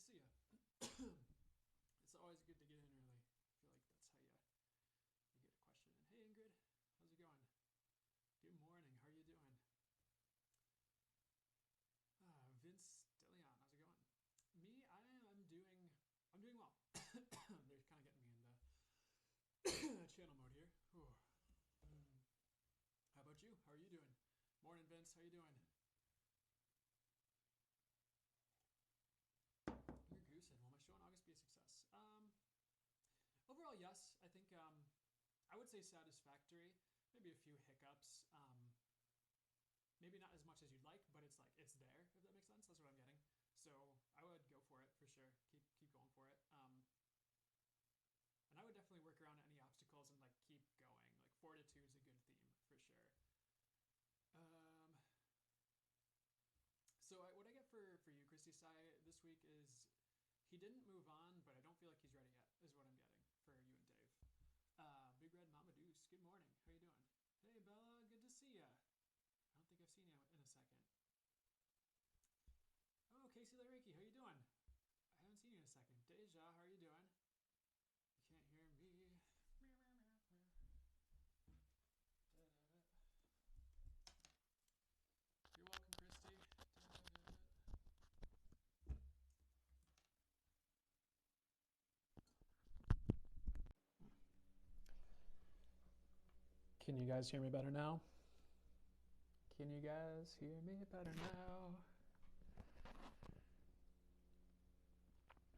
see you. It's always good to get in early. I feel like that's how you get a question in. Hey Ingrid, how's it going? Good morning. How are you doing? Vince Deleon, how's it going? Me, I'm doing well. They're kind of getting me into channel mode here. How about you? How are you doing? Morning, Vince. How are you doing? You're goosing. Will my show in August be a success? Overall, yes. I think I would say satisfactory. Maybe a few hiccups. Maybe not as much as you'd like, but it's like it's there. If that makes sense, that's what I'm getting. So I would go for it for sure. Keep going for it. And I would definitely work around any obstacles and like keep going. Like 4 to 2 is a good theme for sure. Um, what I get for you, Christy Sai, this week is he didn't move on, but I don't feel like he's ready yet. Is what I'm getting for you and Dave. Big Red Mama Deuce, good morning. How you doing? Hey Bella, good to see ya. I don't think I've seen you in a second. Oh, Casey Laraki, how you doing? I haven't seen you in a second. Deja, how are you doing? You can't hear me. You're welcome, Christy. Can you guys hear me better now? Can you guys hear me better now?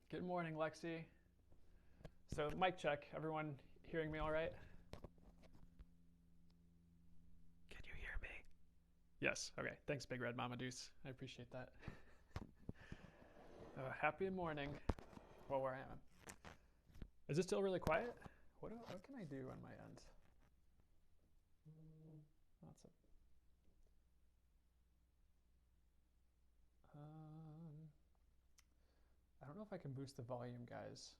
Good morning, Lexi. So, mic check. Everyone hearing me all right? Can you hear me? Yes. Okay. Thanks, Big Red Mama Deuce. I appreciate that. Happy morning. Well, where I am. Is it still really quiet? What can I do on my end? That's a. I don't know if I can boost the volume, guys.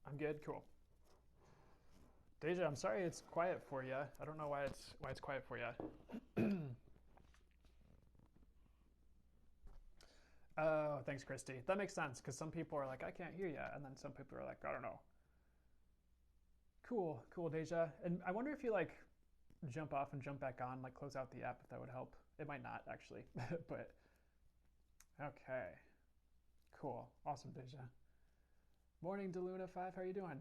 I'm good. Cool. Deja, I'm sorry it's quiet for you. I don't know why it's quiet for you. Oh, thanks, Christy. That makes sense because some people are like, I can't hear you, and then some people are like, I don't know. Cool, Deja. And I wonder if you like jump off and jump back on, like close out the app, if that would help. It might not actually, but okay. Cool, awesome, Deja. Morning, Deluna5. How are you doing?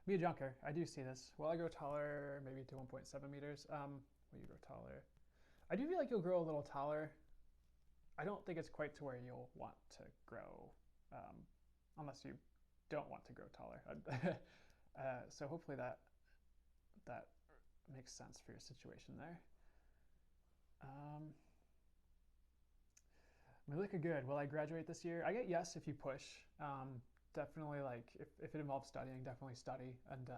Mia Junker, I do see this. Will I grow taller, maybe to 1.7 meters? Will you grow taller? I do feel like you'll grow a little taller. I don't think it's quite to where you'll want to grow, unless you don't want to grow taller. So hopefully that makes sense for your situation there. Malika Good, will I graduate this year? I get yes if you push. Definitely, like if it involves studying, definitely study and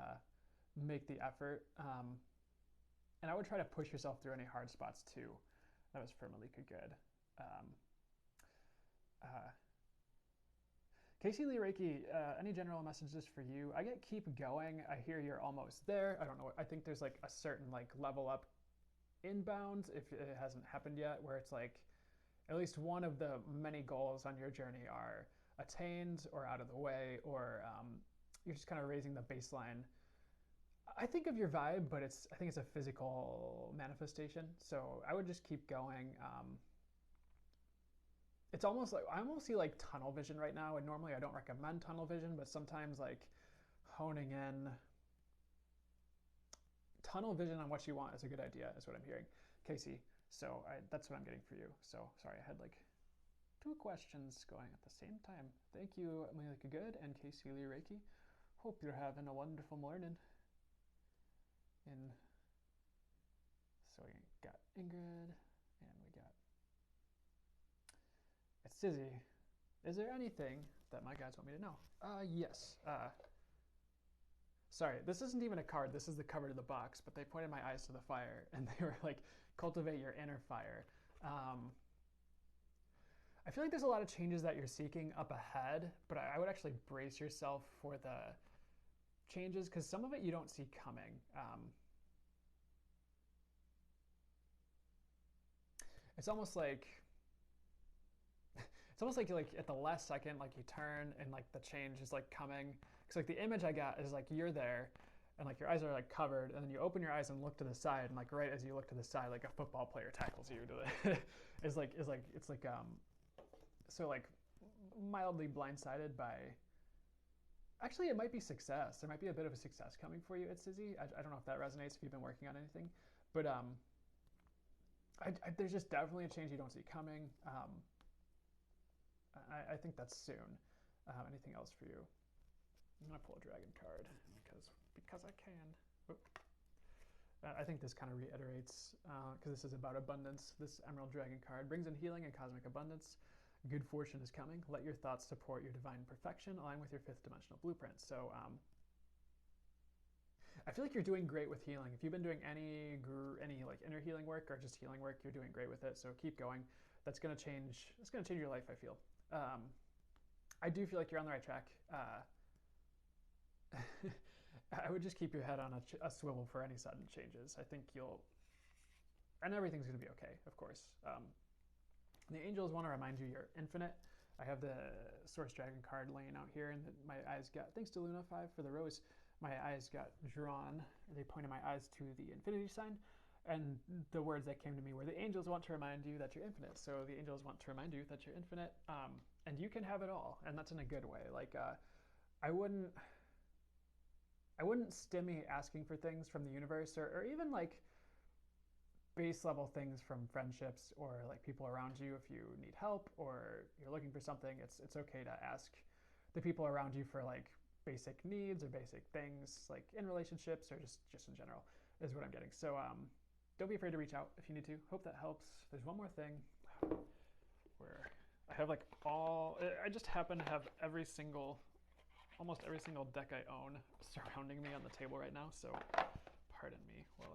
make the effort. And I would try to push yourself through any hard spots too. That was for Malika Good. Casey Lee Reiki, any general messages for you? I get keep going. I hear you're almost there. I don't know. I think there's like a certain like level up inbound if it hasn't happened yet, where it's like at least one of the many goals on your journey are attained or out of the way, or you're just kind of raising the baseline. I think of your vibe, but I think it's a physical manifestation. So I would just keep going. It's almost like I almost see like tunnel vision right now, and normally I don't recommend tunnel vision, but sometimes like honing in tunnel vision on what you want is a good idea, is what I'm hearing, Casey. So that's what I'm getting for you. So sorry, I had like 2 questions going at the same time. Thank you, Malika Good and Casey Lee Reiki. Hope you're having a wonderful morning. And so we got Ingrid, and we got it's Sizzy. Is there anything that my guys want me to know? Yes. Sorry, this isn't even a card. This is the cover to the box, but they pointed my eyes to the fire, and they were like, cultivate your inner fire. I feel like there's a lot of changes that you're seeking up ahead, but I would actually brace yourself for the changes because some of it you don't see coming. it's almost like like at the last second, like you turn and like the change is like coming. Because like the image I got is like you're there, and like your eyes are like covered, and then you open your eyes and look to the side, and like right as you look to the side, like a football player tackles you. To the it's like so like mildly blindsided by. Actually, it might be success. There might be a bit of a success coming for you at Sizzy. I don't know if that resonates if you've been working on anything, but there's just definitely a change you don't see coming. I think that's soon. Anything else for you? I'm gonna pull a dragon card because I can. I think this kind of reiterates because this is about abundance. This Emerald Dragon card brings in healing and cosmic abundance. Good fortune is coming. Let your thoughts support your divine perfection, align with your fifth dimensional blueprint. So I feel like you're doing great with healing. If you've been doing any like inner healing work or just healing work, you're doing great with it. So keep going. That's gonna change. That's gonna change your life. I feel. I do feel like you're on the right track. I would just keep your head on a swivel for any sudden changes. I think and everything's going to be okay, of course. The angels want to remind you you're infinite. I have the Source Dragon card laying out here, and my eyes got, thanks to Luna 5 for the rose, my eyes got drawn. They pointed my eyes to the infinity sign, and the words that came to me were the angels want to remind you that you're infinite. So the angels want to remind you that you're infinite, and you can have it all, and that's in a good way. Like I wouldn't stimmy asking for things from the universe, or even like base level things from friendships or like people around you. If you need help or you're looking for something, it's okay to ask the people around you for like basic needs or basic things, like in relationships or just in general, is what I'm getting. So don't be afraid to reach out if you need to. Hope that helps. There's one more thing where I have like I just happen to have almost every single deck I own surrounding me on the table right now, so pardon me while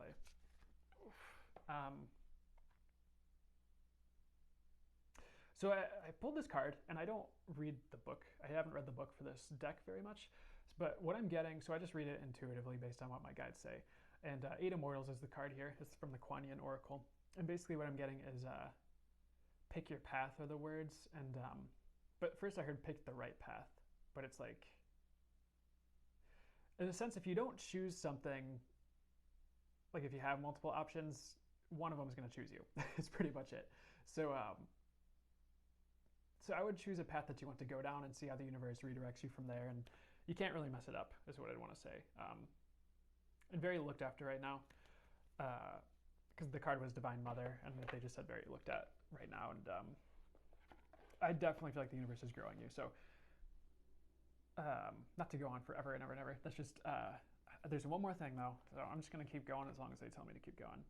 so I pulled this card, and I don't read the book. I haven't read the book for this deck very much, but what I'm getting, so I just read it intuitively based on what my guides say, and 8 Immortals is the card here. It's from the Kuan Yin Oracle, and basically what I'm getting is pick your path are the words, and but first I heard pick the right path, but it's like, in a sense, if you don't choose something, like if you have multiple options, one of them is going to choose you. It's pretty much it. So so I would choose a path that you want to go down and see how the universe redirects you from there, and you can't really mess it up, is what I'd want to say. And very looked after right now, because the card was Divine Mother, and they just said very looked at right now, and I definitely feel like the universe is growing you. So not to go on forever and ever and ever. That's just there's one more thing though, so I'm just gonna keep going as long as they tell me to keep going.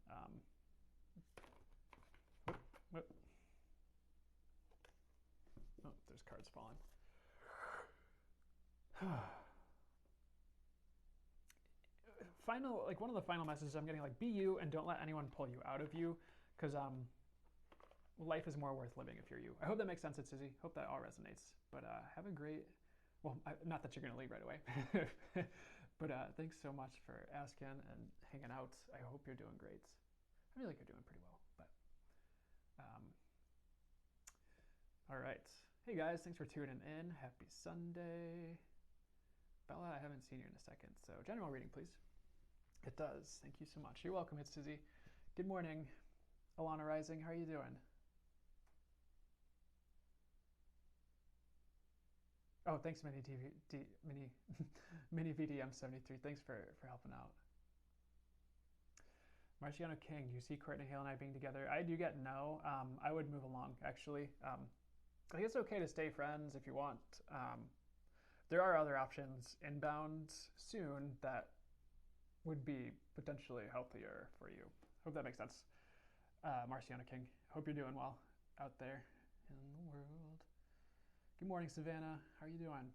Oh, there's cards falling. Final, like one of the final messages I'm getting, like, be you and don't let anyone pull you out of you, because life is more worth living if you're you. I hope that makes sense, it's Izzy. Hope that all resonates. But have a great, well, not that you're gonna leave right away, but thanks so much for asking and hanging out. I hope you're doing great. I feel like you're doing pretty well, but all right. Hey guys, thanks for tuning in. Happy Sunday. Bella, I haven't seen you in a second, so general reading, please. It does. Thank you so much. You're welcome. It's Susie. Good morning, Alana Rising. How are you doing? Oh, thanks, Mini VDM 73. Thanks for helping out. Marciano King, do you see Courtney Hale and I being together? I do get no. I would move along, actually. I think it's okay to stay friends if you want. There are other options inbound soon that would be potentially healthier for you. Hope that makes sense. Marciano King, hope you're doing well out there in the world. Good morning, Savannah. How are you doing?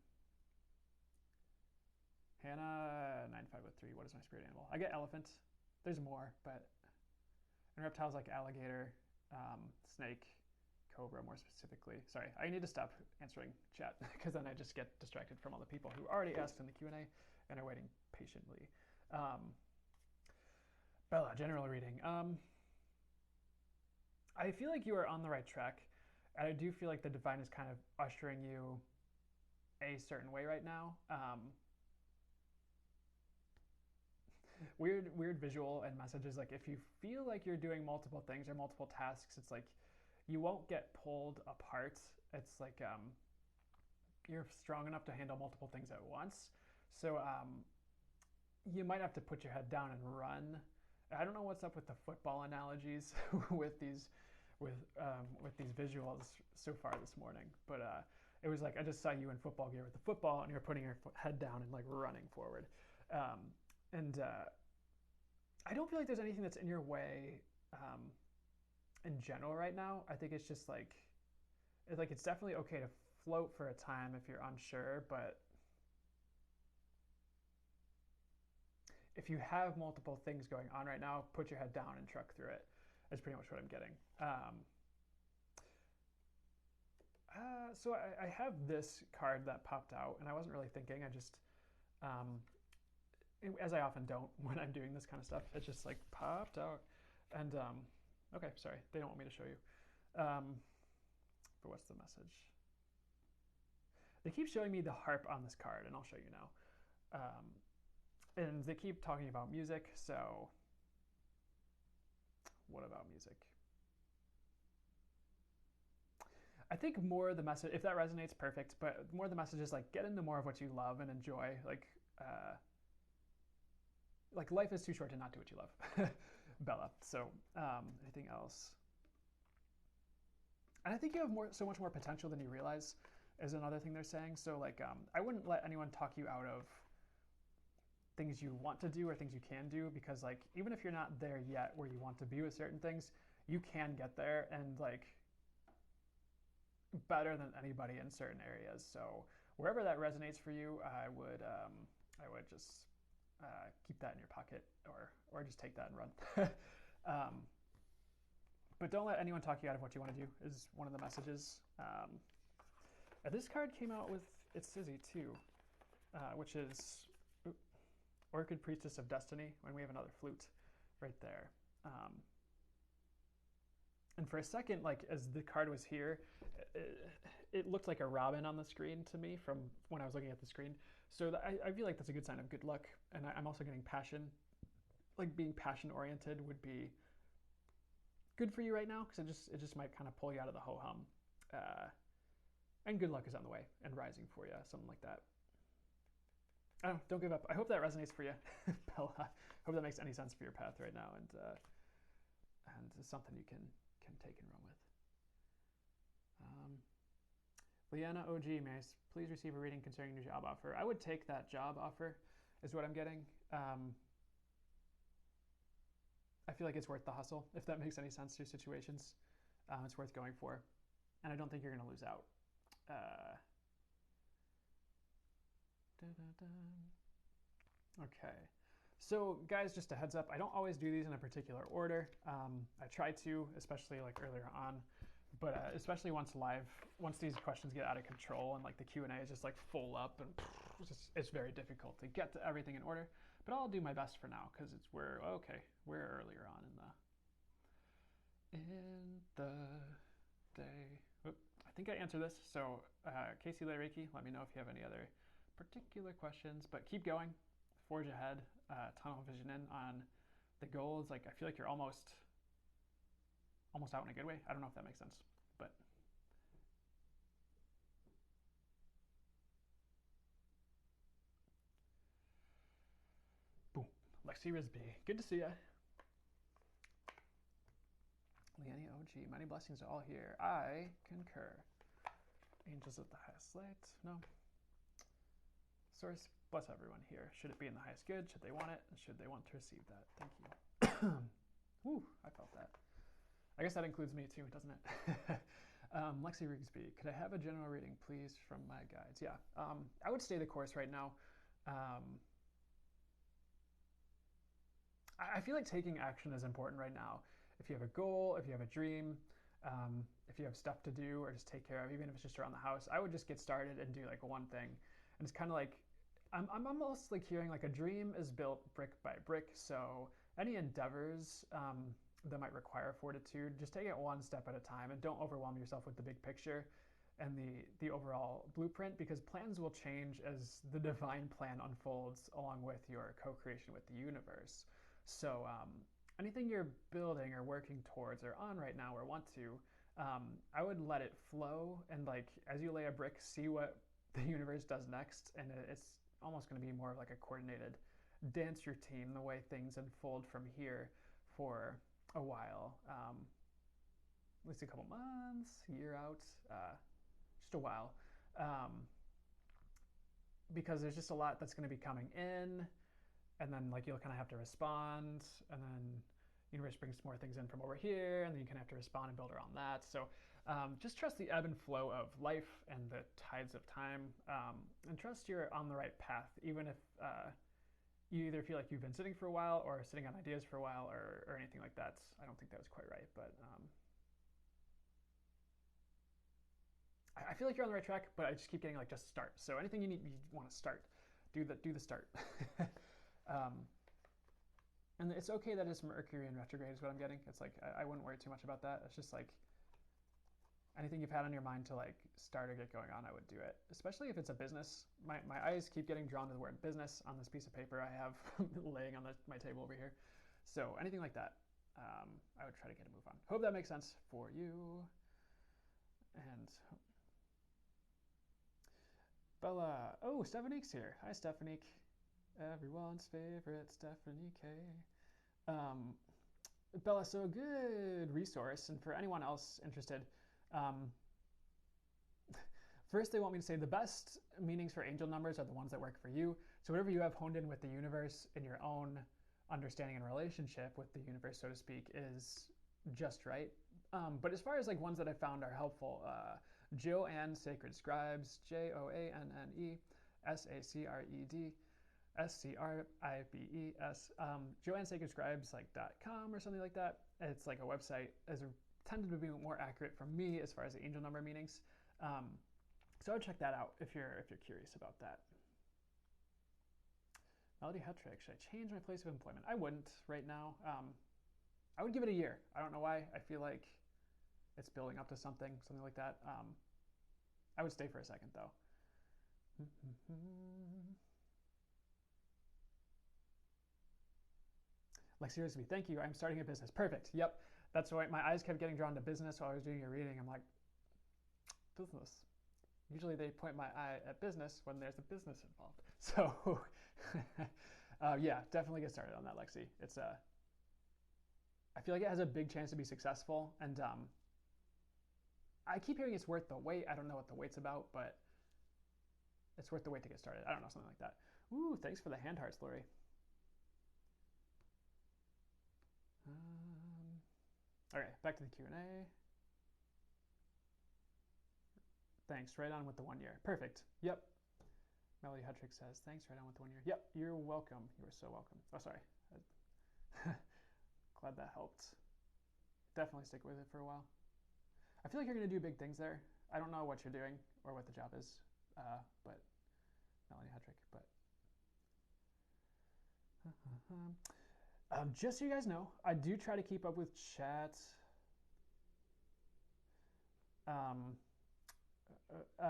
Hannah 9503, what is my spirit animal? I get elephant. There's more, but and reptiles like alligator, snake, cobra more specifically. Sorry, I need to stop answering chat because then I just get distracted from all the people who already asked in the Q&A and are waiting patiently. Bella, general reading. I feel like you are on the right track, and I do feel like the divine is kind of ushering you a certain way right now. Weird visual and messages. Like if you feel like you're doing multiple things or multiple tasks, it's like you won't get pulled apart. It's like you're strong enough to handle multiple things at once. So you might have to put your head down and run. I don't know what's up with the football analogies with these visuals so far this morning, but it was like I just saw you in football gear with the football, and you're putting your head down and like running forward. And I don't feel like there's anything that's in your way in general right now. I think it's just like it's definitely okay to float for a time if you're unsure, but if you have multiple things going on right now, put your head down and truck through it. That's pretty much what I'm getting. So I have this card that popped out, and I wasn't really thinking. I just, as I often don't when I'm doing this kind of stuff, it just like popped out. And okay, sorry, they don't want me to show you. But what's the message? They keep showing me the harp on this card, and I'll show you now. And they keep talking about music, so what about music? I think more the message, if that resonates, perfect, but more the message is like get into more of what you love and enjoy. Like life is too short to not do what you love. Bella. So anything else? And I think you have so much more potential than you realize is another thing they're saying. So like I wouldn't let anyone talk you out of things you want to do or things you can do, because like even if you're not there yet where you want to be with certain things, you can get there, and like better than anybody in certain areas. So wherever that resonates for you, I would just keep that in your pocket, or just take that and run. But don't let anyone talk you out of what you want to do is one of the messages. This card came out with its Sizzy too, which is Orchid Priestess of Destiny, when we have another flute right there. And for a second, like as the card was here, it looked like a robin on the screen to me from when I was looking at the screen. So I feel like that's a good sign of good luck. And I'm also getting passion. Like being passion oriented would be good for you right now, because it just might kind of pull you out of the ho-hum. And good luck is on the way and rising for you, something like that. Don't give up. I hope that resonates for you, Bella. I hope that makes any sense for your path right now, and it's something you can take and run with. Leanna OG, may I please receive a reading concerning your job offer? I would take that job offer, is what I'm getting. I feel like it's worth the hustle, if that makes any sense to your situations. It's worth going for, and I don't think you're going to lose out. Okay, so guys, just a heads up, I don't always do these in a particular order. I try to, especially like earlier on, but especially once these questions get out of control and like the Q&A is just like full up, and it's very difficult to get to everything in order. But I'll do my best for now, because we're earlier on in the day. Oop, I think I answered this. So Casey Reiki, let me know if you have any other particular questions, but keep going, forge ahead, tunnel vision in on the goals. Like I feel like you're almost out in a good way. I don't know if that makes sense, but boom. Lexi Risby, good to see ya. Leanne OG, many blessings are all here. I concur. Angels at the highest light. No. Source, bless everyone here. Should it be in the highest good? Should they want it? And should they want to receive that? Thank you. Woo, I felt that. I guess that includes me too, doesn't it? Lexi Rigsby, could I have a general reading, please, from my guides? Yeah, I would stay the course right now. I feel like taking action is important right now. If you have a goal, if you have a dream, if you have stuff to do or just take care of, even if it's just around the house, I would just get started and do like one thing. And it's kind of like, I'm almost like hearing like a dream is built brick by brick. So any endeavors that might require fortitude. Just take it one step at a time and don't overwhelm yourself with the big picture and the overall blueprint, because plans will change as the divine plan unfolds along with your co-creation with the universe. So anything you're building or working towards or on right now or want to, I would let it flow, and like as you lay a brick, see what the universe does next, and it's almost going to be more of like a coordinated dance routine, the way things unfold from here for a while, at least a couple months, year out, just a while, because there's just a lot that's going to be coming in, and then like you'll kind of have to respond, and then universe brings more things in from over here, and then you kind of have to respond and build around that. So just trust the ebb and flow of life and the tides of time, and trust you're on the right path, even if you either feel like you've been sitting for a while or sitting on ideas for a while or anything like that. I don't think that was quite right, but I feel like you're on the right track, but I just keep getting like just start. So anything you want to start, do the start. And it's okay that it's Mercury in retrograde is what I'm getting. It's like I wouldn't worry too much about that. It's just like anything you've had on your mind to like start or get going on, I would do it. Especially if it's a business. My eyes keep getting drawn to the word business on this piece of paper I have laying on my table over here. So anything like that, I would try to get a move on. Hope that makes sense for you. And Bella, oh, Stephanique's here. Hi, Stephanique. Everyone's favorite Stephanie K. Bella, so a good resource, and for anyone else interested, first they want me to say the best meanings for angel numbers are the ones that work for you. So whatever you have honed in with the universe in your own understanding and relationship with the universe, so to speak, is just right. But as far as like ones that I found are helpful, Joanne Sacred Scribes, JoAnne SACRED SCRIBES, JoanneSacredScribes like .com or something like that. It's like a website, as tended to be more accurate for me as far as the angel number meanings. So I would check that out if you're curious about that. Melody Hetrick, should I change my place of employment? I wouldn't right now. I would give it a year. I don't know why. I feel like it's building up to something like that. I would stay for a second though. Like seriously, thank you. I'm starting a business. Perfect. Yep. That's why my eyes kept getting drawn to business while I was doing your reading. I'm like, business. Usually they point my eye at business when there's a business involved. So yeah, definitely get started on that, Lexi. It's I feel like it has a big chance to be successful, and I keep hearing it's worth the wait. I don't know what the wait's about, but it's worth the wait to get started. I don't know, something like that. Ooh, thanks for the hand hearts, Lori. All right, back to the Q&A. Thanks, right on with the 1 year. Perfect, yep. Melody Hetrick says, thanks, right on with the 1 year. Yep, you're welcome. You are so welcome. Oh, sorry. Glad that helped. Definitely stick with it for a while. I feel like you're gonna do big things there. I don't know what you're doing or what the job is, but Melody Hetrick, but. Just so you guys know, I do try to keep up with chat.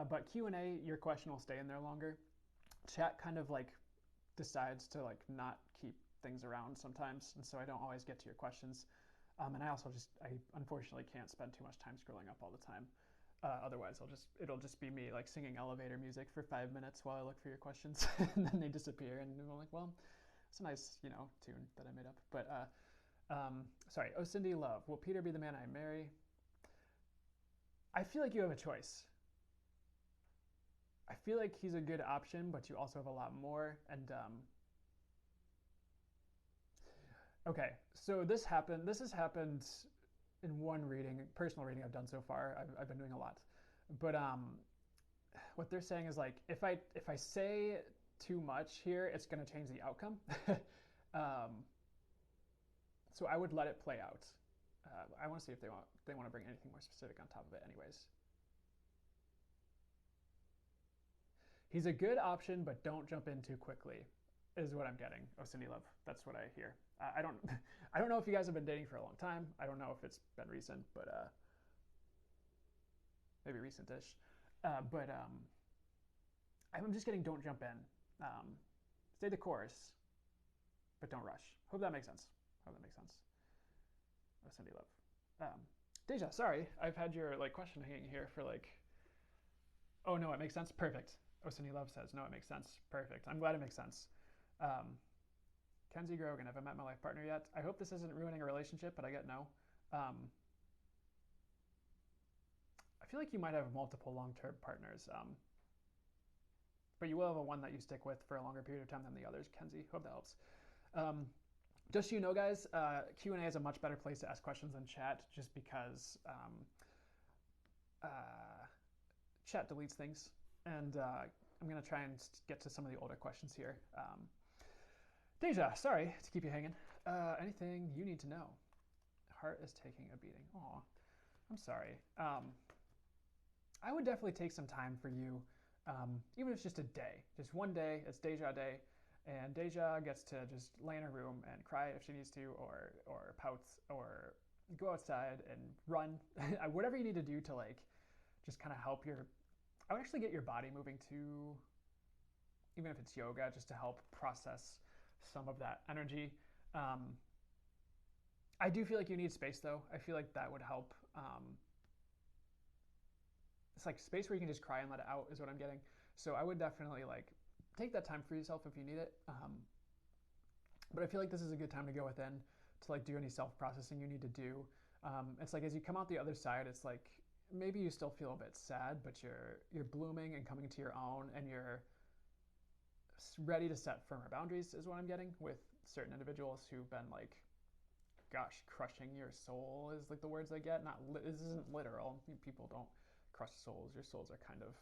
But Q&A, your question will stay in there longer. Chat kind of like decides to like not keep things around sometimes, and so I don't always get to your questions. And I also I unfortunately can't spend too much time scrolling up all the time. Otherwise, it'll just be me like singing elevator music for 5 minutes while I look for your questions, and then they disappear, and I'm like, well, it's a nice, tune that I made up. But sorry. Oh, Cindy Love. Will Peter be the man I marry? I feel like you have a choice. I feel like he's a good option, but you also have a lot more. And okay, so this has happened in one reading, personal reading I've done so far. I've been doing a lot, but what they're saying is like if I say too much here, it's going to change the outcome. So I would let it play out. I want to see if they want to bring anything more specific on top of it anyways. He's a good option, but don't jump in too quickly, is what I'm getting. Oh, Cindy Love. That's what I hear. I don't I don't know if you guys have been dating for a long time. I don't know if it's been recent, but maybe recent-ish. But I'm just getting don't jump in. Stay the course, but don't rush. Hope that makes sense. Hope that makes sense. Oh, Cindy Love. Deja, sorry, I've had your like question hanging here for like. Oh no, it makes sense. Perfect. Oh, Cindy Love says no, it makes sense. Perfect. I'm glad it makes sense. Kenzie Grogan, have I met my life partner yet? I hope this isn't ruining a relationship, but I get no. I feel like you might have multiple long-term partners, but you will have a one that you stick with for a longer period of time than the others. Kenzie, hope that helps. Just so you know, guys, Q&A is a much better place to ask questions than chat, just because chat deletes things, and I'm gonna try and get to some of the older questions here. Deja, sorry to keep you hanging. Anything you need to know? Heart is taking a beating. Aw, I'm sorry. I would definitely take some time for you, even if it's just a day. Just one day, it's Deja Day, and Deja gets to just lay in her room and cry if she needs to, or pouts, or go outside and run. Whatever you need to do to like just kind of help your... I would actually get your body moving too, even if it's yoga, just to help process some of that energy. I do feel like you need space though. I feel like that would help. It's like space where you can just cry and let it out is what I'm getting. So I would definitely like take that time for yourself if you need it. But I feel like this is a good time to go within to like do any self-processing you need to do. It's like as you come out the other side, it's like maybe you still feel a bit sad, but you're blooming and coming to your own, and you're ready to set firmer boundaries is what I'm getting with certain individuals who've been like, gosh, crushing your soul is like the words I get. Not this isn't literal. People don't crush souls. Your souls are kind of,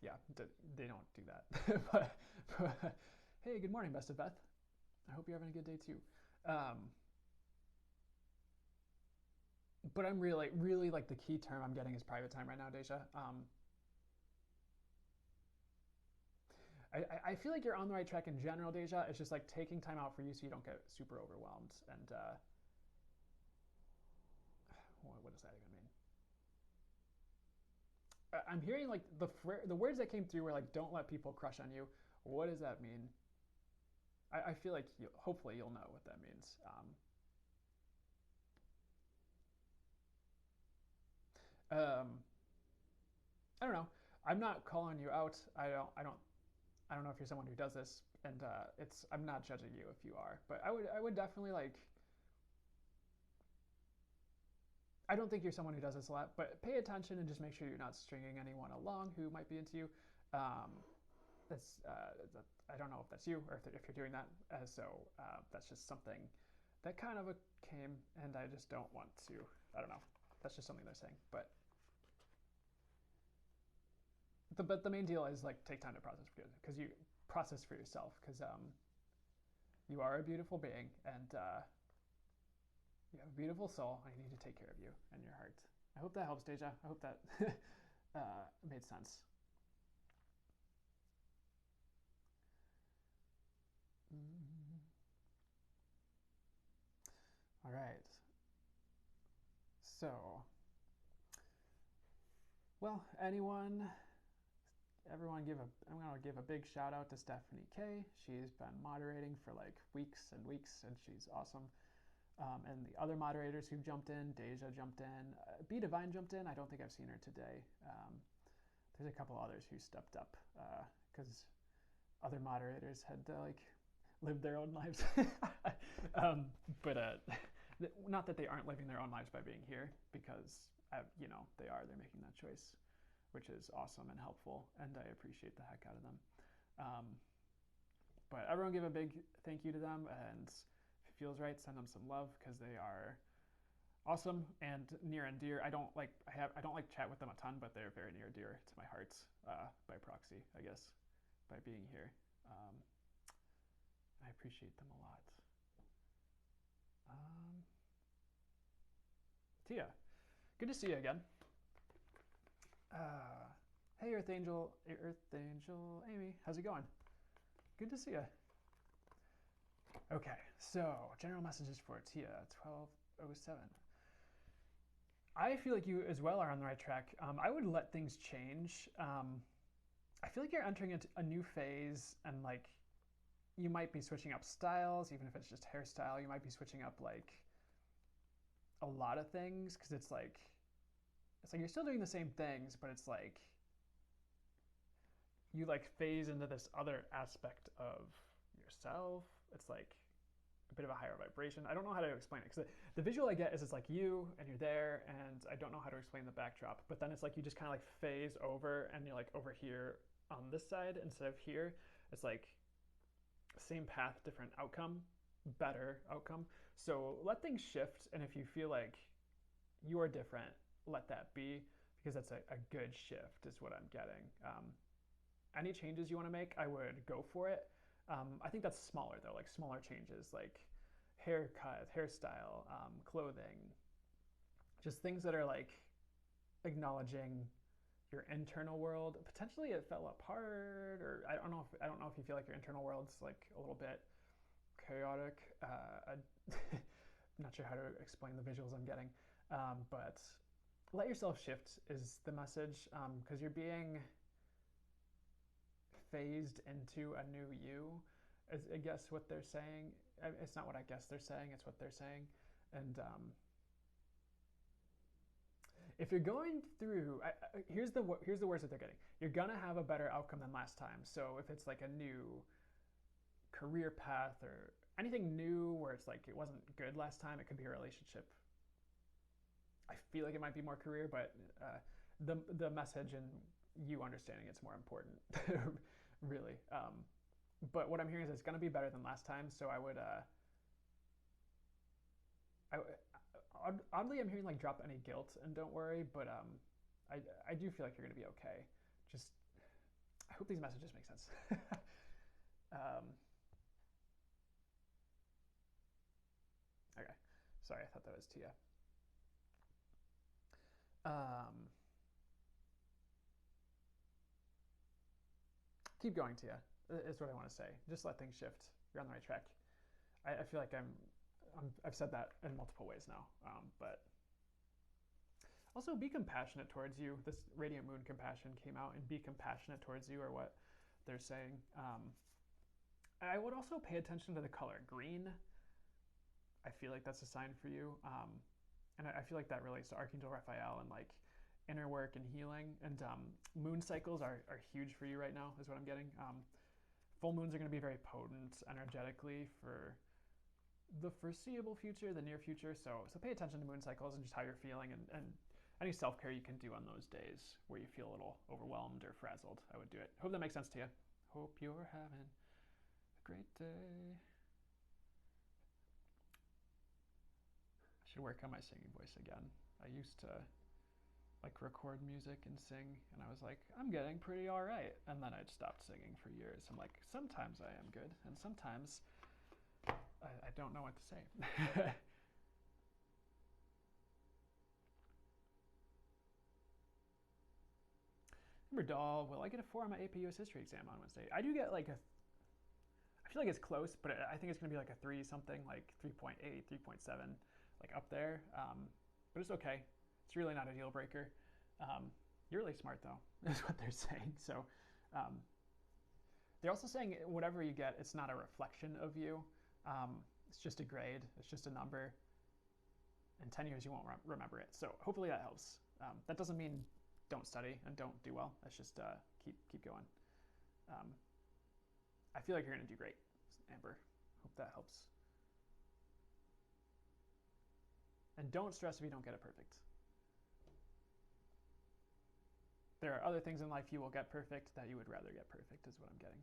yeah, they don't do that. but hey, good morning, Best of Beth. I hope you're having a good day too. But I'm really like the key term I'm getting is private time right now, Deja. I feel like you're on the right track in general, Deja. It's just like taking time out for you so you don't get super overwhelmed. And what does that even mean? I'm hearing like the words that came through were like, don't let people crush on you. What does that mean? I feel like hopefully you'll know what that means. I don't know. I'm not calling you out. I don't know if you're someone who does this, and I'm not judging you if you are, but I would definitely like. I don't think you're someone who does this a lot, but pay attention and just make sure you're not stringing anyone along who might be into you. I don't know if that's you or if you're doing that. So that's just something that kind of came, and I just don't want to. I don't know. That's just something they're saying, but the main deal is like take time to process because you process for yourself because you are a beautiful being, and you have a beautiful soul, and you need to take care of you and your heart. I hope that helps, Deja. I hope that made sense. All right. So, well, everyone I'm going to give a big shout out to Stephanie K. She's been moderating for like weeks and weeks, and she's awesome. And the other moderators who jumped in, Deja jumped in, B Divine jumped in. I don't think I've seen her today. There's a couple others who stepped up because other moderators had to like live their own lives. But not that they aren't living their own lives by being here, because they are. They're making that choice, which is awesome and helpful, and I appreciate the heck out of them. But everyone give a big thank you to them, and if it feels right, send them some love because they are awesome and near and dear. I don't like chat with them a ton, but they're very near and dear to my heart by proxy, I guess, by being here. I appreciate them a lot. Tia, good to see you again. Hey, Earth Angel Amy, how's it going? Good to see you. Okay, so general messages for Tia 1207. I feel like you as well are on the right track. I would let things change. I feel like you're entering into a new phase, and like you might be switching up styles, even if it's just hairstyle. You might be switching up like a lot of things because it's like you're still doing the same things, but it's like you like phase into this other aspect of yourself. It's like a bit of a higher vibration. I don't know how to explain it because the visual I get is it's like you and you're there, and I don't know how to explain the backdrop. But then it's like you just kind of like phase over, and you're like over here on this side instead of here. It's like same path, different outcome, better outcome. So let things shift, and if you feel like you are different, let that be because that's a good shift, is what I'm getting. Any changes you want to make, I would go for it. I think that's smaller though, like smaller changes, like haircut, hairstyle, clothing, just things that are like acknowledging your internal world. Potentially, it fell apart, or I don't know if you feel like your internal world's like a little bit chaotic. I'm not sure how to explain the visuals I'm getting, but let yourself shift is the message because you're being phased into a new you. Is I guess what they're saying. It's not what I guess they're saying. It's what they're saying, and if you're going through, here's the words that they're getting. You're gonna have a better outcome than last time. So if it's like a new career path or anything new where it's like it wasn't good last time, it could be a relationship. I feel like it might be more career, but the message and you understanding it's more important, really. But what I'm hearing is it's gonna be better than last time. So I would I, oddly, I'm hearing like drop any guilt and don't worry, but I do feel like you're gonna be okay. Just I hope these messages make sense. um, okay, sorry, I thought that was Tia. Um, keep going, Tia. Is what I want to say. Just let things shift. You're on the right track. I feel like I've said that in multiple ways now, but also, be compassionate towards you. This Radiant Moon compassion came out, and be compassionate towards you, or what they're saying. I would also pay attention to the color green. I feel like that's a sign for you. And I feel like that relates to Archangel Raphael and like inner work and healing. And moon cycles are huge for you right now, is what I'm getting. Full moons are going to be very potent energetically for the foreseeable future, the near future. So pay attention to moon cycles and just how you're feeling, and any self-care you can do on those days where you feel a little overwhelmed or frazzled. I would do it. Hope that makes sense to you. Hope you're having a great day. I should work on my singing voice again. I used to like record music and sing, and I was like, I'm getting pretty all right. And then I'd stopped singing for years. I'm like, sometimes I am good, and sometimes I don't know what to say. Doll, will I get a 4 on my AP US History exam on Wednesday? I do get like I feel like it's close, but I think it's going to be like a 3 something, like 3.8, 3.7, like up there. But it's okay. It's really not a deal breaker. You're really smart, though, is what they're saying. So um, they're also saying whatever you get, it's not a reflection of you. It's just a grade. It's just a number. In 10 years, you won't remember it. So hopefully that helps. That doesn't mean don't study and don't do well. It's just keep going. I feel like you're going to do great, Amber. Hope that helps. And don't stress if you don't get it perfect. There are other things in life you will get perfect that you would rather get perfect, is what I'm getting.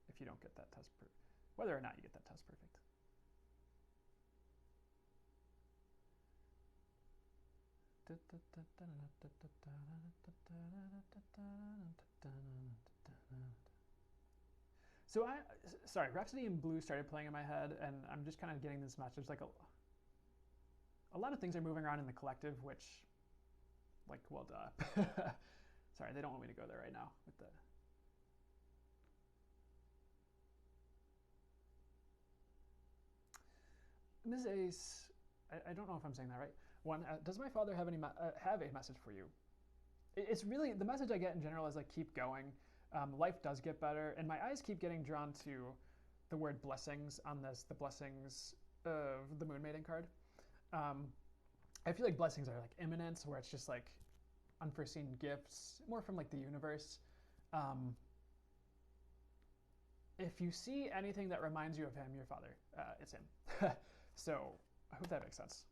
If you don't get that test perfect, whether or not you get that test perfect. So sorry, Rhapsody in Blue started playing in my head, and I'm just kind of getting this message. Like a lot of things are moving around in the collective, which, like, well, duh. Sorry, they don't want me to go there right now with the. Ms. Ace, I don't know if I'm saying that right. One, does my father have have a message for you? It's really the message I get in general is like keep going. Life does get better, and my eyes keep getting drawn to the word blessings on this. The blessings of the Moon Maiden card. Um, I feel like blessings are like imminent, where it's just like unforeseen gifts, more from like the universe. Um, if you see anything that reminds you of him, your father, it's him. So I hope that makes sense.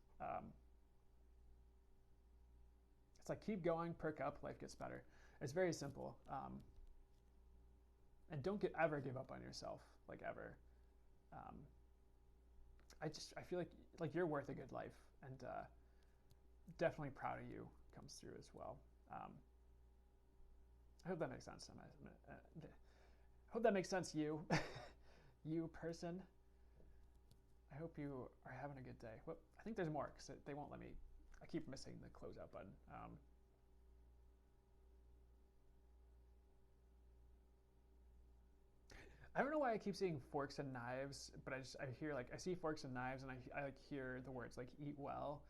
It's like keep going, perk up, life gets better. It's very simple. And don't ever give up on yourself, like ever. Um, I feel like you're worth a good life, and definitely proud of you comes through as well. I hope that makes sense. Hope that makes sense, you, you person. I hope you are having a good day. Well, I think there's more because they won't let me. I keep missing the closeout button. I don't know why I keep seeing forks and knives, but I hear like I see forks and knives, and I like hear the words like eat well,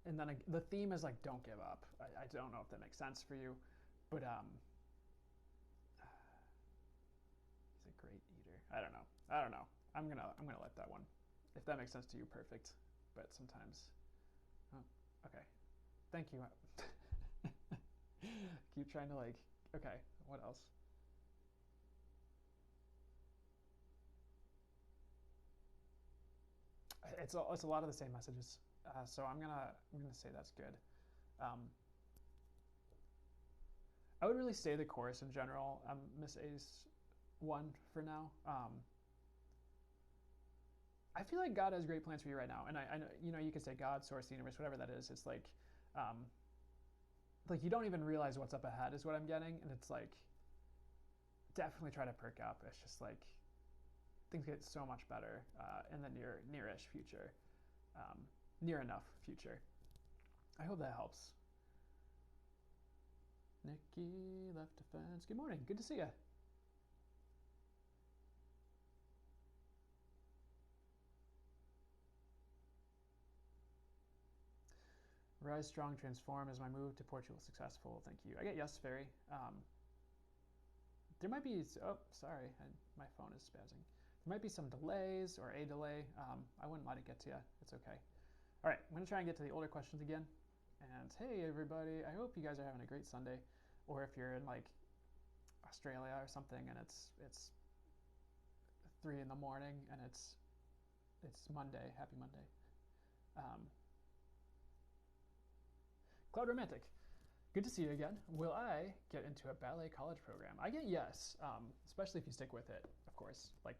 and then the theme is like don't give up. I don't know if that makes sense for you, but he's a great eater. I don't know. I don't know. I'm gonna let that one. If that makes sense to you, perfect. But sometimes, oh, okay. Thank you. Keep trying to like. Okay, what else? It's a lot of the same messages. So I'm gonna say that's good. Um, I would really say the chorus in general. Miss A's one for now. I feel like God has great plans for you right now, and I know you could say God, source, the universe, whatever that is. It's um, like you don't even realize what's up ahead is what I'm getting, and it's like definitely try to perk up. It's just like things get so much better in the nearish future, near enough future. I hope that helps. Nikki left defense. Good morning. Good to see you. Rise strong, transform. Is my move to Portugal successful? Thank you. I get yes, Fairy. There might be. Oh, sorry, my phone is spazzing. There might be some delays or a delay. I wouldn't let it get to you. It's okay. All right, I'm gonna try and get to the older questions again. And hey, everybody. I hope you guys are having a great Sunday, or if you're in like Australia or something, and it's 3 in the morning and it's Monday. Happy Monday. Um, Cloud Romantic. Good to see you again. Will I get into a ballet college program? I get yes, especially if you stick with it, of course. Like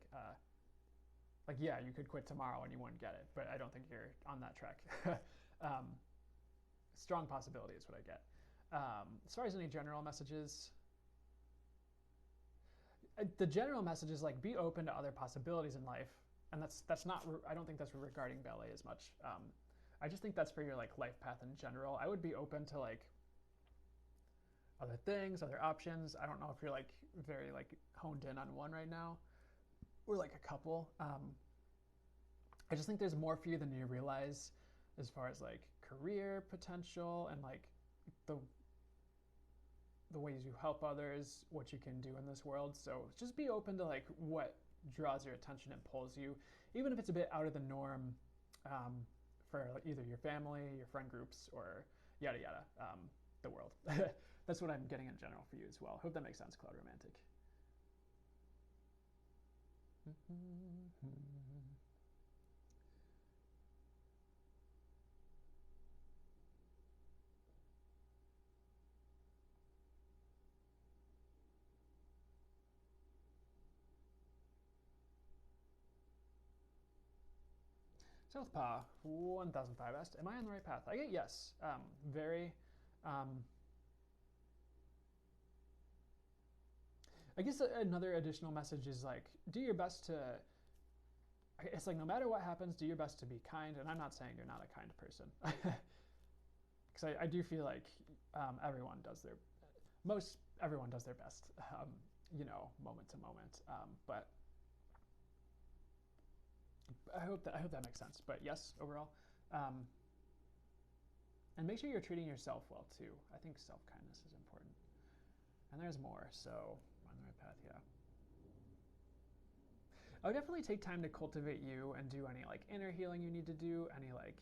yeah, you could quit tomorrow and you wouldn't get it, but I don't think you're on that track. Strong possibility is what I get. As far as any general messages, the general message is like be open to other possibilities in life, and that's not. I don't think that's regarding ballet as much. I just think that's for your like life path in general. I would be open to like other things, other options. I don't know if you're like very like honed in on one right now, or like a couple. I just think there's more for you than you realize, as far as like career potential and like the ways you help others, what you can do in this world. So just be open to like what draws your attention and pulls you, even if it's a bit out of the norm, for either your family, your friend groups, or yada yada, the world. That's what I'm getting in general for you as well. Hope that makes sense, Cloud Romantic. Southpaw 1005 asked, "Am I on the right path?" I get yes. Very. Um, I guess another additional message is like do your best to. It's like no matter what happens, do your best to be kind. And I'm not saying you're not a kind person, because I do feel like everyone does their most everyone does their best, moment to moment. But I hope that makes sense. But yes, overall, um, and make sure you're treating yourself well too. I think self kindness is important. And there's more. So on the right path, yeah. I would definitely take time to cultivate you and do any like inner healing you need to do, any like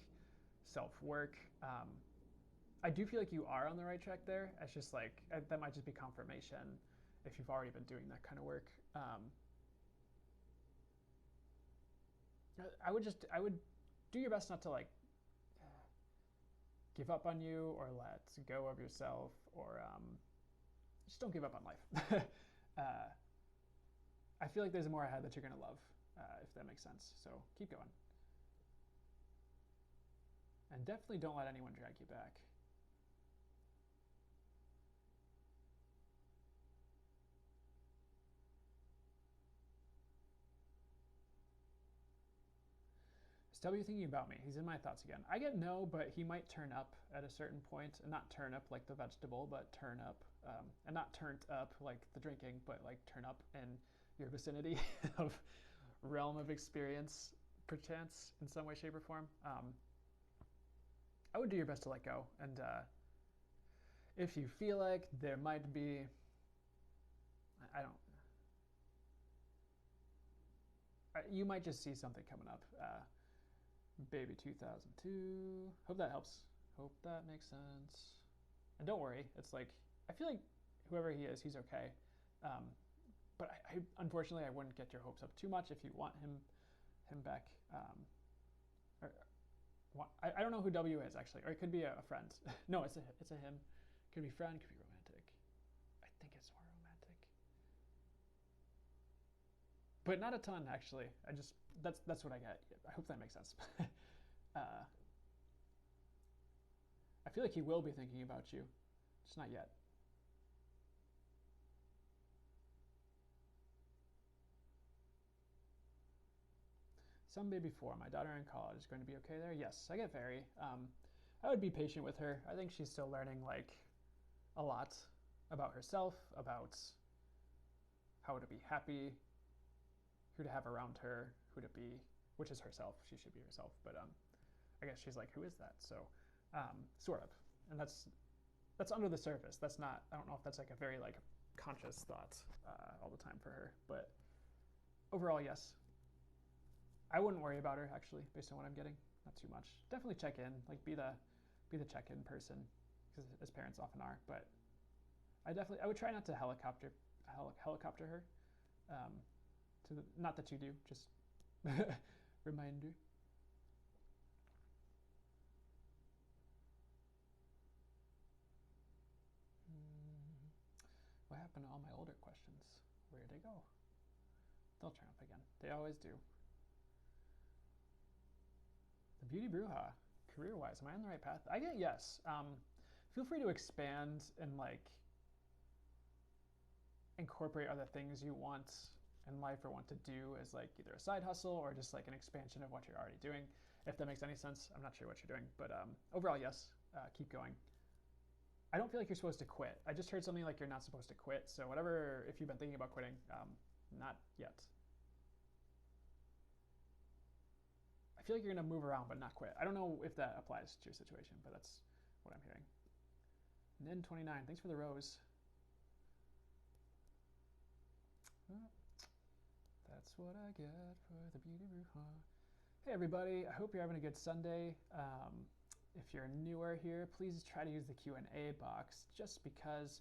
self work. I do feel like you are on the right track there. It's just like that might just be confirmation if you've already been doing that kind of work. I would do your best not to like give up on you or let go of yourself or just don't give up on life. uh, I feel like there's more ahead that you're gonna love, if that makes sense. So keep going, and definitely don't let anyone drag you back. Is W thinking about me? He's in my thoughts again. I get no, but he might turn up at a certain point, and not turn up like the vegetable, but turn up, and not turned up like the drinking, but like turn up in your vicinity of realm of experience, perchance, in some way, shape, or form. I would do your best to let go, and if you feel like there might be, I don't, you might just see something coming up. Baby 2002. Hope that helps. Hope that makes sense. And don't worry, it's like, I feel like whoever he is, he's okay. Um, but unfortunately, I wouldn't get your hopes up too much if you want him back. Or, I don't know who W is actually, or it could be a friend. No, it's a him. Could be friend, could be romantic. I think it's more romantic, but not a ton actually. That's what I get. I hope that makes sense. I feel like he will be thinking about you, just not yet. Some baby four. My daughter in college is going to be okay there. Yes, I get very. I would be patient with her. I think she's still learning like a lot about herself, about how to be happy, who to have around her, who to be, which is herself. She should be herself, but I guess she's like, who is that? So, sort of, and that's under the surface. That's not. I don't know if that's like a very like conscious thought all the time for her, but overall, yes. I wouldn't worry about her actually, based on what I'm getting. Not too much. Definitely check in, like be the check-in person, because as parents often are. But I would try not to helicopter her. Not that you do, just reminder. What happened to all my older questions? Where did they go? They'll turn up again. They always do. The Beauty Bruja, career-wise, am I on the right path? I get yes. Feel free to expand and like incorporate other things you want in life or want to do as like either a side hustle or just like an expansion of what you're already doing. If that makes any sense, I'm not sure what you're doing, but overall, yes. Keep going. I don't feel like you're supposed to quit. I just heard something like you're not supposed to quit. So whatever, if you've been thinking about quitting, not yet. I feel like you're gonna move around but not quit. I don't know if that applies to your situation, but that's what I'm hearing. Nin29, thanks for the rose. That's what I get for the Beauty Bruja. Hey everybody, I hope you're having a good Sunday. If you're newer here, please try to use the Q&A box just because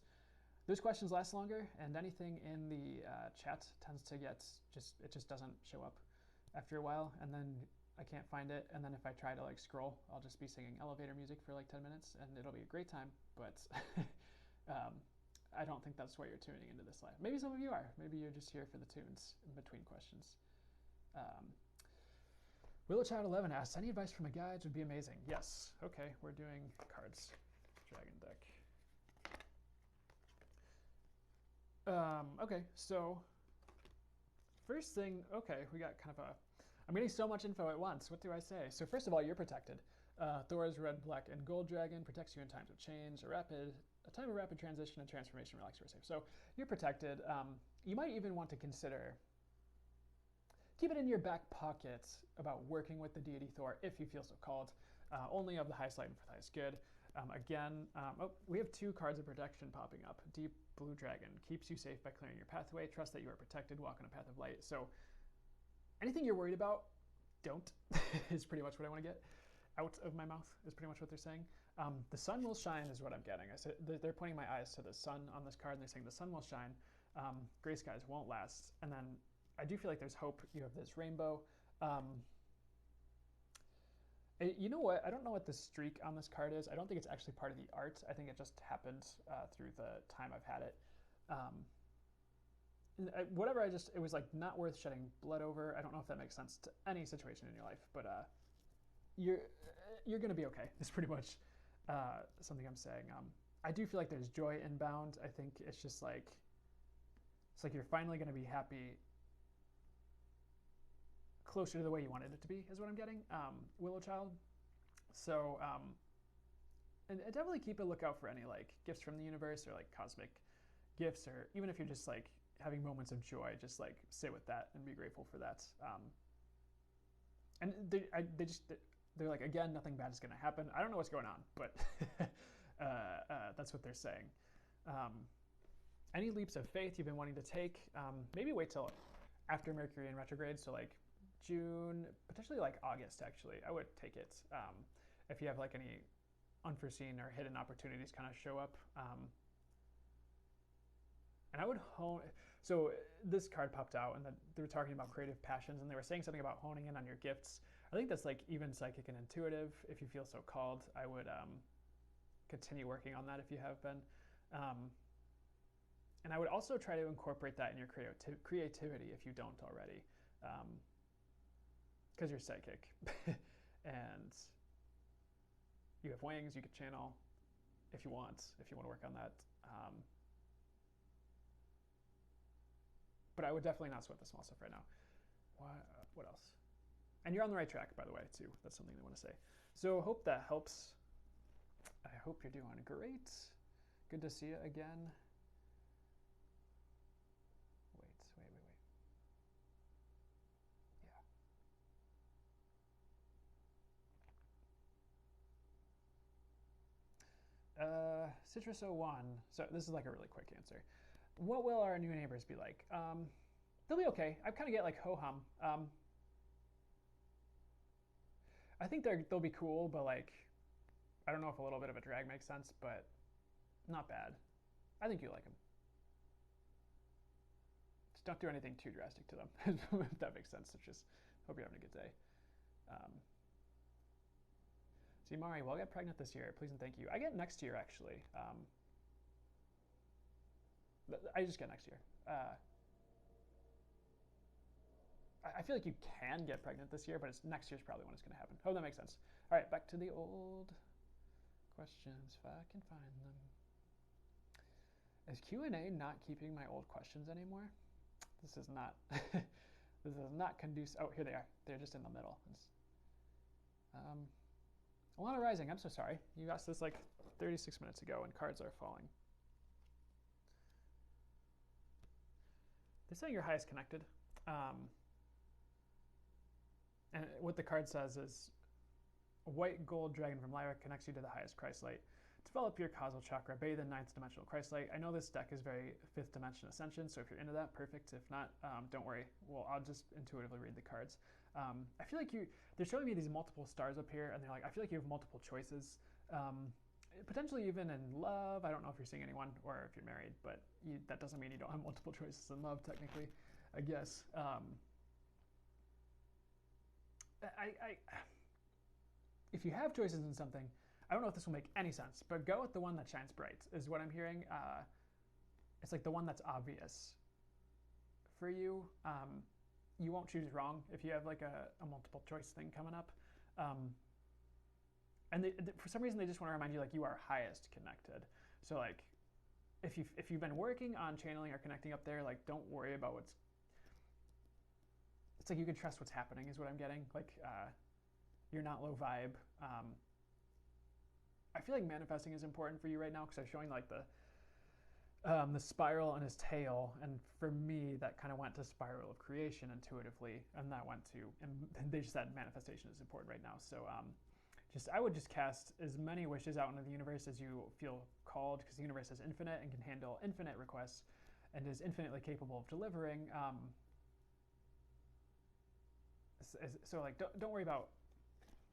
those questions last longer and anything in the chat tends to it just doesn't show up after a while, and then I can't find it, and then if I try to like scroll, I'll just be singing elevator music for like 10 minutes and it'll be a great time, but I don't think that's why you're tuning into this live. Maybe some of you are. Maybe you're just here for the tunes in between questions. WillowChild11 asks, any advice from a guide would be amazing. Yes. Okay, we're doing cards. Dragon deck. Okay, so first thing, okay, we got kind of a, I'm getting so much info at once. What do I say? So first of all, you're protected. Thor's red, black, and gold dragon protects you in times of change, a time of rapid transition and transformation, relax, or safe. So you're protected. You might even want to consider keep it in your back pocket about working with the deity Thor if you feel so called. Only of the highest light and for the highest good. We have 2 cards of protection popping up. Deep Blue Dragon keeps you safe by clearing your pathway. Trust that you are protected. Walk on a path of light. So anything you're worried about, don't, is pretty much what I want to get out of my mouth, is pretty much what they're saying. The sun will shine is what I'm getting. I said they're pointing my eyes to the sun on this card, and they're saying the sun will shine. Gray skies won't last. And then I do feel like there's hope. You have this rainbow. You know what? I don't know what the streak on this card is. I don't think it's actually part of the art. I think it just happened through the time I've had it. It was like not worth shedding blood over. I don't know if that makes sense to any situation in your life, but you're gonna be okay. It's pretty much something I'm saying. I do feel like there's joy inbound. I think it's just like you're finally gonna be happy, closer to the way you wanted it to be, is what I'm getting. Willow Child. So and definitely keep a lookout for any like gifts from the universe or like cosmic gifts, or even if you're just like having moments of joy, just like sit with that and be grateful for that. And they're like, again, nothing bad is going to happen. I don't know what's going on, but that's what they're saying. Any leaps of faith you've been wanting to take, maybe wait till after Mercury in retrograde, so like June, potentially like August, actually. I would take it if you have like any unforeseen or hidden opportunities kind of show up. And I would hone. So this card popped out, and they were talking about creative passions, and they were saying something about honing in on your gifts. I think that's like even psychic and intuitive. If you feel so called, I would continue working on that if you have been. And I would also try to incorporate that in your creativity if you don't already, because you're psychic and you have wings. You could channel if you want to work on that. But I would definitely not sweat the small stuff right now. What else? And you're on the right track, by the way, too. That's something I want to say. So hope that helps. I hope you're doing great. Good to see you again. Wait. Yeah. Citrus01. So this is like a really quick answer. What will our new neighbors be like? They'll be okay. I kind of get like ho-hum. I think they'll be cool, but like, I don't know if a little bit of a drag makes sense, but not bad. I think you like them. Just don't do anything too drastic to them, if that makes sense. It's just hope you're having a good day. See, Mari, well, I'll get pregnant this year. Please and thank you. I get next year, actually. I just get next year. I feel like you can get pregnant this year, but next year's probably when it's going to happen. Hope that makes sense. All right, back to the old questions, if I can find them. Is Q&A not keeping my old questions anymore? This is not. This is not conducive. Oh, here they are. They're just in the middle. Alana Rising, I'm so sorry. You asked this like 36 minutes ago, and cards are falling. They're saying you're highest connected. And what the card says is, a white gold dragon from Lyra connects you to the highest Christ light. Develop your causal chakra, bathe in 9th dimensional Christ light. I know this deck is very 5th dimension ascension, so if you're into that, perfect. If not, don't worry. Well, I'll just intuitively read the cards. I feel like they're showing me these multiple stars up here, and they're like, I feel like you have multiple choices. Potentially even in love. I don't know if you're seeing anyone or if you're married, but that doesn't mean you don't have multiple choices in love, technically, I guess. If you have choices in something, I don't know if this will make any sense, but go with the one that shines bright, is what I'm hearing. It's like the one that's obvious for you. You won't choose wrong if you have like a multiple choice thing coming up. And for some reason, they just want to remind you like you are highest connected. So like, if you've been working on channeling or connecting up there, like don't worry about it's like you can trust what's happening, is what I'm getting. Like, you're not low vibe. I feel like manifesting is important for you right now, because they're showing like the spiral on his tail, and for me, that kind of went to spiral of creation intuitively, and that went to, and they just said manifestation is important right now. So I would just cast as many wishes out into the universe as you feel called, because the universe is infinite and can handle infinite requests, and is infinitely capable of delivering. So like, don't worry about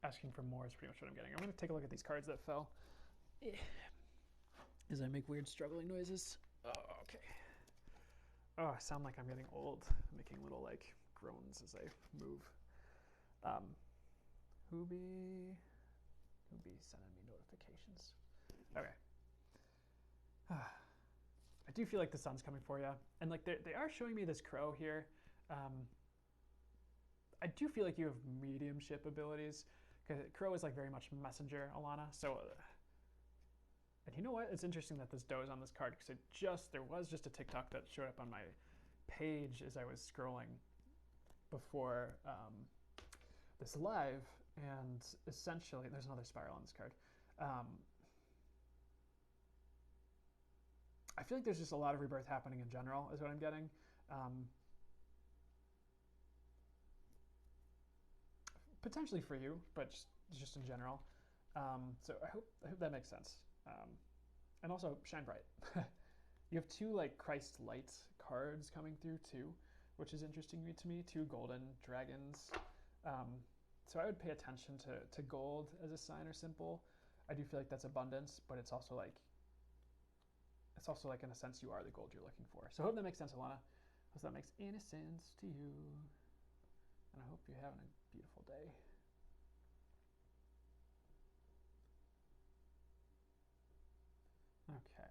asking for more. Is pretty much what I'm getting. I'm going to take a look at these cards that fell. As I make weird struggling noises. Oh, okay. Oh, I sound like I'm getting old. I'm making little like groans as I move. Who be sending me notifications? Okay. I do feel like the sun's coming for you, and like they are showing me this crow here. I do feel like you have mediumship abilities, because crow is like very much messenger, Alana. So. And you know what? It's interesting that this doe is on this card, because there was just a TikTok that showed up on my page as I was scrolling before this live, and essentially, there's another spiral on this card. I feel like there's just a lot of rebirth happening in general, is what I'm getting. Potentially for you, but just in general. So I hope that makes sense. And also shine bright. You have two like Christ light cards coming through too, which is interesting to me. Two golden dragons. So I would pay attention to gold as a sign or symbol. I do feel like that's abundance, but it's also like in a sense you are the gold you're looking for. So I hope that makes sense, Alana. I hope that makes any sense to you. And I hope you're having a beautiful day. Okay.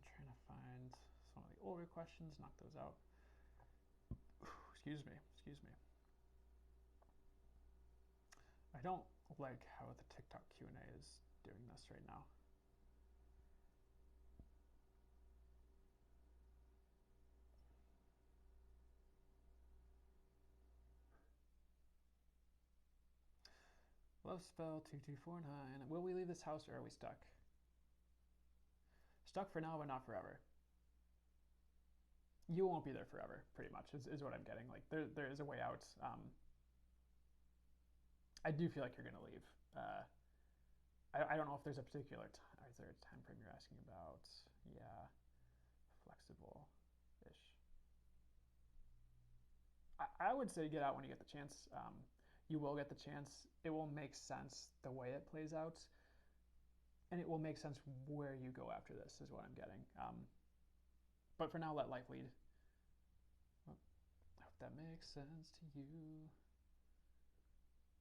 Trying to find some of the older questions, knock those out. Excuse me. I don't like how the TikTok Q&A is doing this right now. Love spell 2249. Will we leave this house, or are we stuck? Stuck for now, but not forever. You won't be there forever, pretty much, is what I'm getting. Like, there is a way out. I do feel like you're going to leave. I don't know if there's a particular time. Is there a time frame you're asking about? Yeah. Flexible-ish. I would say get out when you get the chance. You will get the chance. It will make sense the way it plays out. And it will make sense where you go after this, is what I'm getting. But for now, let life lead. Well, I hope that makes sense to you.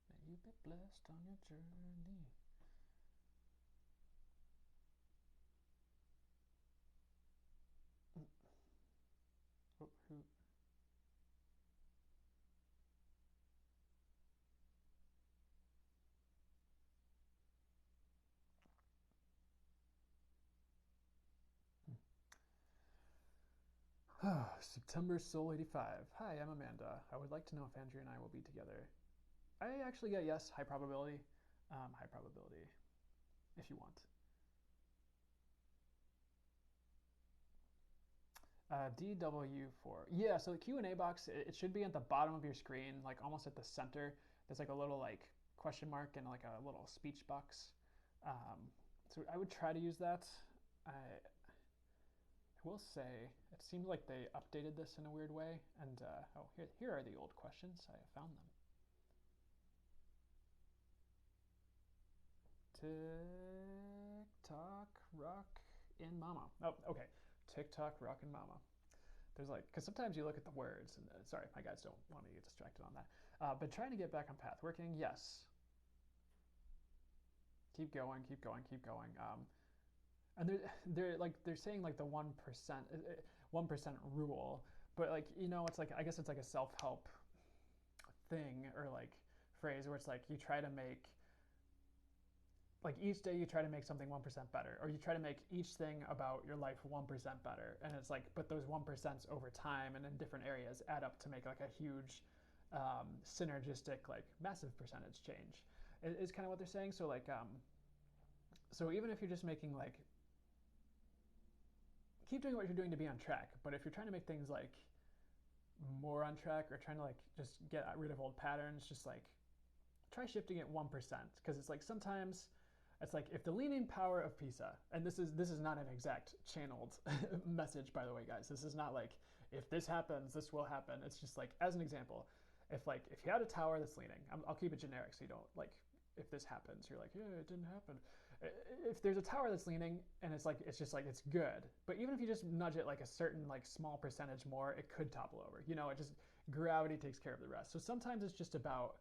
May you be blessed on your journey. Oh, who? September Soul 85. Hi, I'm Amanda. I would like to know if Andrea and I will be together. I actually get yes, high probability. High probability, if you want. DW4. Yeah, so the Q&A box, it should be at the bottom of your screen, like almost at the center. There's like a little like question mark and like a little speech box. So I would try to use that. I will say, it seems like they updated this in a weird way. And oh, here are the old questions. I have found them. TikTok, rock, and mama. Oh, okay. TikTok, rock, and mama. There's like, because sometimes you look at the words, and sorry, my guys don't want me to get distracted on that. But trying to get back on path. Working, yes. Keep going, keep going, keep going. And they're saying like the 1% rule, but like, you know, it's like, I guess it's like a self-help thing or like phrase where it's like you try to make, like each day you try to make something 1% better, or you try to make each thing about your life 1% better. And it's like, but those 1% over time and in different areas add up to make like a huge synergistic, like massive percentage change is kind of what they're saying. So like, so even if you're just making like, keep doing what you're doing to be on track, but if you're trying to make things like more on track or trying to like just get rid of old patterns, just like try shifting it 1%, because it's like sometimes it's like if the leaning power of Pisa, and this is not an exact channeled message, by the way, guys. This is not like if this happens, this will happen. It's just like as an example, if you had a tower that's leaning, I'll keep it generic so you don't like if this happens, you're like, yeah, it didn't happen. If there's a tower that's leaning and it's just like it's good, but even if you just nudge it like a certain like small percentage more, it could topple over. You know, it just gravity takes care of the rest. So sometimes it's just about,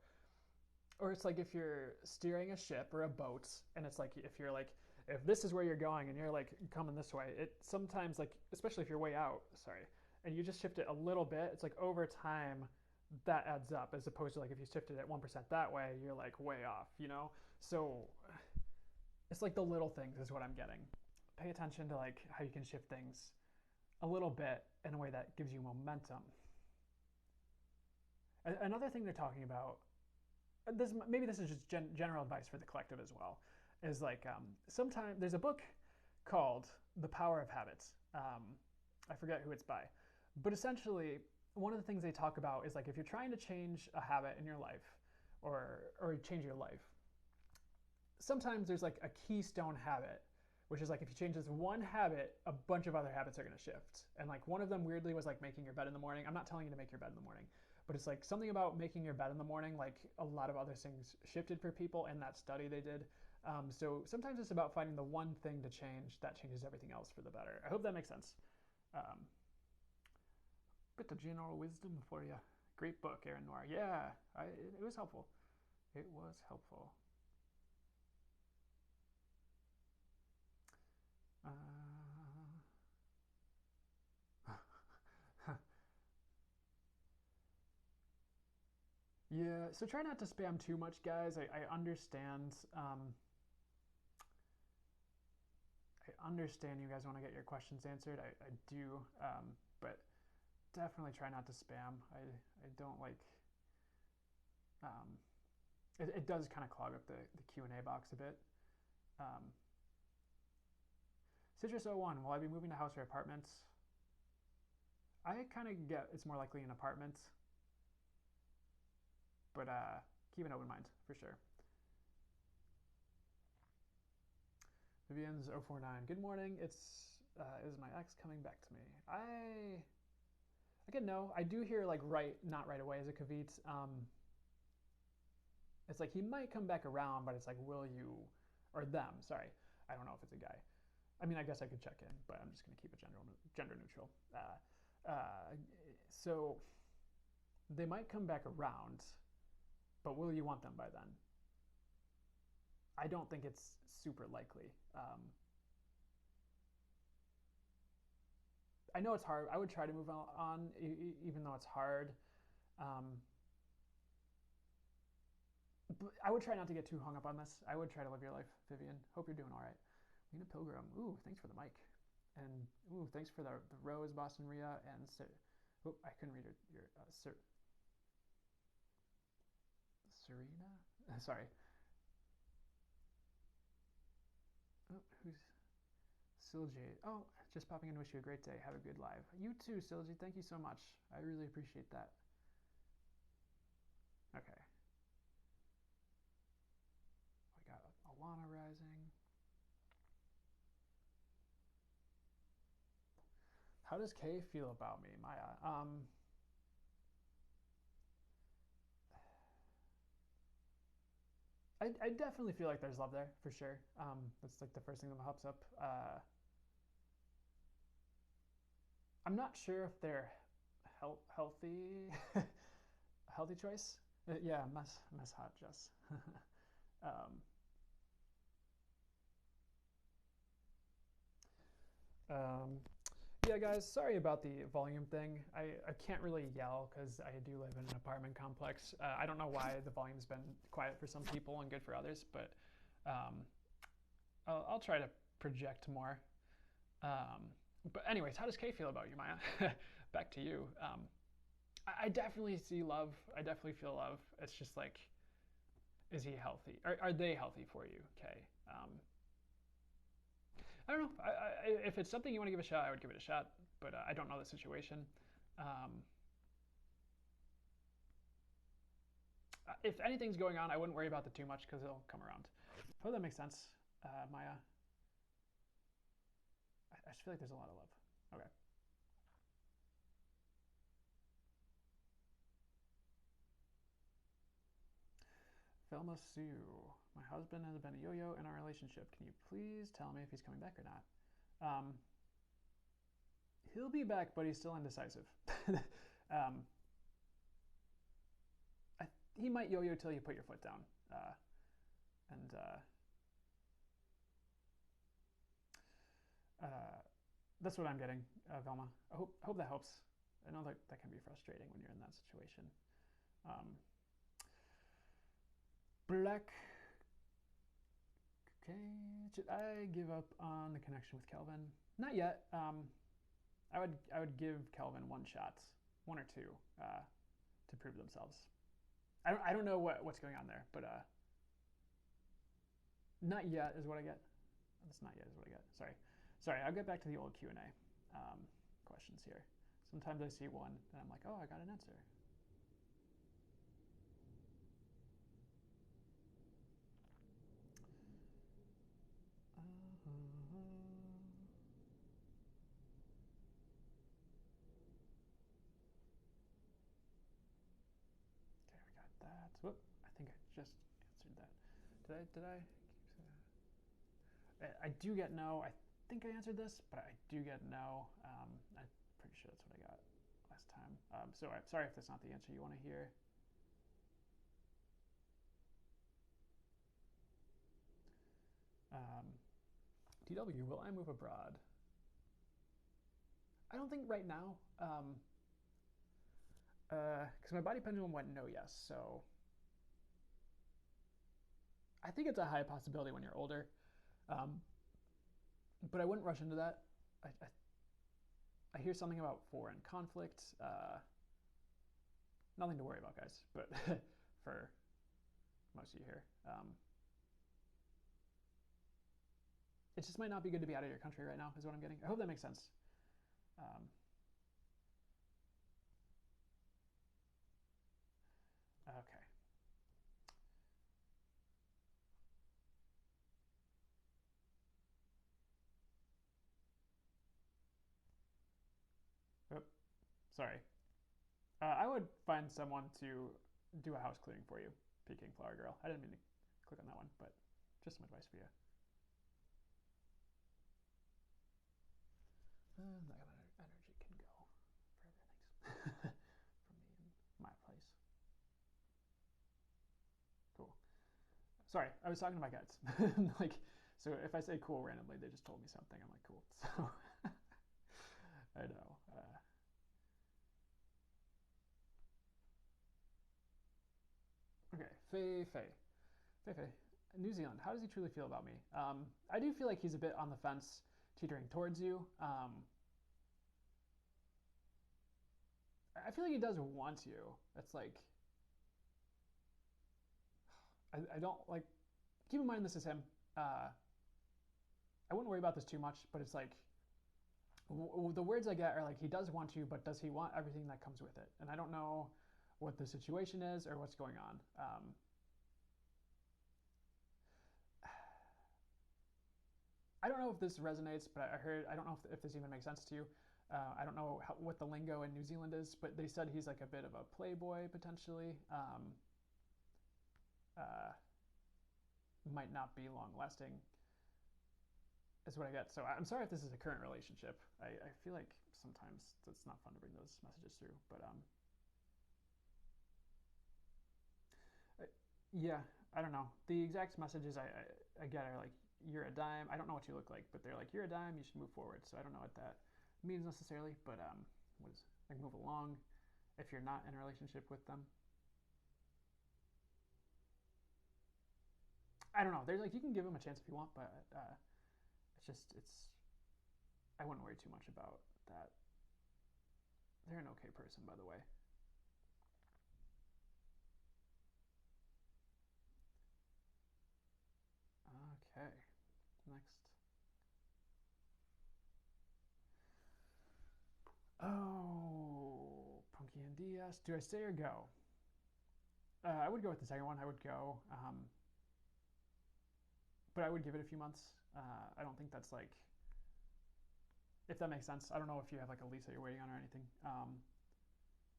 or it's like if you're steering a ship or a boat, and it's like if this is where you're going and you're like coming this way, it sometimes like especially if you're way out, sorry, and you just shift it a little bit, it's like over time that adds up, as opposed to like if you shifted it 1% that way, you're like way off, you know? So it's like the little things is what I'm getting. Pay attention to like how you can shift things a little bit in a way that gives you momentum. Another thing they're talking about, maybe this is just general advice for the collective as well, is like sometimes there's a book called The Power of Habits. I forget who it's by, but essentially one of the things they talk about is like if you're trying to change a habit in your life or change your life, sometimes there's like a keystone habit, which is like if you change this one habit, a bunch of other habits are going to shift. And like one of them weirdly was like making your bed in the morning. I'm not telling you to make your bed in the morning, but it's like something about making your bed in the morning, like a lot of other things shifted for people in that study they did. So sometimes it's about finding the one thing to change that changes everything else for the better. I hope that makes sense. Bit of general wisdom for you. Great book, Aaron Noir. Yeah, it was helpful. It was helpful. Yeah, so try not to spam too much, guys. I understand. I understand you guys want to get your questions answered. I do, but definitely try not to spam. I don't like. It does kind of clog up the Q&A box a bit. Citrus01, will I be moving to house or apartments? I kind of get it's more likely an apartment, but keep an open mind for sure. Vivian's 049. Good morning. Is my ex coming back to me? Again, no. I do hear like not right away as a Kavit. It's like he might come back around, but it's like will you, or them? Sorry, I don't know if it's a guy. I mean, I guess I could check in, but I'm just going to keep it gender neutral. So they might come back around, but will you want them by then? I don't think it's super likely. I know it's hard. I would try to move on, even though it's hard. But I would try not to get too hung up on this. I would try to live your life, Vivian. Hope you're doing all right. Lena Pilgrim. Ooh, thanks for the mic. And ooh, thanks for the rose, Boston Ria, and oh, I couldn't read your Serena. Sorry. Oh, who's Silji? Oh, just popping in to wish you a great day. Have a good live. You too, Silji. Thank you so much. I really appreciate that. Okay. We got Alana rising. How does Kay feel about me, Maya? I definitely feel like there's love there for sure. That's like the first thing that pops up. I'm not sure if they're healthy, healthy choice. Yeah, mess hot, Jess. um, um, yeah, guys, sorry about the volume thing. I can't really yell because I do live in an apartment complex. I don't know why the volume's been quiet for some people and good for others, but I'll try to project more. But anyways, how does Kay feel about you, Maya? Back to you. I definitely see love. I definitely feel love. It's just like, is he healthy? Are they healthy for you? Okay. I don't know. If it's something you want to give a shot, I would give it a shot. But I don't know the situation. Um, if anything's going on, I wouldn't worry about it too much because it'll come around. Hope that makes sense, Maya. I just feel like there's a lot of love. Okay. Velma Sue, my husband has been a yo-yo in our relationship. Can you please tell me if he's coming back or not? He'll be back, but he's still indecisive. He might yo-yo till you put your foot down. And that's what I'm getting, Velma. I hope that helps. I know that can be frustrating when you're in that situation. Black. Okay. Should I give up on the connection with Kelvin? Not yet. I would give Kelvin one shot, one or two, to prove themselves. I don't know what's going on there, but not yet is what I get. That's not yet is what I get. Sorry. I'll get back to the old Q&A questions here. Sometimes I see one and I'm like, oh, I got an answer. Okay, we got that. Whoop! I think I just answered that. Did I? I do get no. I think I answered this, but I do get no. I'm pretty sure that's what I got last time. So I'm sorry if that's not the answer you want to hear. DW, will I move abroad? I don't think right now. Because my body pendulum went no yes, so I think it's a high possibility when you're older. But I wouldn't rush into that. I hear something about foreign conflict. Nothing to worry about, guys, but for most of you here. It just might not be good to be out of your country right now, is what I'm getting. I hope that makes sense. Okay. Oop, sorry. I would find someone to do a house cleaning for you, Peking Flower Girl. I didn't mean to click on that one, but just some advice for you. That kind of energy can go for everything from me and my place. Cool. Sorry, I was talking to my cats. Like, so if I say cool randomly, they just told me something. I'm like, cool. So I know. Okay, Faye. New Zealand. How does he truly feel about me? I do feel like he's a bit on the fence, teetering towards you. I feel like he does want you. It's like I don't like. Keep in mind this is him. I wouldn't worry about this too much, but it's like the words I get are like he does want you, but does he want everything that comes with it? And I don't know what the situation is or what's going on. I don't know if this resonates, but I don't know if this even makes sense to you. I don't know what the lingo in New Zealand is, but they said he's like a bit of a playboy potentially. Might not be long lasting, is what I get. So I'm sorry if this is a current relationship. I feel like sometimes it's not fun to bring those messages through, but yeah, I don't know. The exact messages I get are like, you're a dime. I don't know what you look like, but they're like, you're a dime, you should move forward. So I don't know what that means necessarily, but what is like move along if you're not in a relationship with them. I don't know. There's like you can give them a chance if you want, but it's I wouldn't worry too much about that. They're an okay person, by the way. next? Oh, Punky and DS. Do I stay or go? I would go with the second one. I would go, but I would give it a few months. I don't think that's like, if that makes sense. I don't know if you have like a lease that you're waiting on or anything.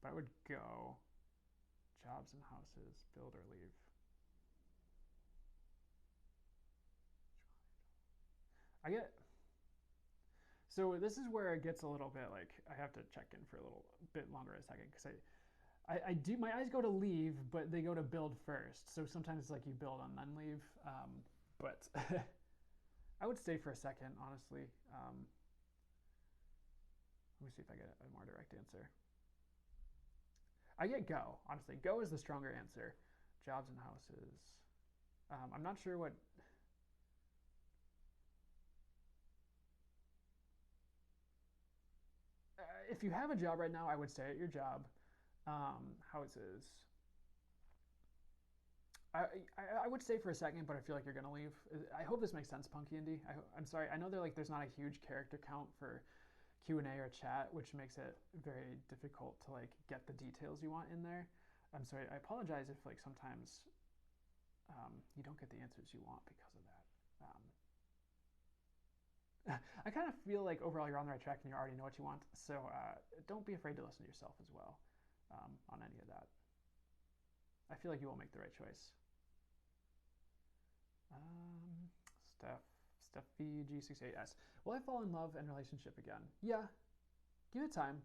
But I would go jobs and houses, build or leave. I get so this is where it gets a little bit like I have to check in for a little bit longer a second because I do my eyes go to leave, but they go to build first. So sometimes it's like you build and then leave. But I would stay for a second, honestly. Let me see if I get a more direct answer. I get go, honestly. Go is the stronger answer. Jobs and houses. I'm not sure what. If you have a job right now, I would stay at your job. Houses. I would stay for a second, but I feel like you're gonna leave. I hope this makes sense, Punky Indy. I'm sorry. I know there's not a huge character count for Q&A or chat, which makes it very difficult to like get the details you want in there. I'm sorry. I apologize if like sometimes you don't get the answers you want because of that. I kind of feel like overall you're on the right track and you already know what you want. So don't be afraid to listen to yourself as well on any of that. I feel like you will make the right choice. Steph, Steffi G68S. Will I fall in love and relationship again? Yeah, give it time.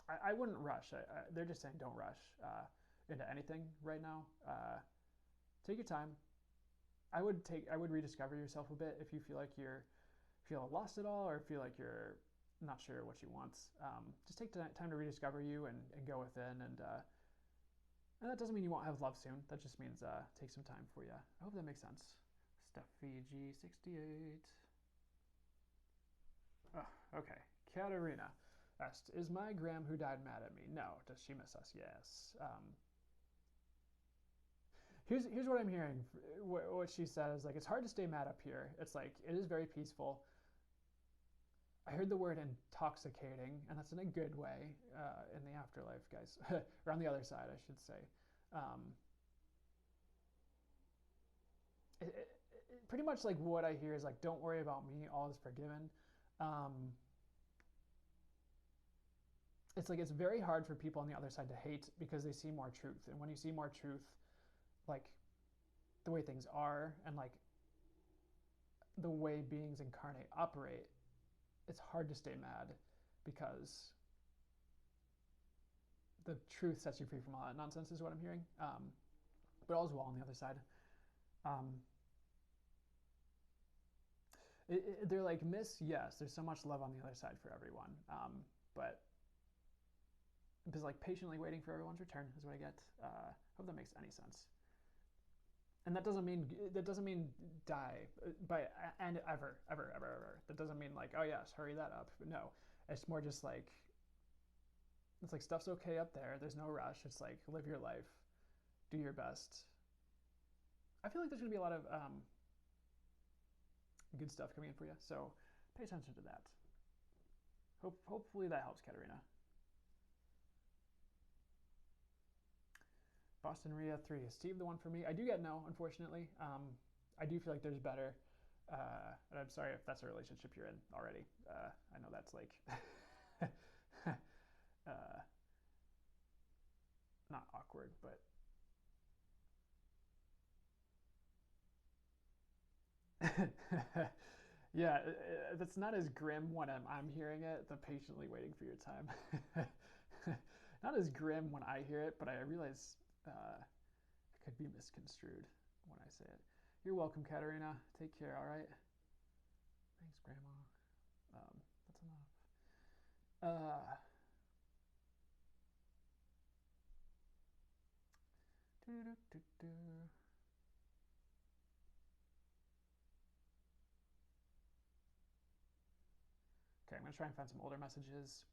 I wouldn't rush. They're just saying don't rush into anything right now. Take your time. I would rediscover yourself a bit if you feel like you're feel lost at all or feel like you're not sure what you want. Just take time to rediscover you and go within and that doesn't mean you won't have love soon. That just means take some time for you. I hope that makes sense. Steffi G68. Oh, okay. Katarina asked, is my Graham who died mad at me? No. Does she miss us? Yes. Here's what I'm hearing. What she said is like, it's hard to stay mad up here. It's like, it is very peaceful. I heard the word intoxicating, and that's in a good way in the afterlife, guys. Or on the other side, I should say. Pretty much like what I hear is like, don't worry about me, all is forgiven. It's like it's very hard for people on the other side to hate because they see more truth. And when you see more truth, like the way things are and like the way beings incarnate operate, it's hard to stay mad because the truth sets you free from all that nonsense is what I'm hearing. But all's well on the other side. They're like, miss, yes, there's so much love on the other side for everyone. But because like patiently waiting for everyone's return is what I get. Hope that makes any sense. And that doesn't mean die by and ever. That doesn't mean like, oh yes, hurry that up. But no, it's more just like it's like stuff's okay up there. There's no rush. It's like live your life, do your best. I feel like there's gonna be a lot of good stuff coming in for you. So pay attention to that. Hopefully that helps, Katerina. Boston Ria 3. Is Steve the one for me? I do get no, unfortunately. I do feel like there's better. And I'm sorry if that's a relationship you're in already. I know that's like not awkward, but yeah, that's not as grim when I'm hearing it. The patiently waiting for your time. Not as grim when I hear it, but I realize it could be misconstrued when I say it. You're welcome, Katerina. Take care, all right? Thanks, Grandma. That's enough. Okay, I'm going to try and find some older messages.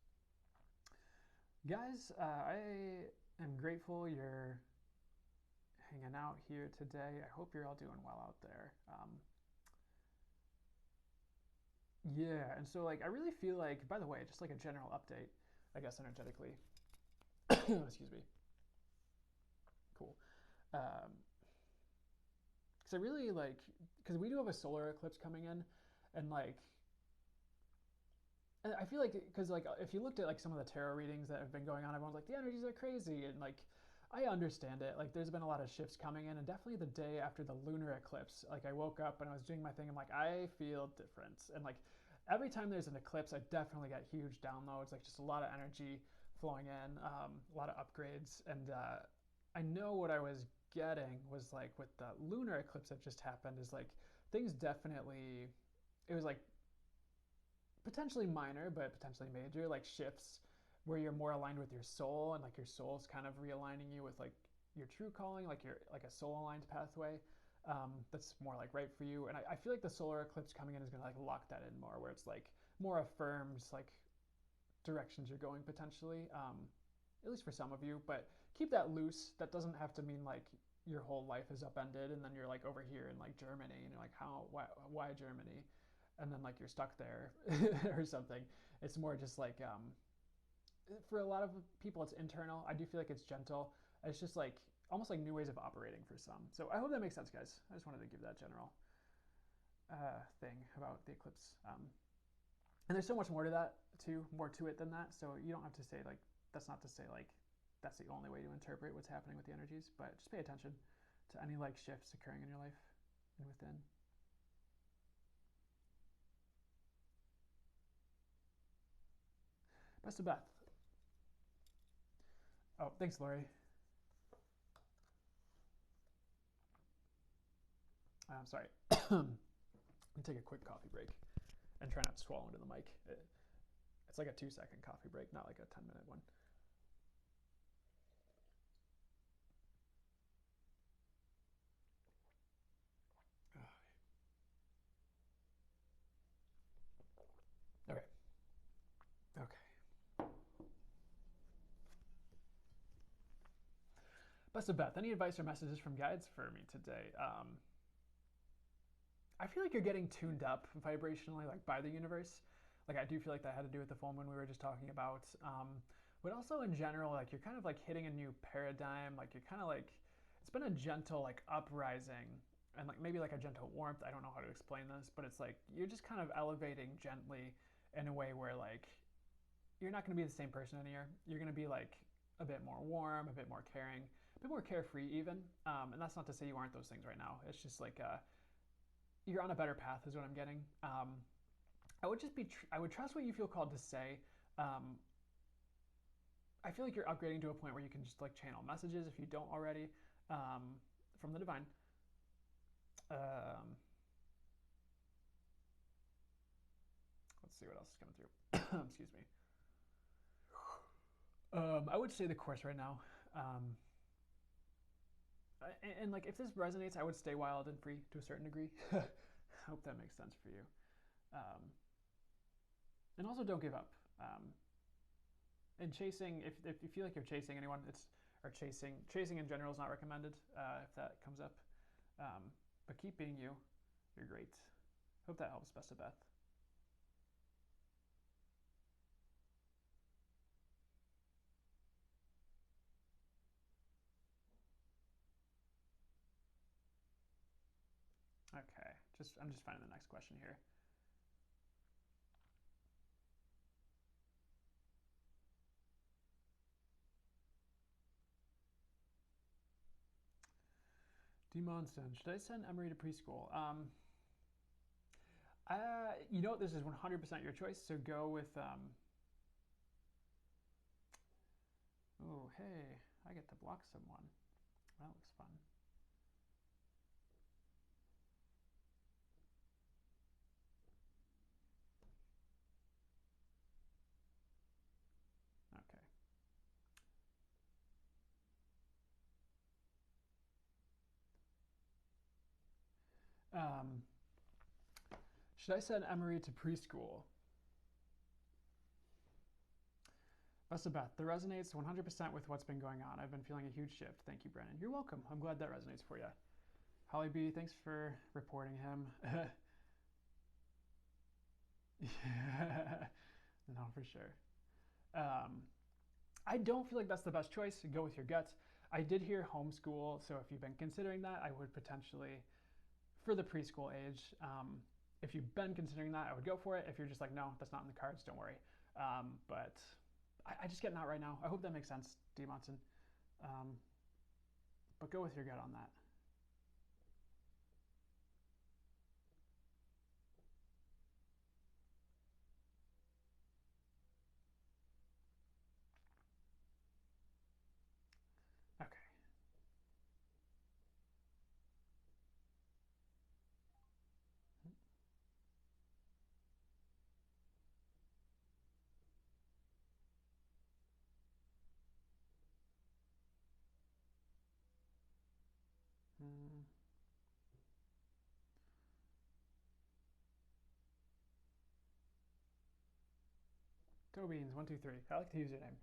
Guys, I am grateful you're hanging out here today. I hope you're all doing well out there. Yeah, and so like I really feel like, by the way, just like a general update, I guess energetically. Excuse me. Cool. Um, because I really like because we do have a solar eclipse coming in, and like I feel like because like if you looked at like some of the tarot readings that have been going on, everyone's like the energies are crazy, and like I understand it. Like there's been a lot of shifts coming in, and definitely the day after the lunar eclipse, like I woke up and I was doing my thing. I'm like I feel different, and like every time there's an eclipse, I definitely get huge downloads, like just a lot of energy flowing in, a lot of upgrades, and I know what I was getting was like with the lunar eclipse that just happened is like things definitely it was like potentially minor but potentially major like shifts where you're more aligned with your soul and like your soul's kind of realigning you with like your true calling like your like a soul aligned pathway that's more like right for you and I feel like the solar eclipse coming in is going to like lock that in more where it's like more affirms like directions you're going potentially at least for some of you but keep that loose. That doesn't have to mean like your whole life is upended and then you're like over here in like Germany and you're like why Germany and then like you're stuck there or something. It's more just like for a lot of people it's internal. I do feel like it's gentle. It's just like almost like new ways of operating for some. So I hope that makes sense, guys. I just wanted to give that general thing about the eclipse. And there's so much more to that too, more to it than that. So you don't have to say like that's not to say like that's the only way to interpret what's happening with the energies, but just pay attention to any like shifts occurring in your life and within. Best of Beth. Oh, thanks, Lori. I'm sorry. I'm gonna take a quick coffee break and try not to swallow into the mic. It's like a 2-second coffee break, not like a 10-minute one. Okay. Okay. Best of Beth. Any advice or messages from guides for me today? I feel like you're getting tuned up vibrationally, like by the universe. Like I do feel like that had to do with the full moon we were just talking about. But also in general, like you're kind of like hitting a new paradigm. Like you're kind of like it's been a gentle like uprising and like maybe like a gentle warmth. I don't know how to explain this, but it's like you're just kind of elevating gently in a way where like you're not going to be the same person in a year. You're going to be like a bit more warm, a bit more caring, a bit more carefree even. And that's not to say you aren't those things right now. It's just like you're on a better path is what I'm getting. I would just be I would trust what you feel called to say. Um, I feel like you're upgrading to a point where you can just like channel messages if you don't already from the divine. Um, let's see what else is coming through. Excuse me. I would say the course right now. Um, and like if this resonates, I would stay wild and free to a certain degree. I hope that makes sense for you. Um, and also don't give up. And chasing, if you feel like you're chasing anyone, it's or chasing in general is not recommended if that comes up. Um, but keep being you. You're great. Hope that helps, Best of Beth. Okay, I'm just finding the next question here. D Monson, should I send Emery to preschool? You know what? This is 100% your choice. So go with. Oh, hey, I get to block someone. That looks fun. Okay. Um, should I send Emery to preschool? Best of Beth, that resonates 100% with what's been going on. I've been feeling a huge shift. Thank you, Brennan. You're welcome. I'm glad that resonates for you. Holly B, thanks for reporting him. Yeah. No, for sure. Um, I don't feel like that's the best choice. Go with your guts. I did hear homeschool, so if you've been considering that, I would potentially, for the preschool age, if you've been considering that, I would go for it. If you're just like, no, that's not in the cards, don't worry. But I just get not right now. I hope that makes sense, D. Monson. Um, but go with your gut on that. Okay. Mm. Toe Beans, 123. I like to use your name.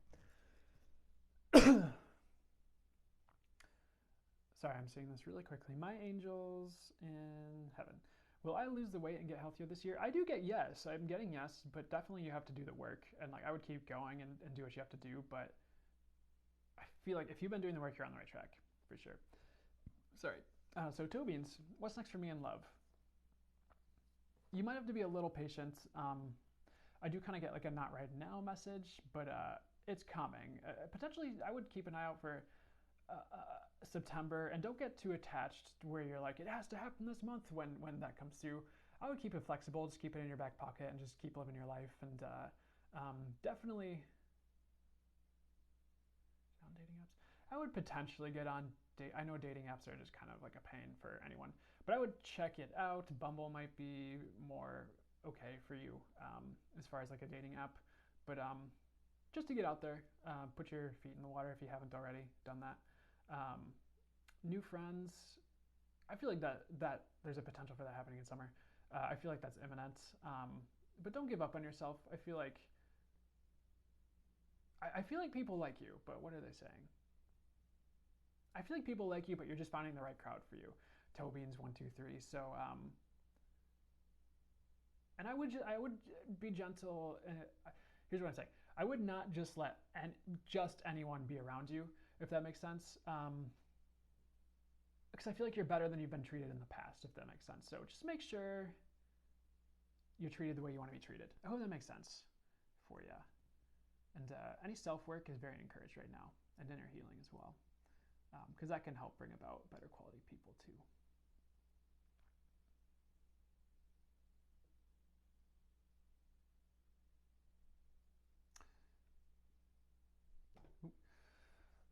Sorry, I'm saying this really quickly. My angels in heaven. Will I lose the weight and get healthier this year? I do get yes. I'm getting yes, but definitely you have to do the work. And like I would keep going and do what you have to do, but I feel like if you've been doing the work, you're on the right track, for sure. Sorry. So Tobians, what's next for me in love? You might have to be a little patient. I do kind of get like a not right now message, but it's coming. Potentially, I would keep an eye out for September, and don't get too attached where you're like it has to happen this month when that comes through. I would keep it flexible, just keep it in your back pocket, and just keep living your life. And definitely on dating apps, I would potentially get on date. I know dating apps are just kind of like a pain for anyone, but I would check it out. Bumble might be more okay for you as far as like a dating app, but just to get out there, put your feet in the water if you haven't already done that. Um, New friends. I feel like that there's a potential for that happening in summer. I feel like that's imminent. But don't give up on yourself. I feel like people like you, but what are they saying? I feel like people like you, but you're just finding the right crowd for you. Tobians 123. So and I would be gentle. Here's what I'm saying. I would not just let just anyone be around you, if that makes sense. Because I feel like you're better than you've been treated in the past, if that makes sense. So just make sure you're treated the way you want to be treated. I hope that makes sense for you. And any self work is very encouraged right now, and inner healing as well, because that can help bring about better quality people too.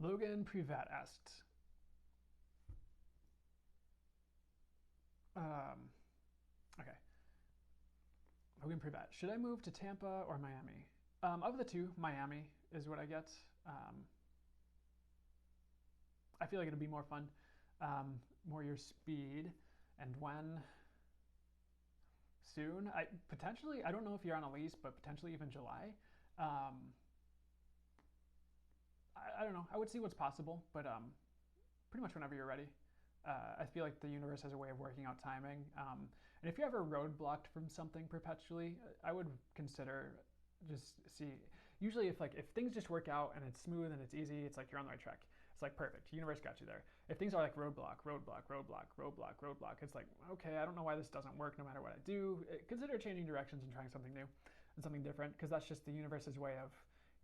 Logan Privat asked, um, okay, Logan Privat, should I move to Tampa or Miami? Of the two, Miami is what I get. Um, I feel like it'll be more fun, more your speed, and when soon. I potentially, I don't know if you're on a lease, but potentially even July. Um, I don't know. I would see what's possible, but pretty much whenever you're ready. I feel like the universe has a way of working out timing. And if you're ever roadblocked from something perpetually, I would consider just see. Usually, if things just work out and it's smooth and it's easy, it's like you're on the right track. It's like perfect. Universe got you there. If things are like roadblock, roadblock, roadblock, roadblock, roadblock, it's like okay, I don't know why this doesn't work. No matter what I do, consider changing directions and trying something new and something different because that's just the universe's way of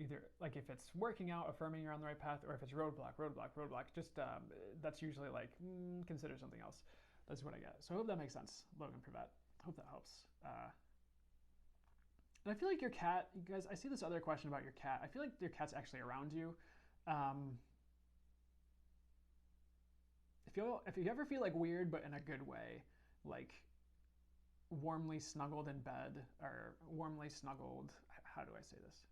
either like if it's working out, affirming you're on the right path, or if it's roadblock, roadblock, roadblock. Just that's usually like consider something else. That's what I get. So I hope that makes sense, Logan Privat. Hope that helps. And I feel like your cat, you guys. I see this other question about your cat. I feel like your cat's actually around you. Um, if you ever feel like weird, but in a good way, like warmly snuggled in bed or warmly snuggled. How do I say this?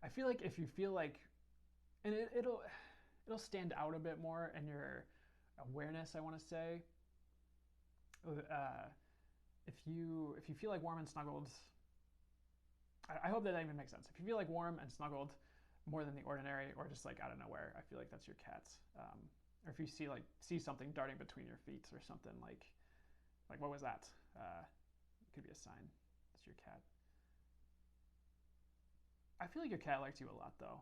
I feel like if you feel like, and it'll stand out a bit more in your awareness. I want to say, uh, if you feel like warm and snuggled, I hope that even makes sense. If you feel like warm and snuggled more than the ordinary, or just like out of nowhere, I feel like that's your cat's. Or if you see something darting between your feet or something Like, what was that? Could be a sign. It's your cat. I feel like your cat likes you a lot, though.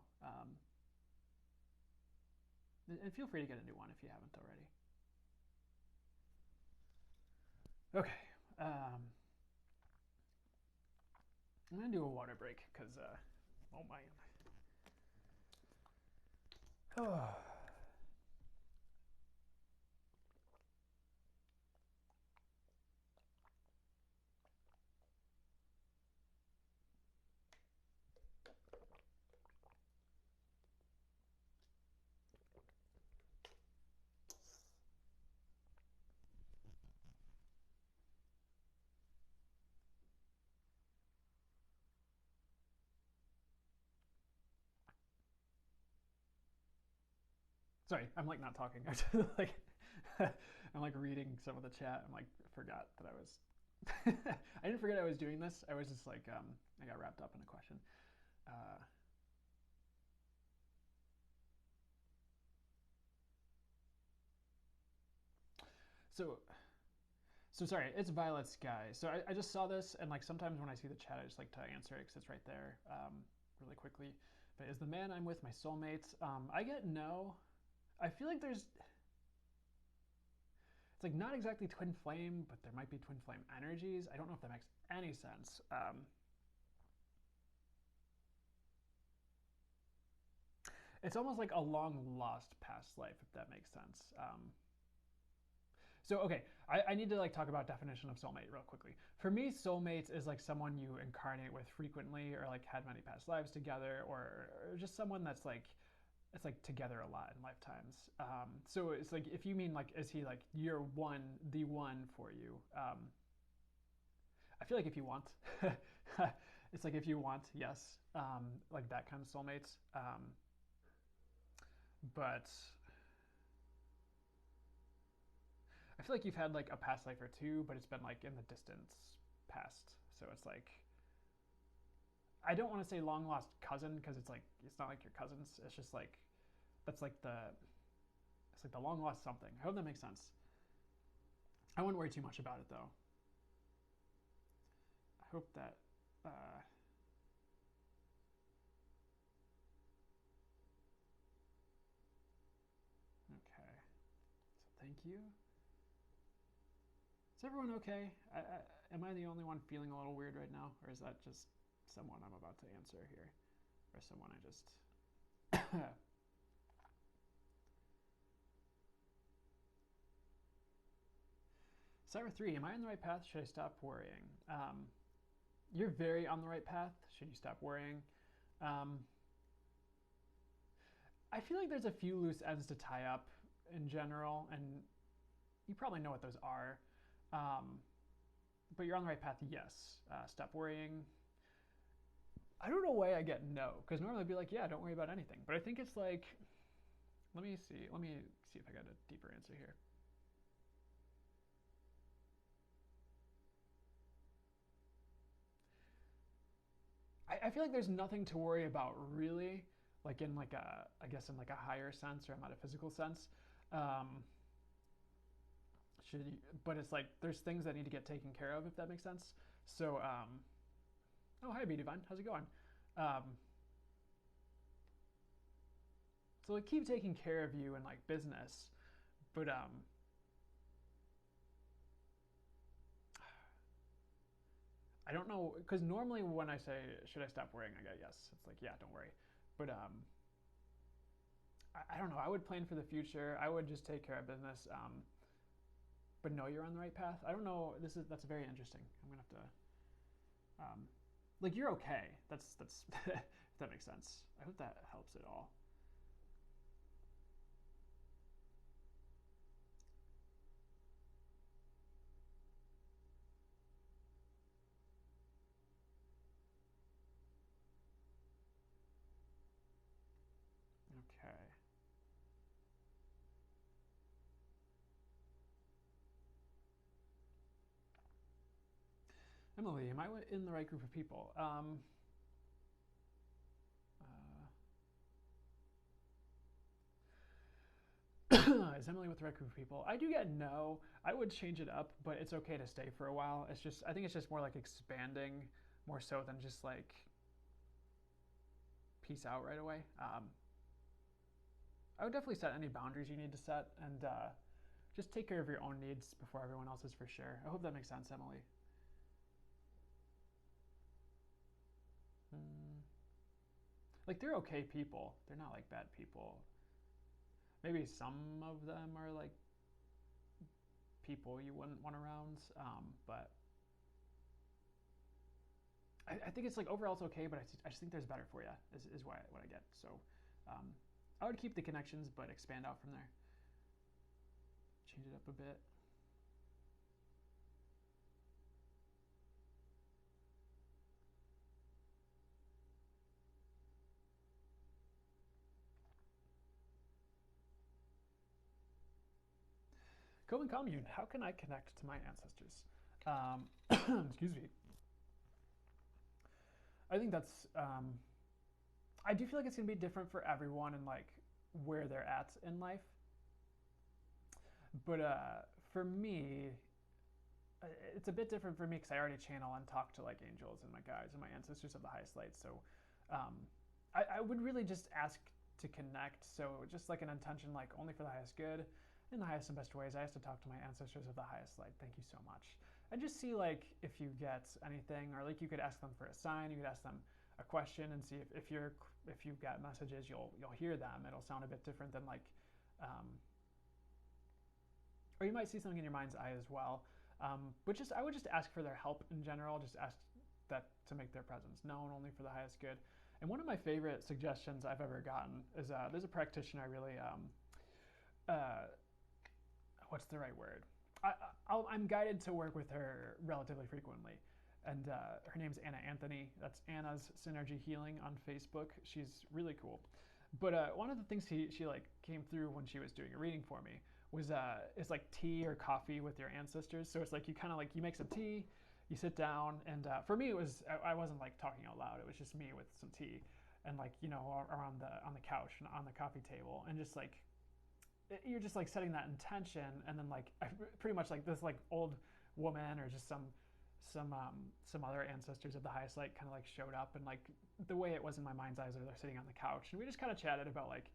And feel free to get a new one if you haven't already. Okay. I'm going to do a water break because, oh my. Oh. Sorry, I'm like not talking. Like, I'm like reading some of the chat. I'm like forgot that I was. I didn't forget I was doing this. I was just like I got wrapped up in a question. So sorry, it's Violet Sky. So I just saw this, and like sometimes when I see the chat, I just like to answer it because it's right there, really quickly. But is the man I'm with my soulmate? I get no. I feel like there's. It's like not exactly twin flame, but there might be twin flame energies. I don't know if that makes any sense. It's almost like a long lost past life, if that makes sense. So okay, I need to like talk about definition of soulmate real quickly. For me, soulmates is like someone you incarnate with frequently, or like had many past lives together, or just someone that's like it's like together a lot in lifetimes. So it's like if you mean like is he like year one, the one for you? I feel like if you want, it's like if you want, yes, like that kind of soulmates. But I feel like you've had like a past life or two, but it's been like in the distance past. So it's like I don't want to say long lost cousin because it's like it's not like your cousins. It's just like that's like it's like the long lost something. I hope that makes sense. I wouldn't worry too much about it though. I hope that. Okay. So thank you. Is everyone okay? Am I the only one feeling a little weird right now, or is that just someone I'm about to answer here, or someone I just? Cyber 3, am I on the right path? Should I stop worrying? You're very on the right path. Should you stop worrying? I feel like there's a few loose ends to tie up in general, and you probably know what those are. But you're on the right path, yes. Stop worrying. I don't know why I get no, because normally I'd be like, yeah, don't worry about anything. But I think it's like, let me see if I got a deeper answer here. I feel like there's nothing to worry about really, like in like I guess in like a higher sense or a metaphysical sense. Um, but it's like there's things that need to get taken care of if that makes sense. So, oh hi B Divine, how's it going? Um, so like keep taking care of you in like business, but I don't know because normally when I say should I stop worrying, I get yes. It's like yeah, don't worry, but I don't know. I would plan for the future. I would just take care of business. But no, you're on the right path. I don't know. That's very interesting. I'm gonna have to. Like you're okay. That's if that makes sense. I hope that helps at all. Okay. Emily, am I in the right group of people? is Emily with the right group of people? I do get no. I would change it up, but it's okay to stay for a while. It's just, I think it's just more like expanding more so than just like peace out right away. I would definitely set any boundaries you need to set, and just take care of your own needs before everyone else's, for sure. I hope that makes sense, Emily. Mm. Like, they're okay people. They're not like bad people. Maybe some of them are like people you wouldn't want around, but I think it's like overall it's okay, but I just think there's better for you, is what I get. So um, I would keep the connections, but expand out from there. Change it up a bit. Coven Commune, how can I connect to my ancestors? Excuse me. I think that's, I do feel like it's going to be different for everyone and like where they're at in life. But for me, it's a bit different for me because I already channel and talk to like angels and my guides and my ancestors of the highest light. So um, I would really just ask to connect. So just like an intention, like only for the highest good, in the highest and best ways. I ask to talk to my ancestors of the highest light. Thank you so much. And just see like if you get anything, or like you could ask them for a sign. You could ask them a question and see if you get messages, you'll hear them. It'll sound a bit different than like. Or you might see something in your mind's eye as well. But just I would just ask for their help in general. Just ask that to make their presence known only for the highest good. And one of my favorite suggestions I've ever gotten is there's a practitioner I really what's the right word? I'm guided to work with her relatively frequently. And her name's Anna Anthony. That's Anna's Synergy Healing on Facebook. She's really cool. But one of the things she like came through when she was doing a reading for me was it's like tea or coffee with your ancestors. So it's like you kind of like you make some tea, you sit down, and for me it was I wasn't like talking out loud. It was just me with some tea, and like around on the couch and on the coffee table, and just like you're just like setting that intention, and then like pretty much like this like old woman or just some other ancestors of the highest light kind of like showed up, and like the way it was in my mind's eyes, they're sitting on the couch, and we just kind of chatted about like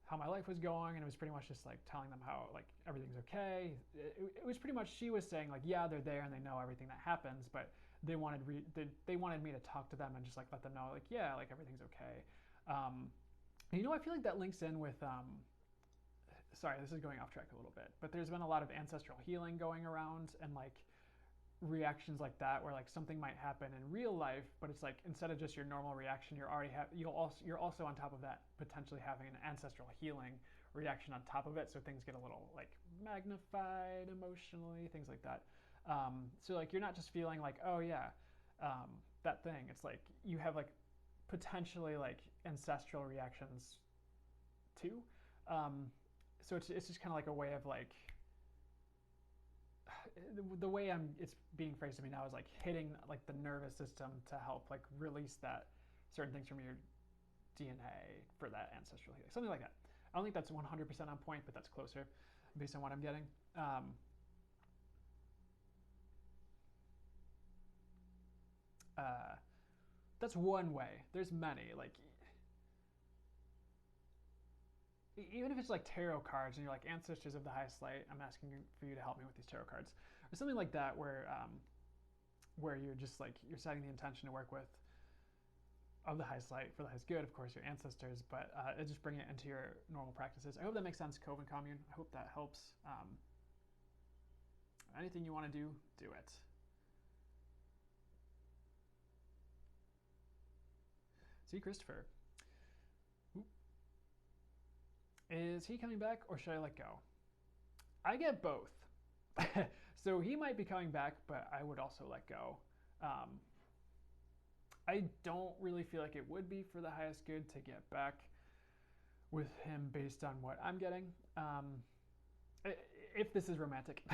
how my life was going, and it was pretty much just like telling them how like everything's okay. It was pretty much she was saying like yeah they're there and they know everything that happens, but they wanted me to talk to them and just like let them know like yeah like everything's okay. I feel like that links in with sorry, this is going off track a little bit, but there's been a lot of ancestral healing going around, and like reactions like that where like something might happen in real life, but it's like instead of just your normal reaction, you're also on top of that potentially having an ancestral healing reaction on top of it, so things get a little like magnified emotionally, things like that. So like you're not just feeling like oh yeah that thing, it's like you have like potentially like ancestral reactions too. So it's just kind of like a way of like the way it's being phrased to me now is like hitting like the nervous system to help like release that certain things from your DNA for that ancestral healing, something like that. I don't think that's 100% on point, but that's closer based on what I'm getting. That's one way. There's many. Like even if it's like tarot cards and you're like ancestors of the highest light, I'm asking for you to help me with these tarot cards, or something like that, where you're just like you're setting the intention to work with of the highest light for the highest good, of course, your ancestors, but just bring it into your normal practices. I hope that makes sense, Coven Commune. I hope that helps. Anything you want to do, do it. See, Christopher. Is he coming back or should I let go? I get both. So he might be coming back, but I would also let go. I don't really feel like it would be for the highest good to get back with him based on what I'm getting. If this is romantic.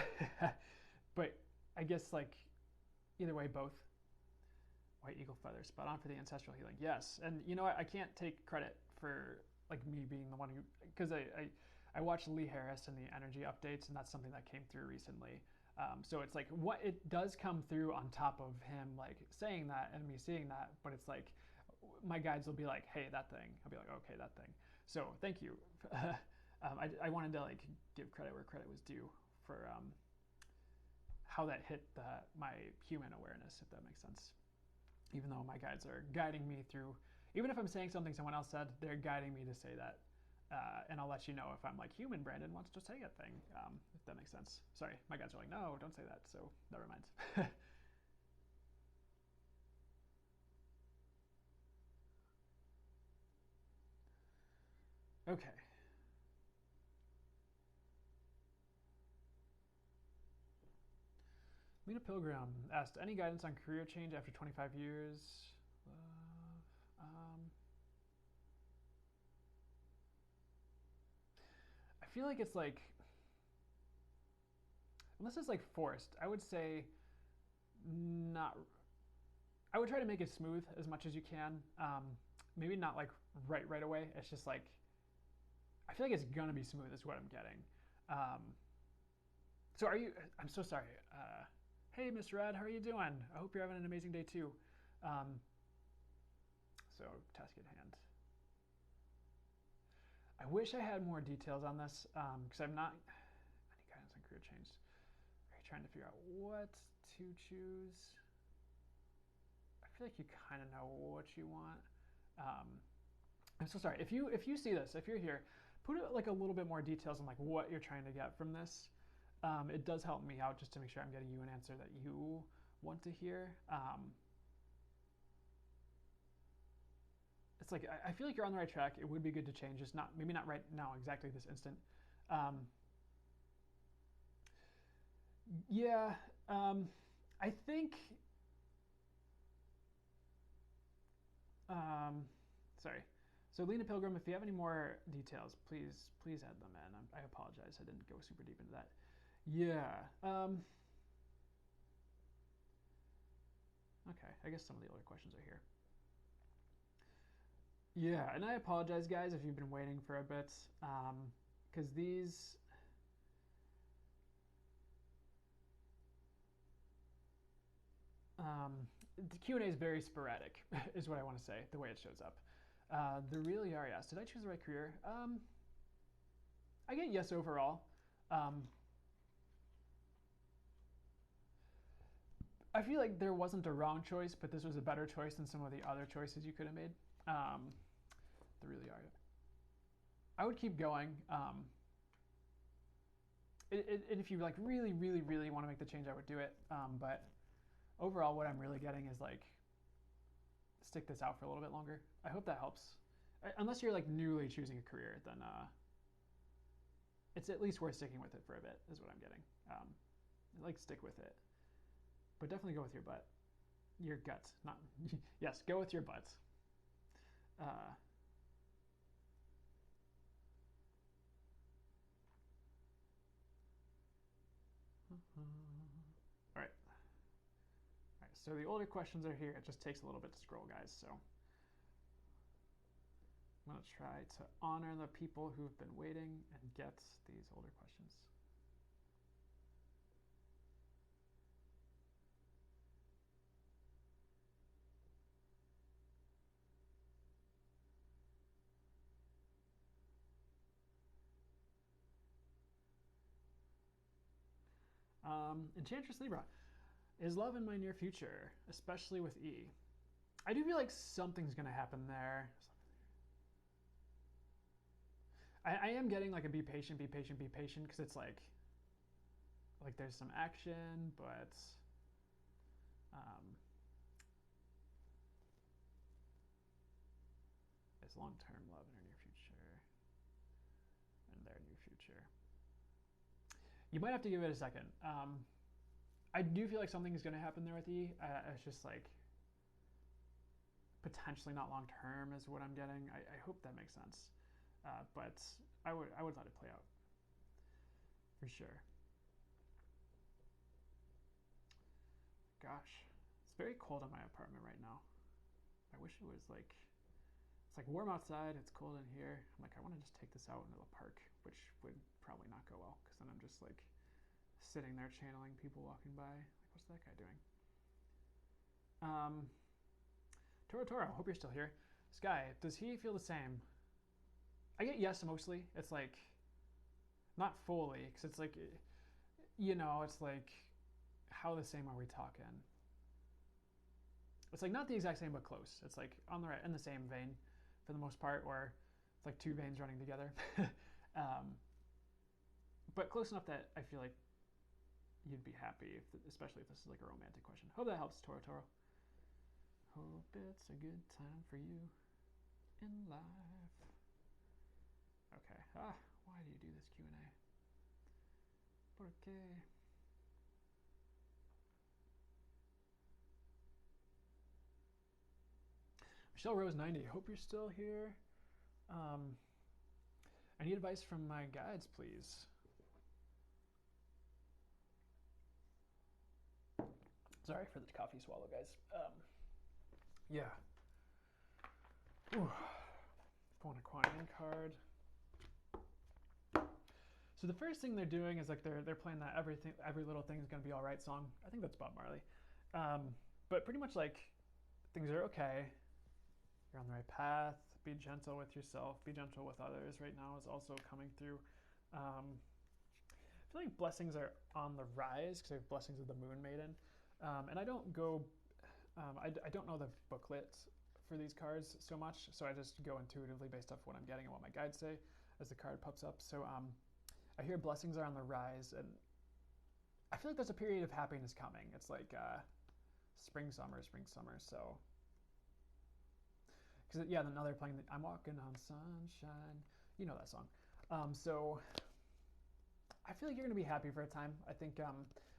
But I guess like either way, both. White eagle feathers, spot on for the ancestral healing. Yes, and you know what? I can't take credit for like me being the one who, because I watched Lee Harris and the energy updates, and that's something that came through recently. So it's like what it does come through on top of him like saying that and me seeing that, but it's like my guides will be like, hey, that thing. I'll be like, okay, that thing. So thank you. I wanted to like give credit where credit was due for how that hit my human awareness, if that makes sense. Even though my guides are guiding me through, even if I'm saying something someone else said, they're guiding me to say that. And I'll let you know if I'm like, human Brandon wants to say a thing, if that makes sense. Sorry, my guides are like, no, don't say that, so never mind. Okay. Lena Pilgrim asked, any guidance on career change after 25 years? I feel like it's like, unless it's like forced, I would say not. I would try to make it smooth as much as you can. Maybe not like right away. It's just like, I feel like it's gonna be smooth is what I'm getting. So are you, I'm so sorry. Hey, Mr. Ed, how are you doing? I hope you're having an amazing day too. Um, so task at hand. I wish I had more details on this because I'm not, any guidance on career change. Are you trying to figure out what to choose? I feel like you kind of know what you want. I'm so sorry. If you see this, if you're here, put like a little bit more details on like what you're trying to get from this. It does help me out just to make sure I'm getting you an answer that you want to hear. It's like I feel like you're on the right track. It would be good to change, just not maybe not right now, exactly this instant. Yeah, I think. Sorry. So Lena Pilgrim, if you have any more details, please add them in. I apologize, I didn't go super deep into that. Yeah. Okay, I guess some of the other questions are here. Yeah, and I apologize, guys, if you've been waiting for a bit, because these. The Q&A is very sporadic, is what I want to say, the way it shows up. The real Yari asked, did I choose the right career? I get yes overall. I feel like there wasn't a wrong choice, but this was a better choice than some of the other choices you could have made. The real Yari. I would keep going. If you like really want to make the change, I would do it. But overall, what I'm really getting is like, stick this out for a little bit longer. I hope that helps. Unless you're like newly choosing a career, then it's at least worth sticking with it for a bit, is what I'm getting. Like, stick with it. But definitely go with your butt. Your gut. Not, yes, go with your butt. All right. All right, so the older questions are here. It just takes a little bit to scroll, guys, so I'm going to try to honor the people who've been waiting and get these older questions. Enchantress Libra. Is love in my near future, especially with E? I do feel like something's going to happen there. I am getting like a be patient, because it's like there's some action, but it's long-term love in her near future and their near future. You might have to give it a second. I do feel like something is going to happen there with E. It's just like potentially not long term is what I'm getting. I hope that makes sense. But I would let it play out for sure. Gosh, it's very cold in my apartment right now. I wish it was like It's like warm outside, it's cold in here. I'm like, I want to just take this out into the park, which would probably not go well because then I'm just like sitting there channeling people walking by. Like, what's that guy doing? Toro, hope you're still here. Sky, does he feel the same? I get yes mostly. It's like, not fully, because it's like, you know, it's like, how the same are we talking? It's like not the exact same, but close. It's like on the right, in the same vein, for the most part, or it's like two veins running together. But close enough that I feel like you'd be happy, especially if this is like a romantic question. Hope that helps, Toro. Hope it's a good time for you in life. Okay. Why do you do this Q&A? Por qué? Michelle Rose 90. Hope you're still here. I need advice from my guides, please. Sorry for the coffee swallow, guys. Yeah. Ooh. Pulling a Kuan-Yin card. So the first thing they're doing is like they're playing that every little thing is gonna be all right song. I think that's Bob Marley. But pretty much like things are okay. You're on the right path. Be gentle with yourself. Be gentle with others. Right now is also coming through. I feel like blessings are on the rise because I have blessings of the Moon Maiden, and I don't go. I don't know the booklet for these cards so much, so I just go intuitively based off what I'm getting and what my guides say as the card pops up. So I hear blessings are on the rise, and I feel like there's a period of happiness coming. It's like spring, summer. So, because yeah, then now they're playing I'm Walking on Sunshine. You know that song. So I feel like you're gonna be happy for a time. I think,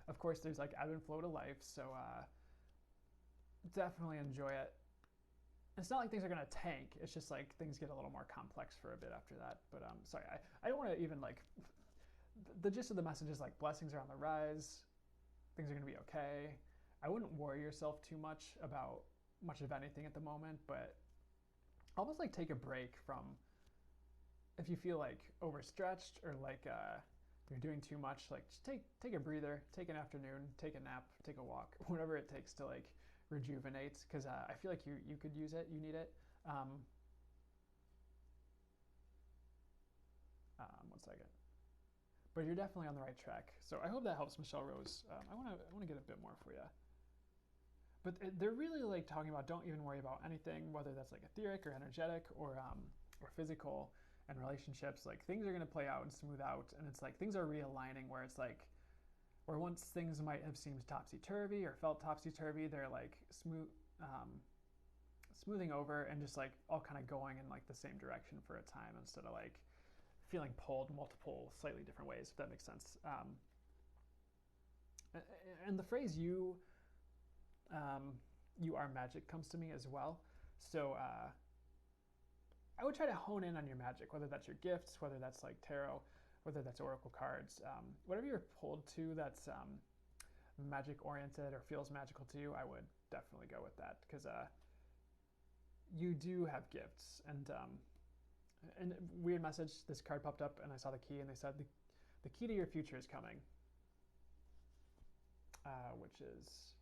of course, there's like ebb and flow to life. So definitely enjoy it. It's not like things are gonna tank. It's just like things get a little more complex for a bit after that. But sorry, I don't want to even like. The gist of the message is like blessings are on the rise. Things are gonna be okay. I wouldn't worry yourself too much about much of anything at the moment, but almost like take a break from if you feel like overstretched or like you're doing too much, like just take a breather, take an afternoon, take a nap, take a walk, whatever it takes to like rejuvenate, because I feel like you could use it, you need it. 1 second. But you're definitely on the right track. So I hope that helps, Michelle Rose. I want to get a bit more for you. But they're really like talking about don't even worry about anything, whether that's like etheric or energetic or physical and relationships. Like things are going to play out and smooth out, and it's like things are realigning where it's like where once things might have seemed topsy-turvy or felt topsy-turvy, they're like smoothing over and just like all kind of going in like the same direction for a time instead of like feeling pulled multiple slightly different ways, if that makes sense. And the phrase you are magic comes to me as well. So I would try to hone in on your magic, whether that's your gifts, whether that's like tarot, whether that's oracle cards, whatever you're pulled to that's magic oriented or feels magical to you, I would definitely go with that, because you do have gifts. And weird message, this card popped up and I saw the key and they said the key to your future is coming, which is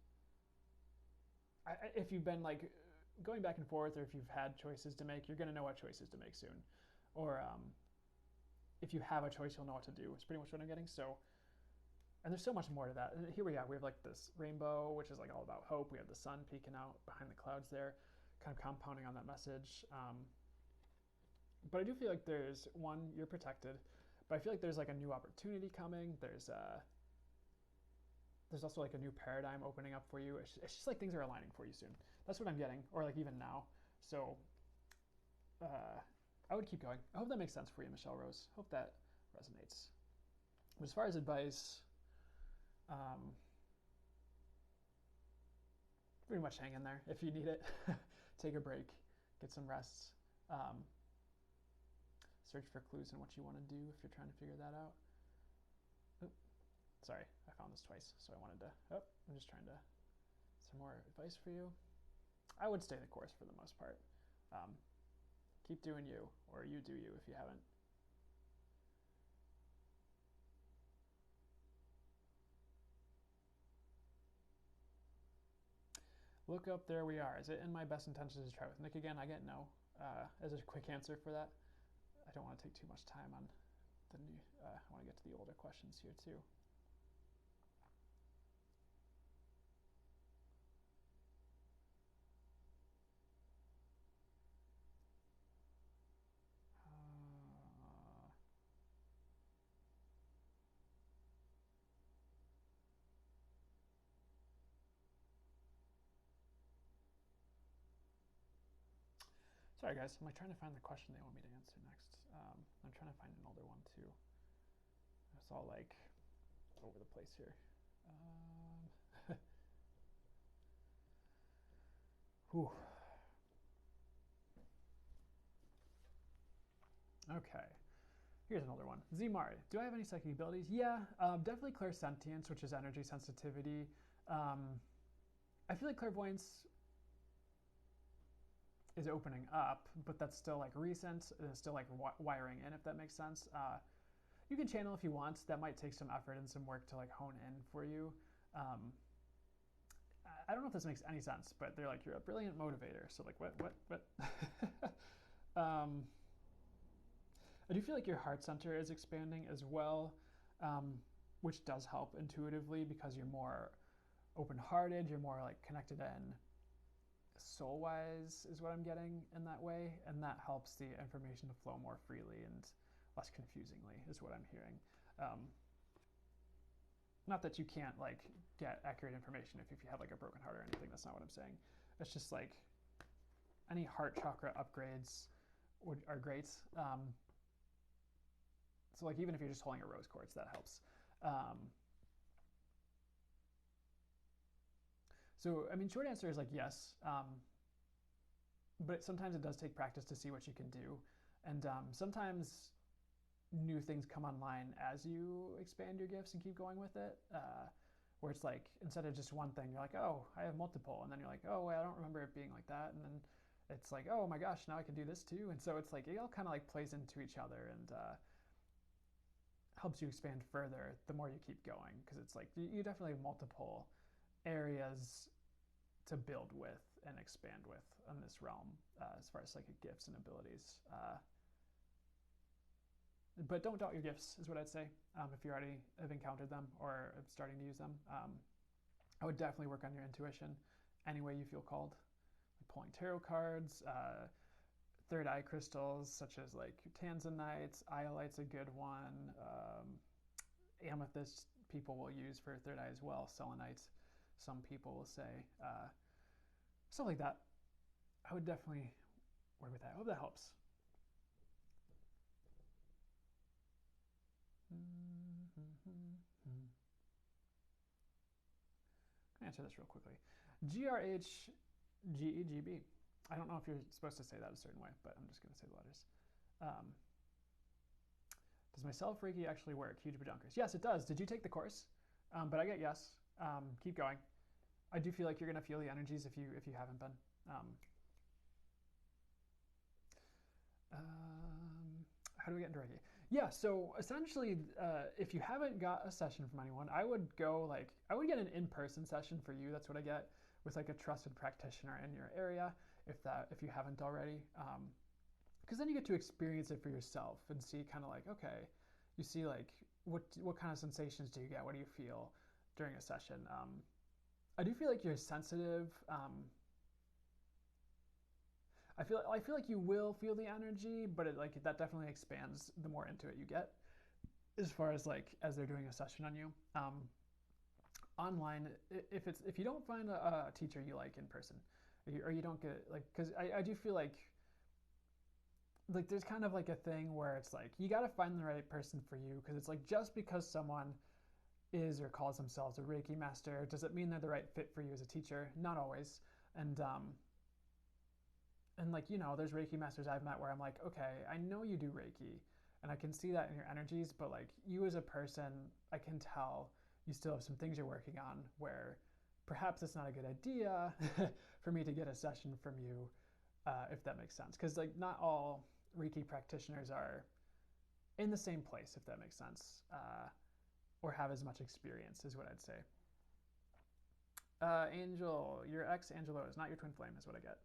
if you've been like going back and forth, or if you've had choices to make, you're going to know what choices to make soon. Or if you have a choice, you'll know what to do. It's pretty much what I'm getting. So, and there's so much more to that. And here we are. We have like this rainbow, which is like all about hope. We have the sun peeking out behind the clouds there, kind of compounding on that message. But I do feel like there's one, you're protected, but I feel like there's like a new opportunity coming. There's also like a new paradigm opening up for you. It's just like things are aligning for you soon. That's what I'm getting, or like even now. So I would keep going. I hope that makes sense for you, Michelle Rose. Hope that resonates. But as far as advice, pretty much hang in there if you need it. Take a break, get some rest. Search for clues in what you want to do if you're trying to figure that out. Oop. Sorry, I found this twice, so I wanted to. I'm just trying to. Some more advice for you. I would stay the course for the most part. Keep doing you, or you do you if you haven't. Look up, there we are. Is it in my best intentions to try with Nick again? I get no. As a quick answer for that, I don't want to take too much time on the new. I want to get to the older questions here too. Sorry, guys. I'm like trying to find the question they want me to answer next. I'm trying to find an older one too. It's all like over the place here. Whew. Okay. Here's an older one. Zmari, do I have any psychic abilities? Yeah, definitely clairsentience, which is energy sensitivity. I feel like clairvoyance is opening up, but that's still like recent and it's still like wiring in, if that makes sense. You can channel if you want. That might take some effort and some work to like hone in for you. I don't know if this makes any sense, but they're like, you're a brilliant motivator. So like, what? I do feel like your heart center is expanding as well, which does help intuitively because you're more open-hearted, you're more like connected in soul-wise is what I'm getting in that way, and that helps the information to flow more freely and less confusingly is what I'm hearing. Not that you can't like get accurate information if you have like a broken heart or anything. That's not what I'm saying. It's just like any heart chakra upgrades are great. So like even if you're just holding a rose quartz, that helps. So I mean, short answer is like yes, but sometimes it does take practice to see what you can do, and sometimes new things come online as you expand your gifts and keep going with it. Where it's like instead of just one thing, you're like, oh, I have multiple, and then you're like, oh, wait, I don't remember it being like that, and then it's like, oh my gosh, now I can do this too, and so it's like it all kind of like plays into each other and helps you expand further the more you keep going, because it's like you definitely have multiple areas to build with and expand with in this realm as far as psychic gifts and abilities. But don't doubt your gifts is what I'd say. If you already have encountered them or are starting to use them, I would definitely work on your intuition any way you feel called. Like pulling tarot cards, third eye crystals such as like tanzanite, iolite's a good one. Amethyst people will use for third eye as well. Selenite, some people will say. Stuff like that. I would definitely work with that. I hope that helps. I'll answer this real quickly. GRHGEGB. I don't know if you're supposed to say that a certain way, but I'm just going to say the letters. Does my self Reiki actually work? Huge badonkers. Yes, it does. Did you take the course? But I get yes. Keep going. I do feel like you're going to feel the energies if you haven't been. How do we get into Reiki? Yeah, so essentially, if you haven't got a session from anyone, I would get an in-person session for you. That's what I get with like a trusted practitioner in your area, if you haven't already. Because then you get to experience it for yourself and see kind of like, okay, you see like what kind of sensations do you get? What do you feel during a session? I do feel like you're sensitive. I feel like you will feel the energy, but that definitely expands the more into it you get. As far as like as they're doing a session on you, online, if you don't find a teacher you like in person, or you don't get like, because I do feel like there's kind of like a thing where it's like you got to find the right person for you, because it's like just because someone is or calls themselves a Reiki master, does it mean they're the right fit for you as a teacher? Not always. And like, there's Reiki masters I've met where I'm like, okay, I know you do Reiki and I can see that in your energies, but like you as a person, I can tell you still have some things you're working on where perhaps it's not a good idea for me to get a session from you if that makes sense. Because like not all Reiki practitioners are in the same place, if that makes sense, or have as much experience, is what I'd say. Angel, your ex Angelo is not your twin flame, is what I get.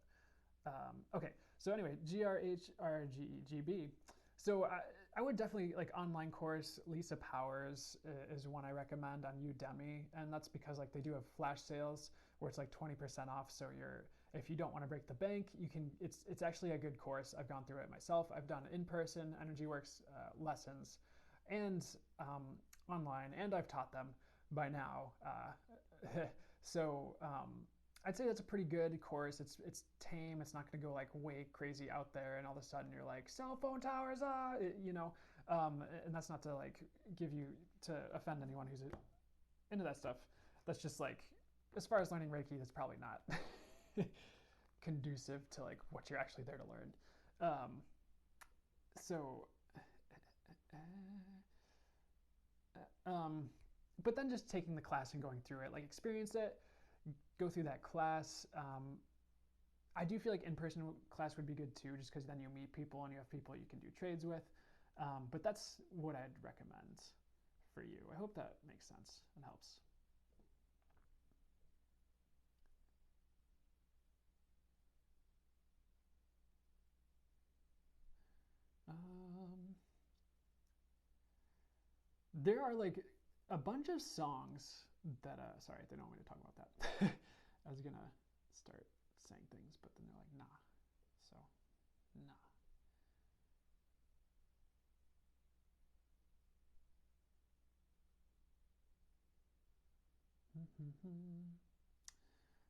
Okay, so anyway, GRHRGGB. So I would definitely like online course. Lisa Powers is one I recommend on Udemy, and that's because like they do have flash sales where it's like 20% off. So you're if you don't want to break the bank, you can. It's actually a good course. I've gone through it myself. I've done in-person Energy Works lessons, and online, and I've taught them by now. So I'd say that's a pretty good course. It's tame. It's not going to go like way crazy out there, and all of a sudden you're like cell phone towers, you know. And that's not to like give you to offend anyone who's into that stuff. That's just like as far as learning Reiki, that's probably not conducive to like what you're actually there to learn. So, but then just taking the class and going through it, like experience it, go through that class. I do feel like in-person class would be good too, just because then you meet people and you have people you can do trades with. But that's what I'd recommend for you. I hope that makes sense and helps. There are like a bunch of songs that, sorry, they don't want me to talk about that. I was gonna start saying things, but then they're like, nah. So, nah.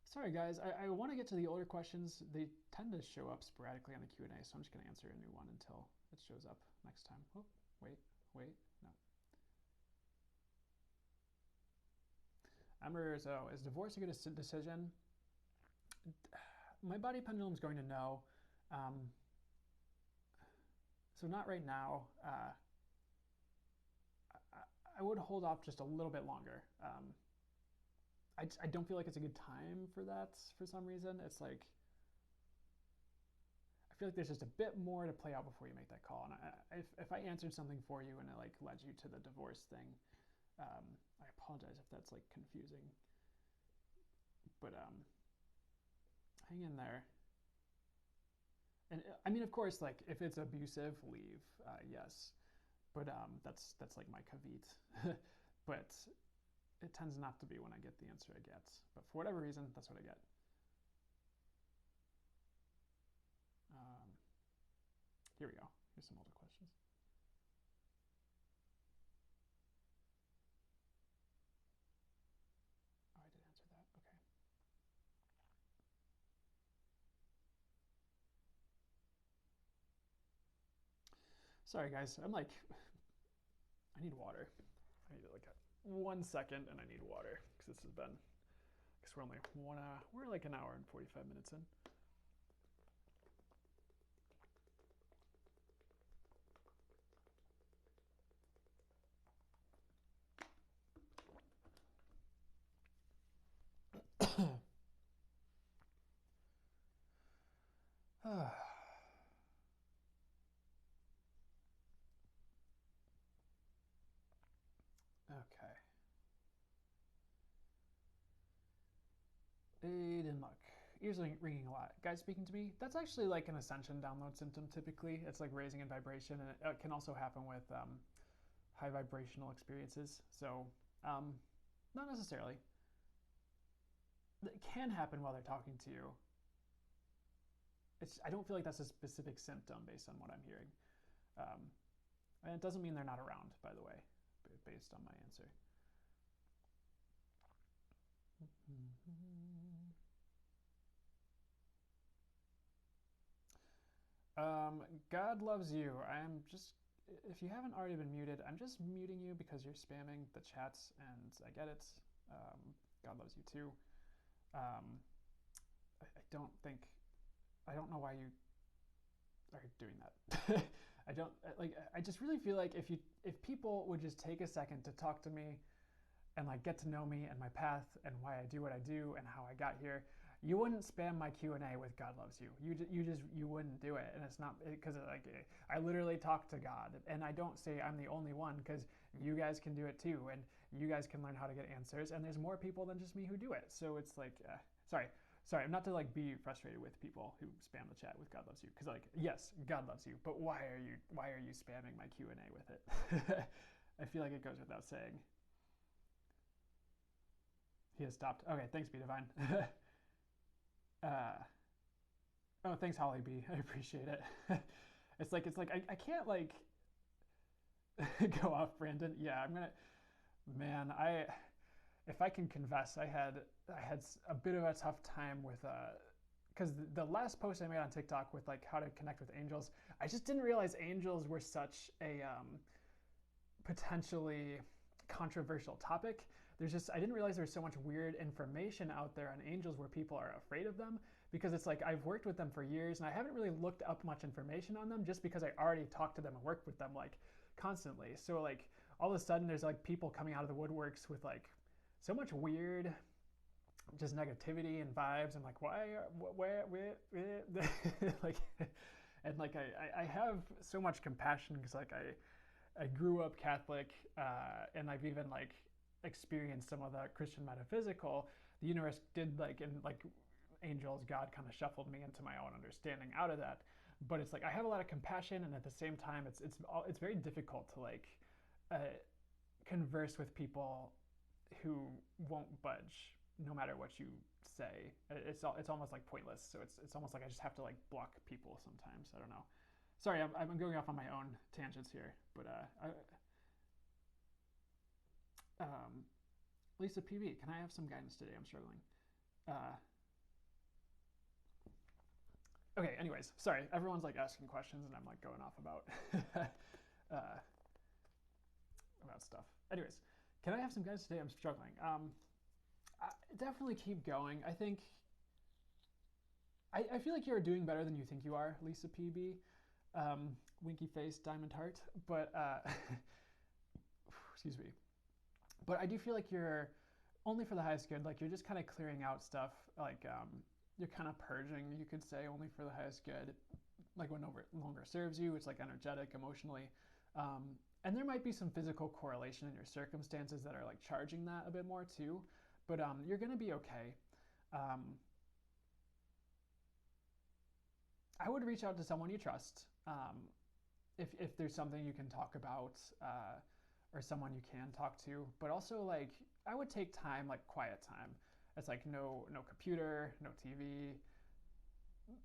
Sorry, guys. I want to get to the older questions. They tend to show up sporadically on the Q&A, so I'm just going to answer a new one until it shows up next time. Oh, wait, no. Ember, so is divorce a good decision? My body pendulum is going to know. So not right now. I would hold off just a little bit longer. I don't feel like it's a good time for that for some reason. It's like I feel like there's just a bit more to play out before you make that call. And if I answered something for you and it like led you to the divorce thing, I apologize if that's like confusing. But hang in there. And I mean, of course, like if it's abusive, leave. Yes, but that's like my kavit. But it tends not to be when I get the answer I get. But for whatever reason, that's what I get. Here we go. Here's some older questions. Oh, I did answer that. Okay. Sorry, guys. I'm like, I need water. I need like 1 second, and I need water because this has been. Because we're only we're like an hour and 45 minutes in. Okay. Aiden Luck. Ears ringing a lot. Guys speaking to me? That's actually like an ascension download symptom typically. It's like raising in vibration, and it can also happen with high vibrational experiences. So, not necessarily. It can happen while they're talking to you. I don't feel like that's a specific symptom based on what I'm hearing. And it doesn't mean they're not around, by the way, based on my answer. God loves you. I am just, if you haven't already been muted, I'm just muting you because you're spamming the chats, and I get it. God loves you too. I don't think, I don't know why you are doing that. I don't like. I just really feel like if people would just take a second to talk to me and like get to know me and my path and why I do what I do and how I got here, you wouldn't spam my Q&A with God loves you. You wouldn't do it, and it's not because like I literally talk to God, and I don't say I'm the only one, because you guys can do it too, and you guys can learn how to get answers, and there's more people than just me who do it. So it's like, sorry, not to like be frustrated with people who spam the chat with God loves you, because like, yes, God loves you, but why are you spamming my Q&A with it? I feel like it goes without saying. He has stopped. Okay, thanks, Be Divine. Oh, thanks, Holly B. I appreciate it. It's like I can't like go off, Brandon. Yeah, I'm gonna. Man, if I can confess, I had a bit of a tough time with because the last post I made on TikTok with like how to connect with angels, I just didn't realize angels were such a potentially controversial topic. I didn't realize there's so much weird information out there on angels where people are afraid of them, because it's like I've worked with them for years and I haven't really looked up much information on them, just because I already talked to them and worked with them like constantly. So like all of a sudden there's like people coming out of the woodworks with like so much weird just negativity and vibes, and like where like, and like I have so much compassion, because like I grew up Catholic, and I've even like experienced some of the Christian metaphysical. The universe did like, and like angels, God kind of shuffled me into my own understanding out of that. But it's like I have a lot of compassion, and at the same time, it's very difficult to like converse with people who won't budge no matter what you say. It's almost like pointless. So it's almost like I just have to like block people sometimes. I don't know. Sorry, I'm going off on my own tangents here, but Lisa PB, can I have some guidance today? I'm struggling. Okay, anyways, sorry. Everyone's like asking questions, and I'm like going off about about stuff. Anyways, can I have some guidance today? I'm struggling. Definitely keep going. I think I feel like you're doing better than you think you are, Lisa PB. Winky face, diamond heart. But excuse me. But I do feel like you're only for the highest good. Like you're just kind of clearing out stuff. Like you're kind of purging, you could say, only for the highest good. Like when no longer serves you, it's like energetic, emotionally. And there might be some physical correlation in your circumstances that are like charging that a bit more too. But you're gonna be okay. I would reach out to someone you trust. If there's something you can talk about, or someone you can talk to, but also like I would take time, like quiet time. It's like no computer, no TV,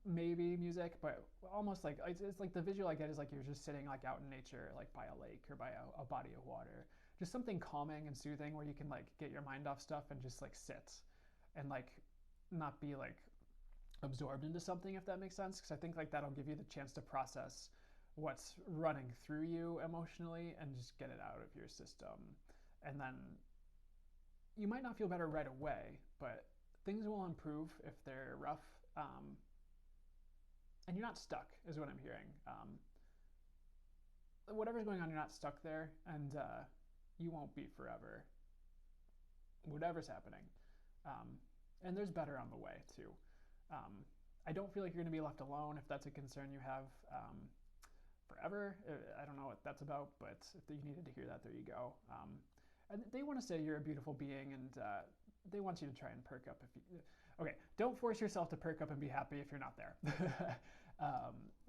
maybe music, but almost like it's like the visual I get is like you're just sitting like out in nature, like by a lake or by a body of water, just something calming and soothing where you can like get your mind off stuff and just like sit and like not be like absorbed into something, if that makes sense, because I think like that'll give you the chance to process what's running through you emotionally and just get it out of your system. And then you might not feel better right away, but things will improve if they're rough. And you're not stuck, is what I'm hearing. Whatever's going on, you're not stuck there, and you won't be forever. Whatever's happening. And there's better on the way, too. I don't feel like you're going to be left alone if that's a concern you have forever. I don't know what that's about, but if you needed to hear that, there you go. And they want to say you're a beautiful being, and they want you to try and perk up. Okay, don't force yourself to perk up and be happy if you're not there.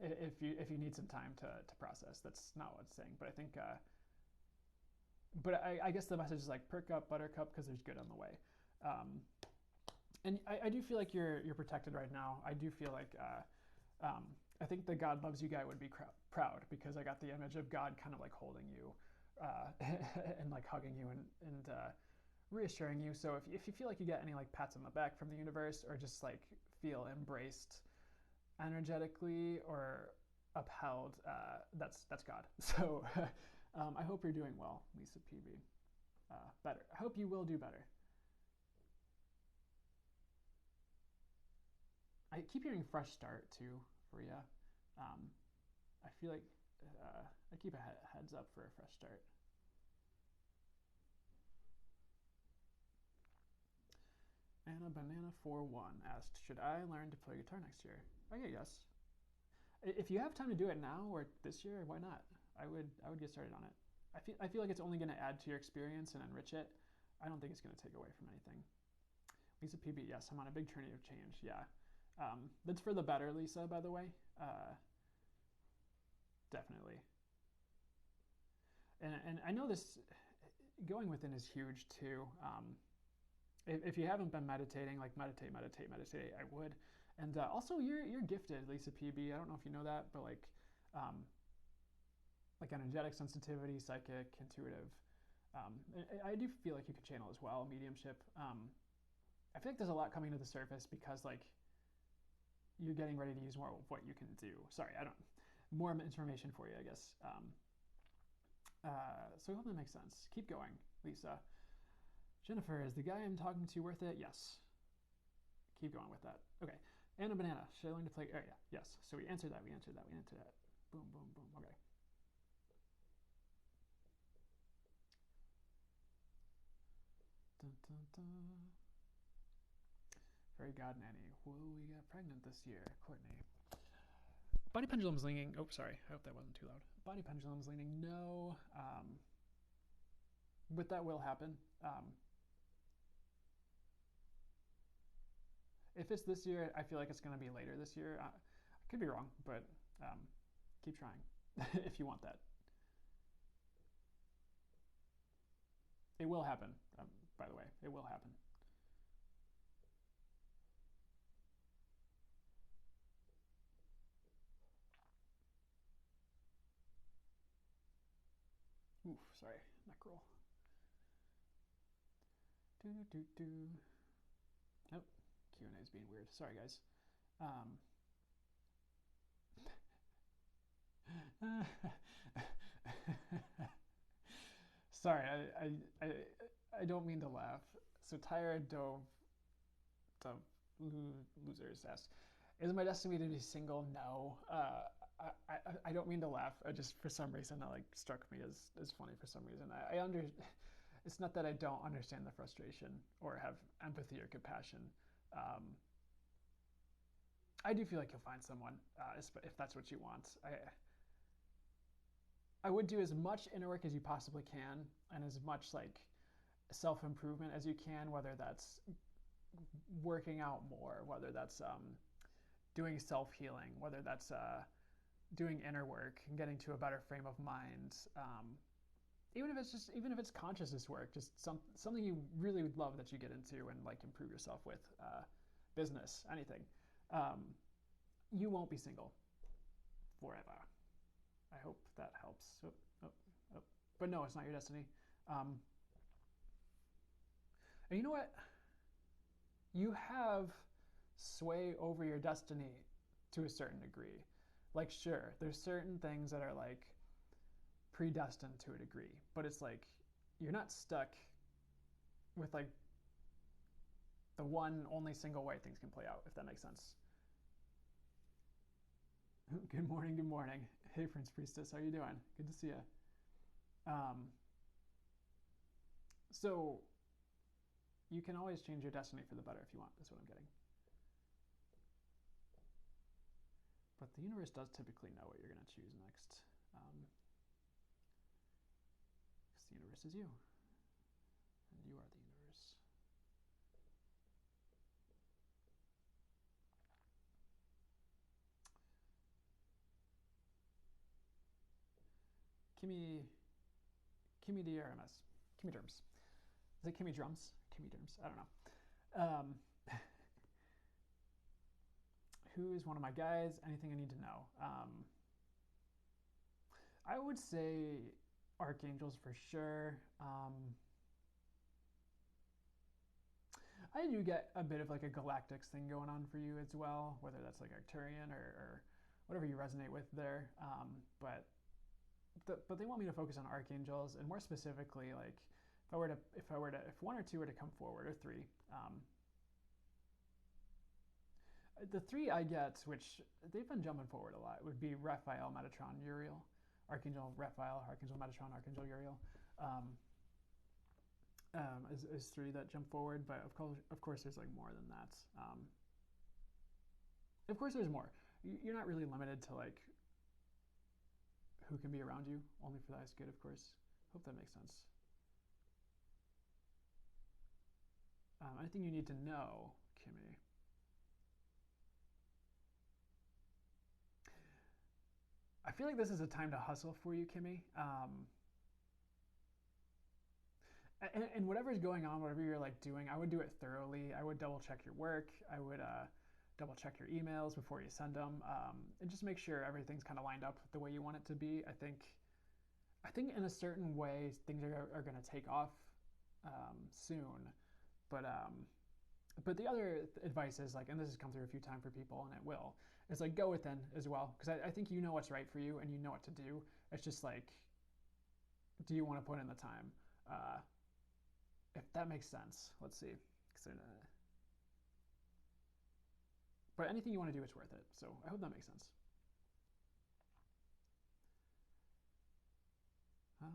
If you need some time to process, that's not what it's saying. But I think, but I guess the message is like perk up, buttercup, because there's good on the way. And I do feel like you're protected right now. I do feel like I think the God loves you guy would be proud, because I got the image of God kind of like holding you and like hugging you and reassuring you. So if you feel like you get any like pats on the back from the universe, or just like feel embraced energetically or upheld, that's God. So I hope you're doing well, Lisa PB. Better. I hope you will do better. I keep hearing fresh start too for you. I feel like I keep a heads up for a fresh start. Anna Banana 41 asked, should I learn to play guitar next year? I get yes. If you have time to do it now or this year, why not? I would get started on it. I feel like it's only going to add to your experience and enrich it. I don't think it's going to take away from anything. Lisa PB, yes, I'm on a big journey of change. Yeah, that's for the better, Lisa. By the way, definitely. And I know this going within is huge too. If you haven't been meditating, like meditate, I would. And also, you're gifted, Lisa PB. I don't know if you know that, but like energetic sensitivity, psychic, intuitive. I do feel like you could channel as well, mediumship. I feel like there's a lot coming to the surface because like you're getting ready to use more of what you can do. Sorry, I don't. More information for you, I guess. So I hope that makes sense. Keep going, Lisa. Jennifer, is the guy I'm talking to worth it? Yes. Keep going with that. Okay. Anna Banana, should I learn to play? Oh, yeah. Yes. So we answered that. Boom, boom, boom. Okay. Dun, dun, dun. Fairy God Nanny. Will we get pregnant this year? Courtney. Body pendulum's leaning. Oh, sorry. I hope that wasn't too loud. Body pendulum's leaning no. But that will happen. If it's this year, I feel like it's going to be later this year. I could be wrong, but keep trying if you want that. It will happen, by the way. It will happen. Oof, sorry, neck roll. Oh, Q&A is being weird. Sorry, guys. Sorry, I don't mean to laugh. So Tyra Dove Losers asked, is it my destiny to be single? No. I don't mean to laugh. I just, for some reason, that like struck me as funny for some reason. It's not that I don't understand the frustration or have empathy or compassion. I do feel like you'll find someone if that's what you want. I would do as much inner work as you possibly can and as much like self-improvement as you can, whether that's working out more, whether that's doing self-healing, whether that's doing inner work and getting to a better frame of mind. Even if it's consciousness work, just something you really would love that you get into and like improve yourself with, business, anything. You won't be single forever. I hope that helps. But no, it's not your destiny. And you know what? You have sway over your destiny to a certain degree. Like, sure, there's certain things that are like predestined to a degree, but it's like you're not stuck with like the one only single way things can play out, if that makes sense. Good morning, good morning. Hey, Prince Priestess, how you doing? Good to see you. So you can always change your destiny for the better if you want. That's what I'm getting. But the universe does typically know what you're going to choose next. Because the universe is you. And you are the universe. Kimmy DRMS. Kimmy Derms. Is it Kimmy Drums? Kimmy Derms. I don't know. Who is one of my guys? Anything I need to know? I would say archangels for sure. I do get a bit of like a galactics thing going on for you as well, whether that's like Arcturian or whatever you resonate with there. But they want me to focus on archangels, and more specifically, like if one or two were to come forward, or three. The three I get, which they've been jumping forward a lot, would be Raphael, Metatron, Uriel, Archangel Raphael, Archangel Metatron, Archangel Uriel. Is three that jump forward, but of course, there's like more than that. Of course, there's more. You're not really limited to like who can be around you. Only for the highest good, of course. Hope that makes sense. Anything you need to know, Kimmy? I feel like this is a time to hustle for you, Kimmy. And whatever's going on, whatever you're like doing, I would do it thoroughly. I would double check your work. I would double check your emails before you send them, and just make sure everything's kind of lined up the way you want it to be. I think in a certain way things are going to take off soon, but the other advice is like, and this has come through a few times for people, and it will. It's like go within as well, because I think you know what's right for you and you know what to do. It's just like, do you want to put in the time? If that makes sense. Let's see. But anything you want to do, it's worth it. So I hope that makes sense. Uh,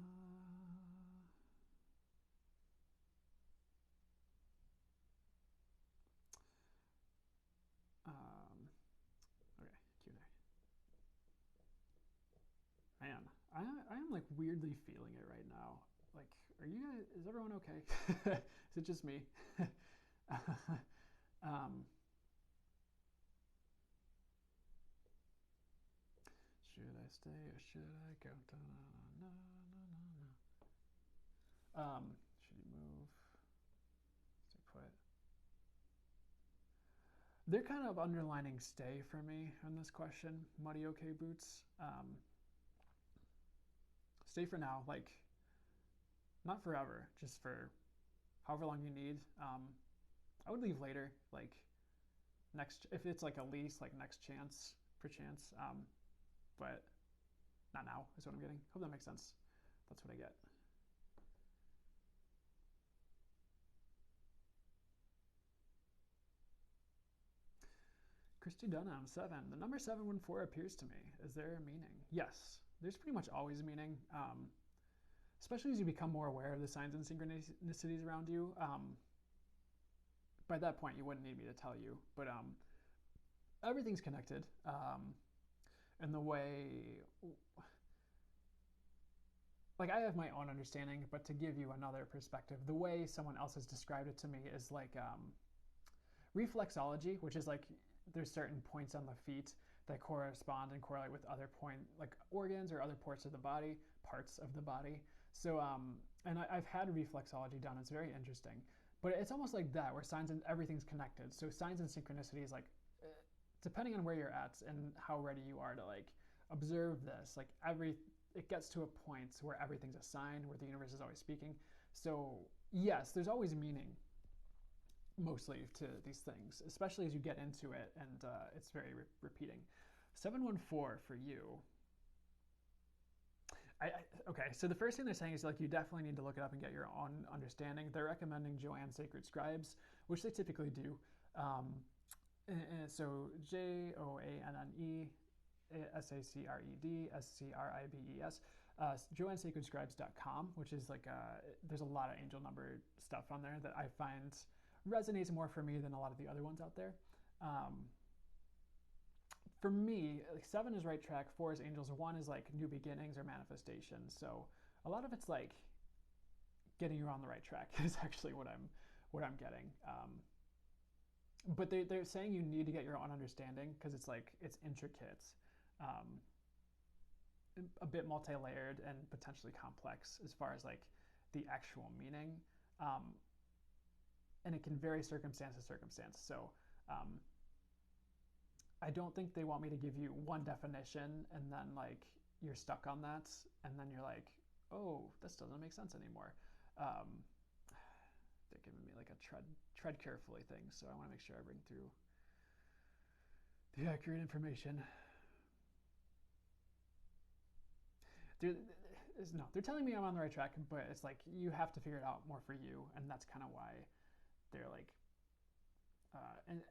um, okay, Q&A. Man, I am like weirdly feeling it right now. Like, are you guys? Is everyone okay? Is it just me? um, should I stay or should I go? Should you move? Stay put. They're kind of underlining stay for me on this question. Muddy okay boots. Stay for now, like not forever, just for however long you need. I would leave later, like next if it's like a lease, like next chance per chance. But not now is what I'm getting. Hope that makes sense. That's what I get. Christy Dunham, 7. The number 714 appears to me. Is there a meaning? Yes, there's pretty much always a meaning, especially as you become more aware of the signs and synchronicities around you. By that point, you wouldn't need me to tell you, but everything's connected. And the way, like I have my own understanding, but to give you another perspective, the way someone else has described it to me is like reflexology, which is like there's certain points on the feet that correspond and correlate with other like organs or other parts of the body. So and I've had reflexology done. It's very interesting, but it's almost like that where signs and everything's connected. So signs and synchronicity is like depending on where you're at and how ready you are to like observe this, like it gets to a point where everything's a sign, where the universe is always speaking. So yes, there's always meaning mostly to these things, especially as you get into it, and it's very repeating. 714 for you. Okay, so the first thing they're saying is like you definitely need to look it up and get your own understanding. They're recommending Joanne Sacred Scribes, which they typically do. So JOANNE SACRED SCRIBES, JoanneSacredScribes.com, which is like there's a lot of angel number stuff on there that I find resonates more for me than a lot of the other ones out there. For me, like 7 is right track, 4 is angels, 1 is like new beginnings or manifestation. So a lot of it's like getting you on the right track is actually what I'm getting. But they're saying you need to get your own understanding because it's like it's intricate, a bit multi-layered and potentially complex as far as like the actual meaning, and it can vary circumstance to circumstance. So I don't think they want me to give you one definition and then like you're stuck on that and then you're like, oh, this doesn't make sense anymore. They're giving me like a tread carefully thing, so I want to make sure I bring through the accurate information. They're telling me I'm on the right track, but it's like you have to figure it out more for you, and that's kind of why they're like, and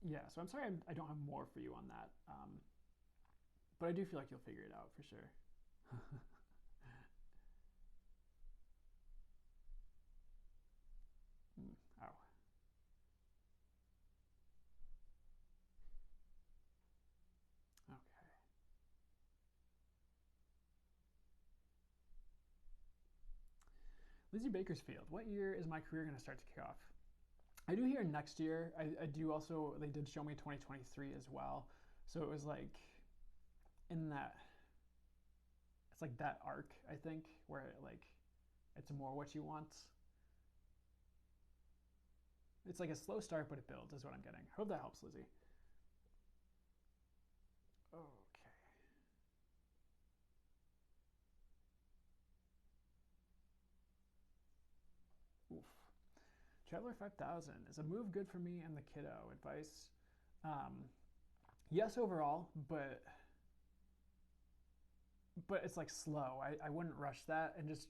yeah. So I'm sorry I don't have more for you on that, but I do feel like you'll figure it out for sure. Lizzie Bakersfield, what year is my career going to start to kick off? I do hear next year. I do also, they did show me 2023 as well. So it was like in that, it's like that arc, I think, where like it's more what you want. It's like a slow start, but it builds, is what I'm getting. Hope that helps, Lizzie. Okay. Oof. Traveler 5000, is a move good for me and the kiddo? Advice? Um, yes, overall, but it's like slow. I wouldn't rush that, and just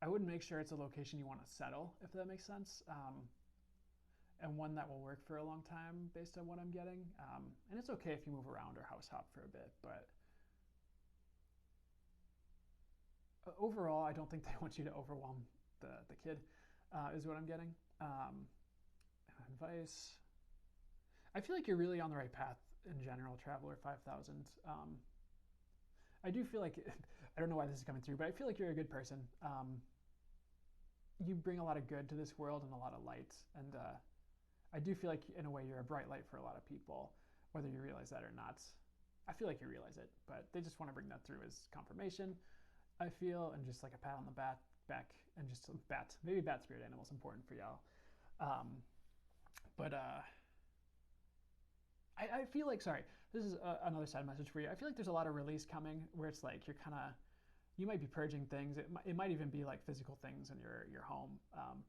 I would make sure it's a location you want to settle, if that makes sense, and one that will work for a long time based on what I'm getting. And it's okay if you move around or house hop for a bit, but overall, I don't think they want you to overwhelm the kid, is what I'm getting. Advice. I feel like you're really on the right path in general, Traveler 5000. I do feel like, I don't know why this is coming through, but I feel like you're a good person. You bring a lot of good to this world and a lot of light. And I do feel like, in a way, you're a bright light for a lot of people, whether you realize that or not. I feel like you realize it, but they just want to bring that through as confirmation, I feel, and just like a pat on the back, and just a bat. Maybe bat spirit animal is important for y'all. But I feel like, sorry, this is another side message for you. I feel like there's a lot of release coming where it's like you're kind of, you might be purging things. It might even be like physical things in your home.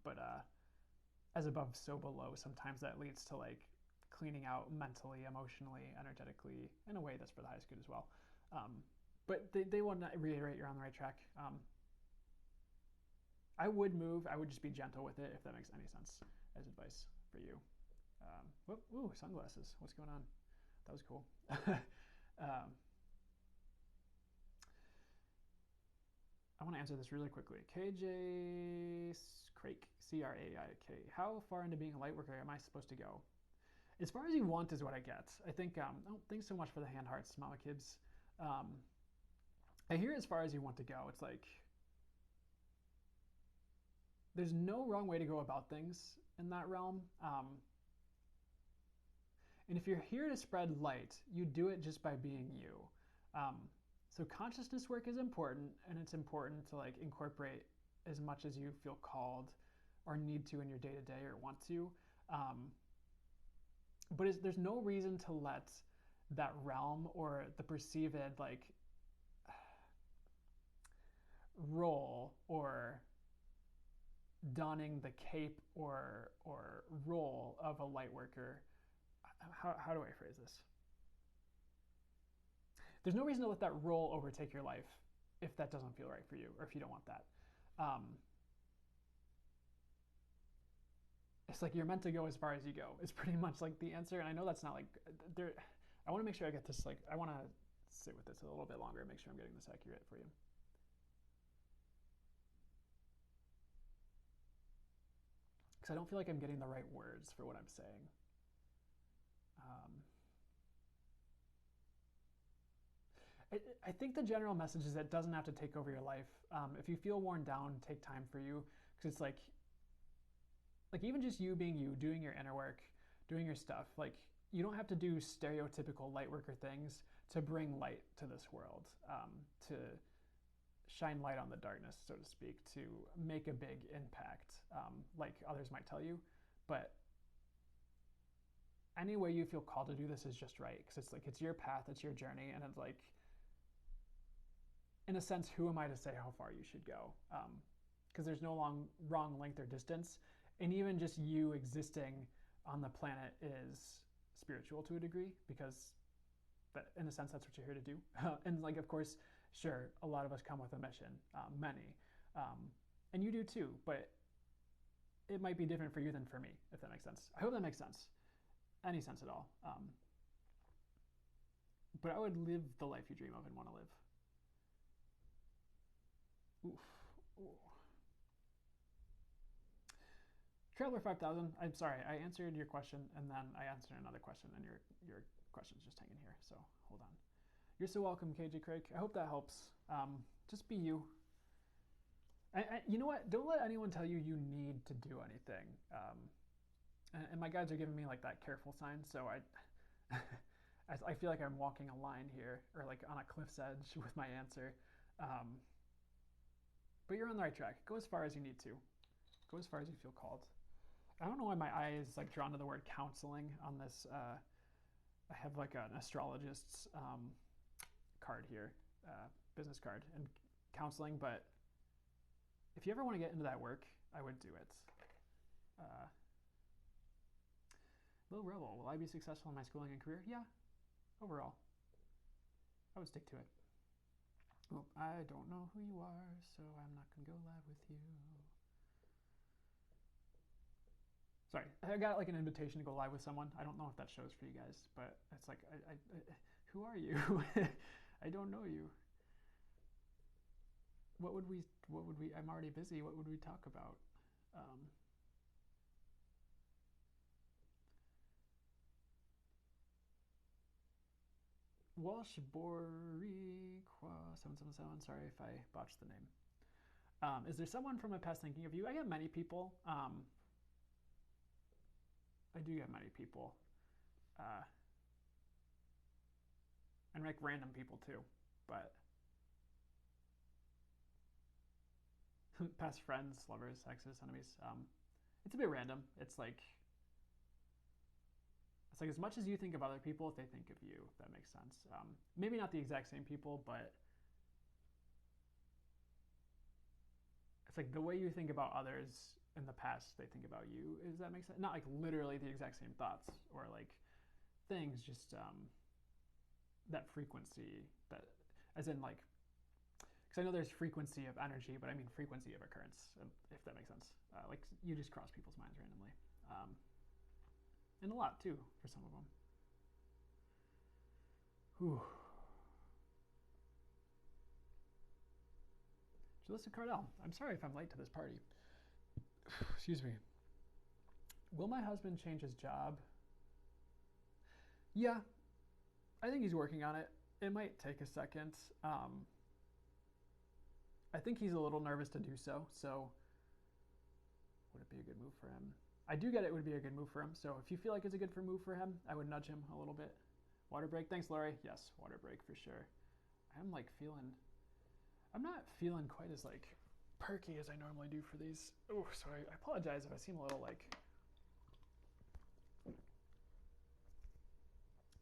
But as above, so below. Sometimes that leads to like cleaning out mentally, emotionally, energetically, in a way that's for the highest good as well. But they want to reiterate you're on the right track. I would move. I would just be gentle with it, if that makes any sense, as advice for you. Ooh, sunglasses. What's going on? That was cool. I want to answer this really quickly. KJ Crake, Craik. How far into being a light worker am I supposed to go? As far as you want is what I get. I think, thanks so much for the hand hearts, Mama Kids. I hear as far as you want to go. It's like, there's no wrong way to go about things in that realm. And if you're here to spread light, you do it just by being you. So consciousness work is important, and it's important to like incorporate as much as you feel called or need to in your day to day or want to. But there's no reason to let that realm or the perceived like role or donning the cape or role of a light worker. How do I phrase this? There's no reason to let that role overtake your life if that doesn't feel right for you, or if you don't want that. It's like you're meant to go as far as you go. It's pretty much like the answer. And I know that's not like there. I want to make sure I get this. Like, I want to sit with this a little bit longer and make sure I'm getting this accurate for you. Because I don't feel like I'm getting the right words for what I'm saying. I think the general message is that it doesn't have to take over your life. If you feel worn down, take time for you, because it's like even just you being you, doing your inner work, doing your stuff. Like, you don't have to do stereotypical light worker things to bring light to this world, to shine light on the darkness, so to speak, to make a big impact, like others might tell you. But any way you feel called to do this is just right, because it's like it's your path, it's your journey, and it's like, in a sense, who am I to say how far you should go? Because there's no wrong length or distance, and even just you existing on the planet is spiritual to a degree, because in a sense that's what you're here to do. And like, of course, sure, a lot of us come with a mission, many, and you do too, but it might be different for you than for me, if that makes sense. I hope that makes sense, any sense at all. But I would live the life you dream of and want to live. Oof. Ooh. Traveler 5000, I'm sorry, I answered your question and then I answered another question, and your question's just hanging here, so hold on. You're so welcome, KJ Craig. I hope that helps. Just be you. you know what? Don't let anyone tell you you need to do anything. And my guides are giving me like that careful sign, so I feel like I'm walking a line here, or like on a cliff's edge with my answer. Um, but you're on the right track. Go as far as you need to. Go as far as you feel called. I don't know why my eye is like drawn to the word counseling on this. I have like an astrologist's card here, business card, and counseling. But if you ever want to get into that work, I would do it. Lil Rebel, will I be successful in my schooling and career? Yeah, overall. I would stick to it. Well, I don't know who you are, so I'm not going to go live with you. Sorry, I got like an invitation to go live with someone. I don't know if that shows for you guys, but it's like, who are you? I don't know you. What would we, I'm already busy. What would we talk about? Walsh Boriqua 777. Sorry if I botched the name. Is there someone from my past thinking of you? I get many people. I do get many people. And like random people too. But past friends, lovers, exes, enemies. It's a bit random. It's like as much as you think of other people, they think of you, if that makes sense. Maybe not the exact same people, but it's like the way you think about others in the past, they think about you. Does that make sense? Not like literally the exact same thoughts or like things, just that frequency, that as in like, because I know there's frequency of energy, but I mean frequency of occurrence, if that makes sense. Like you just cross people's minds randomly. And a lot too for some of them. Whew. Jalissa Cardell, I'm sorry if I'm late to this party. Excuse me. Will my husband change his job? Yeah, I think he's working on it. It might take a second. I think he's a little nervous to do so, so would it be a good move for him? I do get it would be a good move for him, so if you feel like it's a good move for him, I would nudge him a little bit. Water break, thanks Lori. Yes, water break for sure. I'm not feeling quite as like perky as I normally do for these. Oh, sorry, I apologize if I seem a little like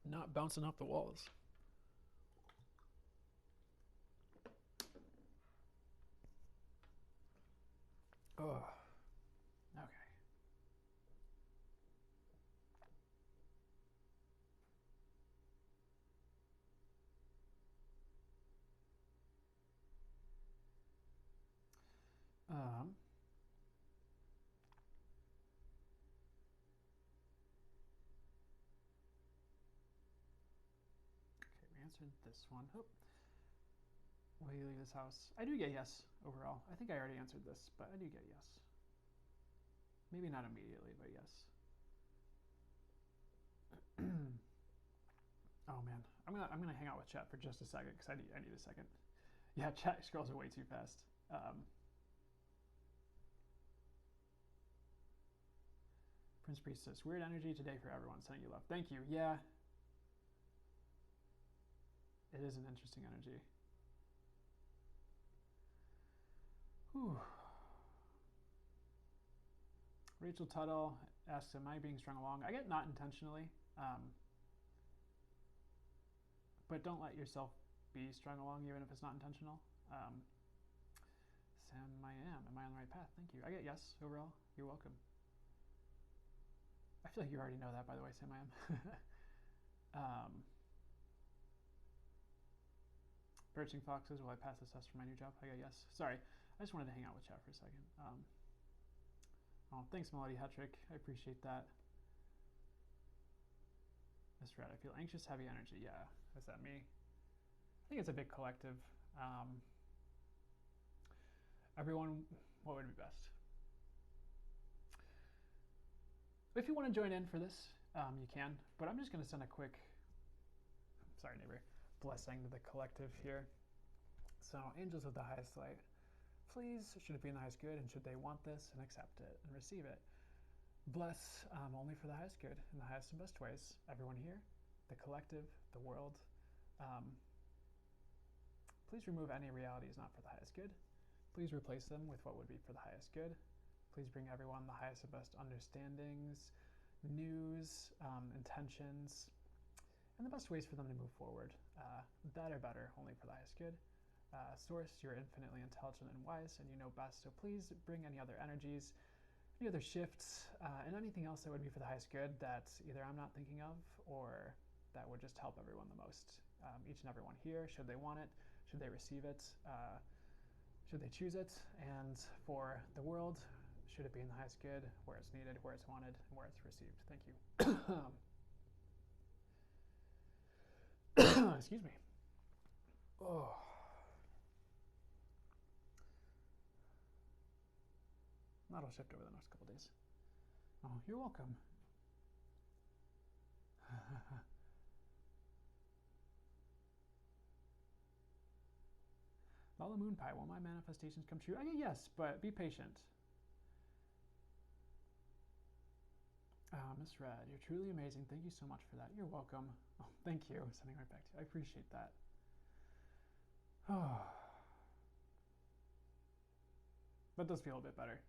not bouncing off the walls. Oh, okay. Okay, we answered this one. Oh. Will you leave this house? I do get yes overall. I think I already answered this, but I do get yes. Maybe not immediately, but yes. Oh man, I'm gonna hang out with chat for just a second because I need a second. Yeah, chat scrolls are way too fast. Prince Priestess, weird energy today for everyone. Sending you love. Thank you. Yeah, it is an interesting energy. Whew. Rachel Tuttle asks, am I being strung along? I get not intentionally. But don't let yourself be strung along even if it's not intentional. Sam, I am. Am I on the right path? Thank you. I get yes overall. You're welcome. I feel like you already know that, by the way, Sam, I am. Birching Foxes, will I pass this test for my new job? I get yes. Sorry, I just wanted to hang out with chat for a second. Oh, thanks, Melody Hetrick. I appreciate that. Miss Red, I feel anxious, heavy energy. Yeah, is that me? I think it's a big collective. Everyone, what would be best? If you want to join in for this, you can, but I'm just going to send a quick, sorry neighbor, blessing to the collective here. So angels of the highest light, please, should it be in the highest good, and should they want this and accept it and receive it? Bless only for the highest good in the highest and best ways. Everyone here, the collective, the world. Please remove any realities not for the highest good. Please replace them with what would be for the highest good. Please bring everyone the highest and best understandings, news, intentions, and the best ways for them to move forward. That are better, only for the highest good. Source, you're infinitely intelligent and wise, and you know best, so please bring any other energies, any other shifts, and anything else that would be for the highest good that either I'm not thinking of or that would just help everyone the most. Each and everyone here, should they want it, should they receive it, should they choose it, and for the world, should it be in the highest good, where it's needed, where it's wanted, and where it's received. Thank you. Excuse me. Oh. That'll shift over the next couple days. Oh, you're welcome. Lala Moon Pie, will my manifestations come true? Yes, but be patient. Miss Red, you're truly amazing. Thank you so much for that. You're welcome. Oh, thank you. Sending right back to you. I appreciate that. Oh. That does feel a bit better.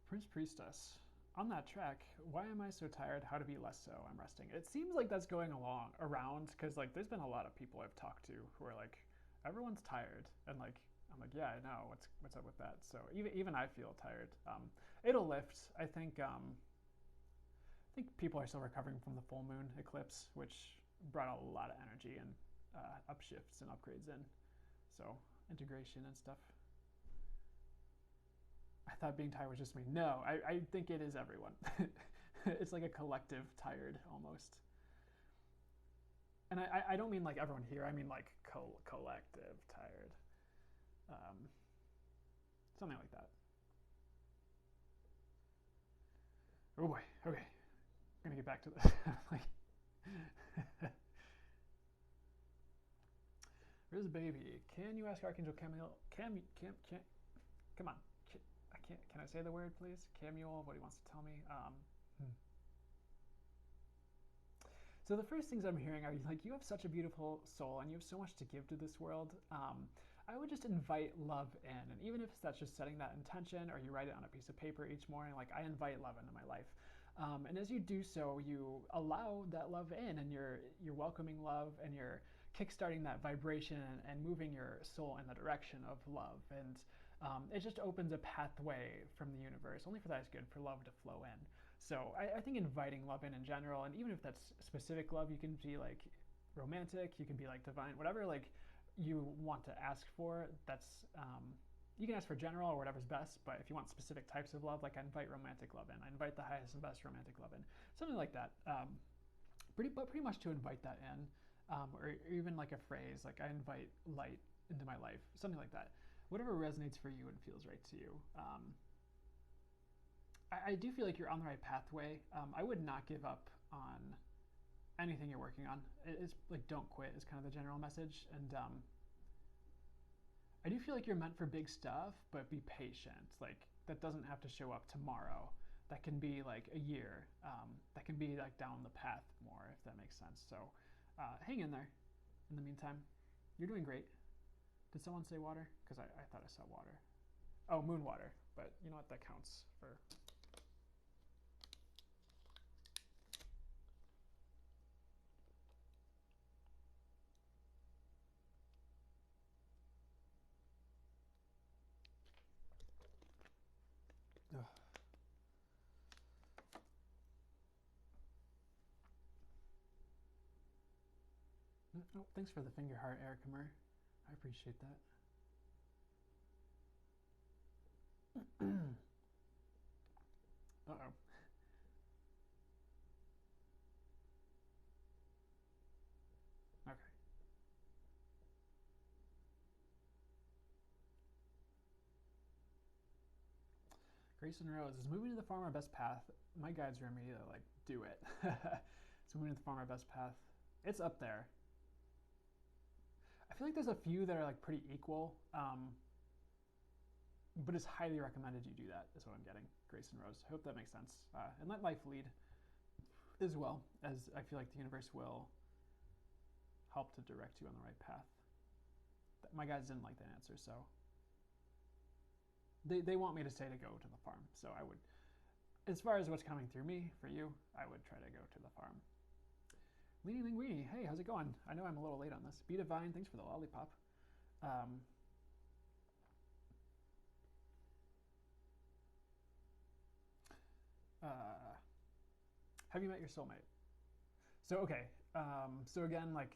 Prince Priestess. On that track, why am I so tired? How to be less so? I'm resting. It seems like that's going along around because like there's been a lot of people I've talked to who are like, everyone's tired, and like I'm like, yeah, I know. What's up with that? So even I feel tired. It'll lift. I think people are still recovering from the full moon eclipse, which brought a lot of energy and upshifts and upgrades in. So integration and stuff. I thought being tired was just me. No, I think it is everyone. It's like a collective tired almost. And I don't mean like everyone here. I mean like collective tired. Something like that. Oh boy. Okay. I'm gonna get back to this. Like, Riz baby, can you ask Archangel Camiel? Come on. Can I say the word, please? Camuel, what he wants to tell me. So the first things I'm hearing are like, you have such a beautiful soul and you have so much to give to this world. I would just invite love in, and even if that's just setting that intention, or you write it on a piece of paper each morning, like I invite love into my life. And as you do so, you allow that love in, and you're welcoming love, and you're kickstarting that vibration and moving your soul in the direction of love. And it just opens a pathway from the universe, only for that is good, for love to flow in. So I think inviting love in general, and even if that's specific love, you can be like romantic, you can be like divine, whatever like you want to ask for. That's you can ask for general or whatever's best, but if you want specific types of love, like I invite romantic love in, I invite the highest and best romantic love in, something like that. Pretty much to invite that in, or even like a phrase like I invite light into my life, something like that. Whatever resonates for you and feels right to you. I do feel like you're on the right pathway. I would not give up on anything you're working on. It's like, don't quit is kind of the general message. And I do feel like you're meant for big stuff, but be patient. Like that doesn't have to show up tomorrow. That can be like a year. That can be like down the path more, if that makes sense. So hang in there. In the meantime, you're doing great. Did someone say water? Because I thought I saw water. Oh, moon water. But you know what? That counts for... Oh, thanks for the finger heart, Erica Murr. I appreciate that. Uh-oh. Okay. Grayson Rose is moving to the farm our best path. My guides are immediately like, do it. So moving to the farm our best path. It's up there. I feel like there's a few that are like pretty equal, but it's highly recommended you do that. Is what I'm getting, Grayson Rose. I hope that makes sense. And let life lead as well, as I feel like the universe will help to direct you on the right path. My guys didn't like that answer, so they want me to say to go to the farm. So I would, as far as what's coming through me for you, I would try to go to the farm. Leanie Linguini, hey, how's it going? I know I'm a little late on this. Be Divine, thanks for the lollipop. Have you met your soulmate? So, okay. So again, like,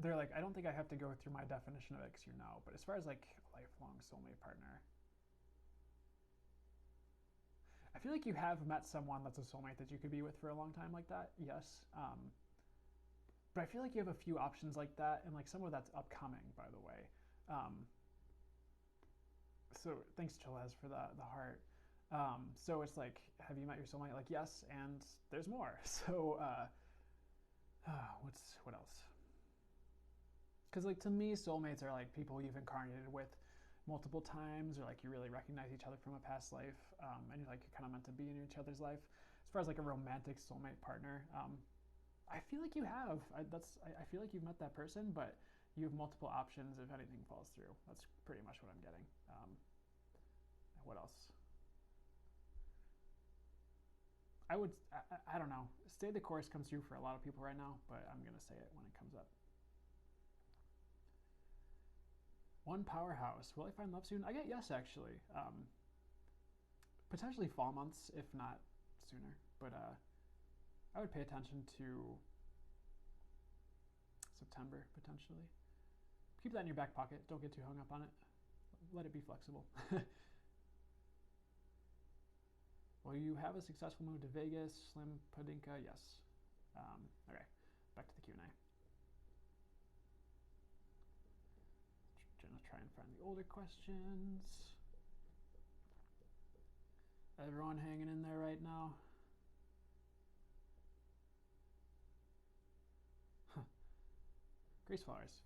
they're like, I don't think I have to go through my definition of it because you know, but as far as like a lifelong soulmate partner, I feel like you have met someone that's a soulmate that you could be with for a long time like that, yes. But I feel like you have a few options like that, and like some of that's upcoming, by the way. So thanks, Chalez, for the heart. So it's like, have you met your soulmate? Like, yes, and there's more. So what else? Because like to me, soulmates are like people you've incarnated with multiple times, or like you really recognize each other from a past life, and you're like you're kind of meant to be in each other's life. As far as like a romantic soulmate partner, I feel like you have. I feel like you've met that person, but you have multiple options if anything falls through. That's pretty much what I'm getting. What else? I don't know. Stay the course comes through for a lot of people right now, but I'm gonna say it when it comes up. One powerhouse. Will I find love soon? I get yes, actually. Potentially fall months, if not sooner. But I would pay attention to September, potentially. Keep that in your back pocket. Don't get too hung up on it. Let it be flexible. Will you have a successful move to Vegas? Slim Padinka? Yes. Okay, back to the Q&A. Gonna try and find the older questions. Everyone hanging in there right now? Huh. Grace Flowers.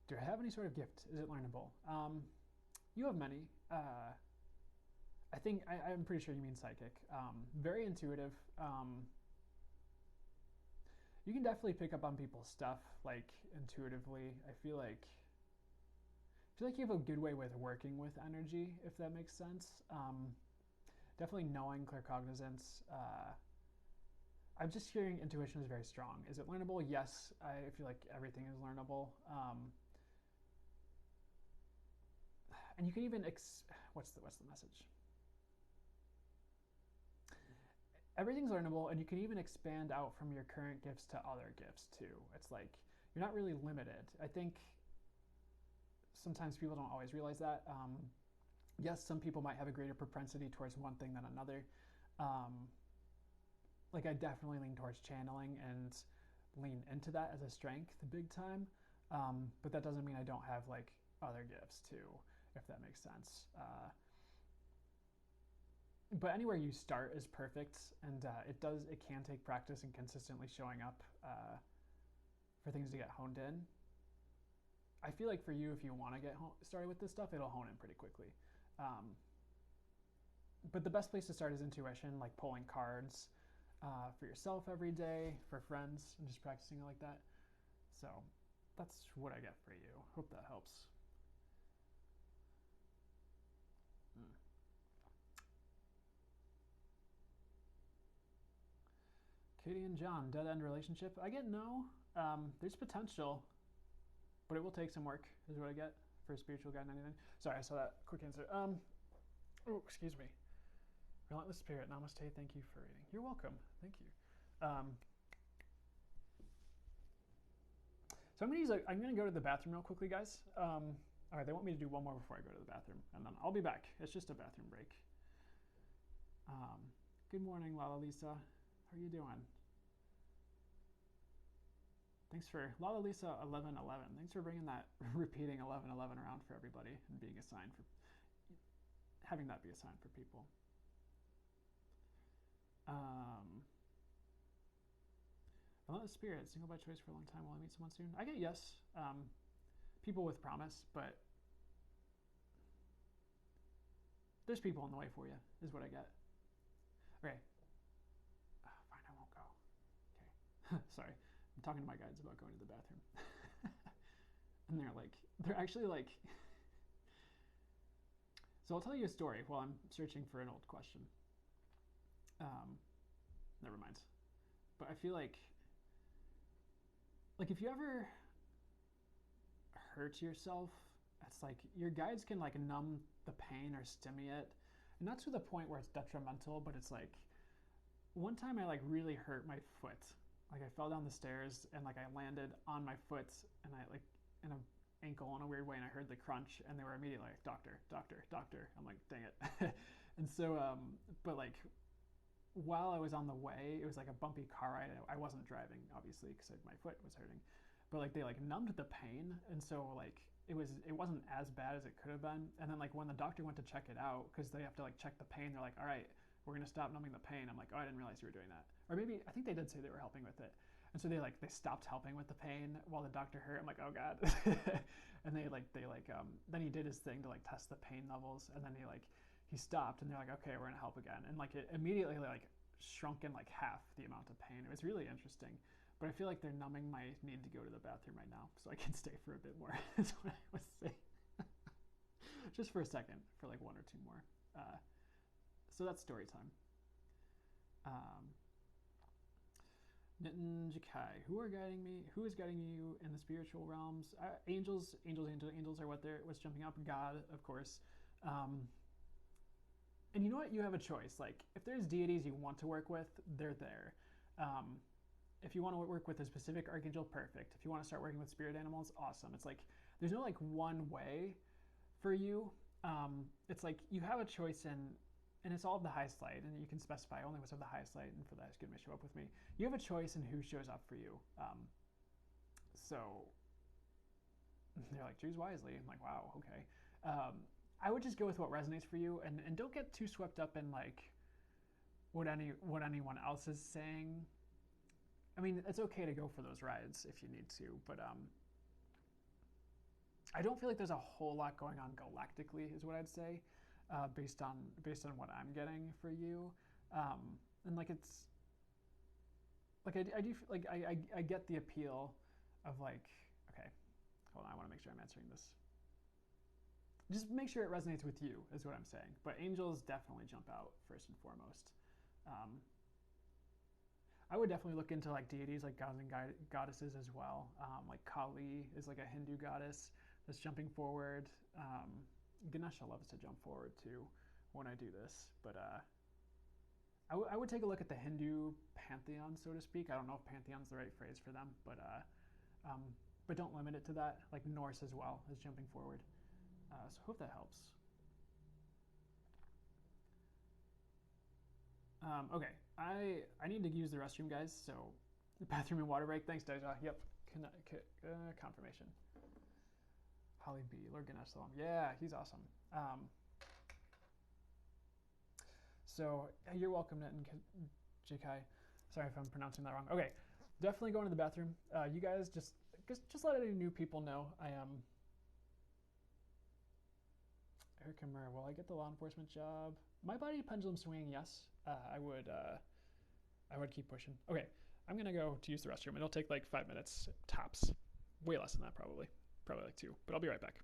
Do I have any sort of gift? Is it learnable? You have many. I think I'm pretty sure you mean psychic. Very intuitive. You can definitely pick up on people's stuff like intuitively. I feel like you have a good way with working with energy, if that makes sense. Definitely knowing claircognizance. I'm just hearing intuition is very strong. Is it learnable? Yes, I feel like everything is learnable. And you can even what's the message? Everything's learnable, and you can even expand out from your current gifts to other gifts too. It's like you're not really limited. I think sometimes people don't always realize that. Yes, some people might have a greater propensity towards one thing than another. Like I definitely lean towards channeling and lean into that as a strength big time. But that doesn't mean I don't have like other gifts too, if that makes sense. But anywhere you start is perfect, and it can take practice and consistently showing up for things to get honed in. I feel like for you, if you want to get started with this stuff, it'll hone in pretty quickly. But the best place to start is intuition, like pulling cards for yourself every day, for friends, and just practicing it like that. So that's what I get for you. Hope that helps. Katie and John, dead end relationship. I get no. There's potential, but it will take some work, is what I get for a spiritual guide 99. Sorry, I saw that quick answer. Oh, excuse me. Relentless Spirit, namaste. Thank you for reading. You're welcome. Thank you. So I'm gonna go to the bathroom real quickly, guys. All right, they want me to do one more before I go to the bathroom, and then I'll be back. It's just a bathroom break. Good morning, Lala Lisa. How are you doing? Thanks for Lala Lisa 1111. Thanks for bringing that repeating 1111 around for everybody and being a sign for having that be a sign for people. I love the spirit. Single by choice for a long time. Will I meet someone soon? I get yes. People with promise, but there's people in the way for you, is what I get. Okay. Fine, I won't go. Okay. Sorry. I'm talking to my guides about going to the bathroom. And they're actually like, so I'll tell you a story while I'm searching for an old question. Never mind. But I feel like if you ever hurt yourself, it's like your guides can like numb the pain or stimulate it, not to the point where it's detrimental, but it's like one time I like really hurt my foot. Like I fell down the stairs and like I landed on my foot and I like in a ankle in a weird way, and I heard the crunch and they were immediately like, doctor, doctor, doctor. I'm like, dang it. And so but like while I was on the way, it was like a bumpy car ride. I wasn't driving obviously because my foot was hurting, but like they like numbed the pain, and so like it wasn't as bad as it could have been. And then like when the doctor went to check it out, because they have to like check the pain, they're like, all right, we're gonna stop numbing the pain. I'm like, oh, I didn't realize you were doing that. Or maybe I think they did say they were helping with it. And so they stopped helping with the pain while the doctor hurt. I'm like, oh god. And then he did his thing to like test the pain levels, and then he stopped, and they're like, okay, we're gonna help again. And like it immediately like shrunk in like half the amount of pain. It was really interesting. But I feel like they're numbing my need to go to the bathroom right now, so I can stay for a bit more. That's what I was saying. Just for a second, for like one or two more. So that's story time. Nitin Jakai, who is guiding you in the spiritual realms? Angels are what's jumping up. God, of course. And you know what? You have a choice. Like, if there's deities you want to work with, they're there. If you want to work with a specific archangel, perfect. If you want to start working with spirit animals, awesome. It's like there's no like one way for you. It's like you have a choice and it's all of the highest light, and you can specify only what's of the highest light, and for that, it's going to show up with me. You have a choice in who shows up for you. So they're like, choose wisely. I'm like, wow, okay. I would just go with what resonates for you, and don't get too swept up in like what anyone else is saying. I mean, it's okay to go for those rides if you need to, but I don't feel like there's a whole lot going on galactically, is what I'd say, based on what I'm getting for you, and like it's like I do like I get the appeal of like, okay, hold on, I want to make sure I'm answering this. Just make sure it resonates with you, is what I'm saying. But angels definitely jump out first and foremost. I would definitely look into like deities, like gods and goddesses as well. Like Kali is like a Hindu goddess that's jumping forward. Ganesha loves to jump forward too when I do this. But I would take a look at the Hindu pantheon, so to speak. I don't know if pantheon's the right phrase for them, but don't limit it to that. Like Norse as well is jumping forward. So hope that helps. Okay, I need to use the restroom, guys. So the bathroom and water break. Thanks, Deja. Yep, confirmation. Holly B, Lord Ganesh Salam. Yeah, he's awesome. So you're welcome, Nitin Jakai. Sorry if I'm pronouncing that wrong. Okay, definitely going to the bathroom. You guys just let any new people know I am. Erica Murr, will I get the law enforcement job? My body pendulum swinging, yes. I would keep pushing. Okay, I'm gonna go to use the restroom. It'll take like 5 minutes tops. Way less than that, probably like 2. But I'll be right back.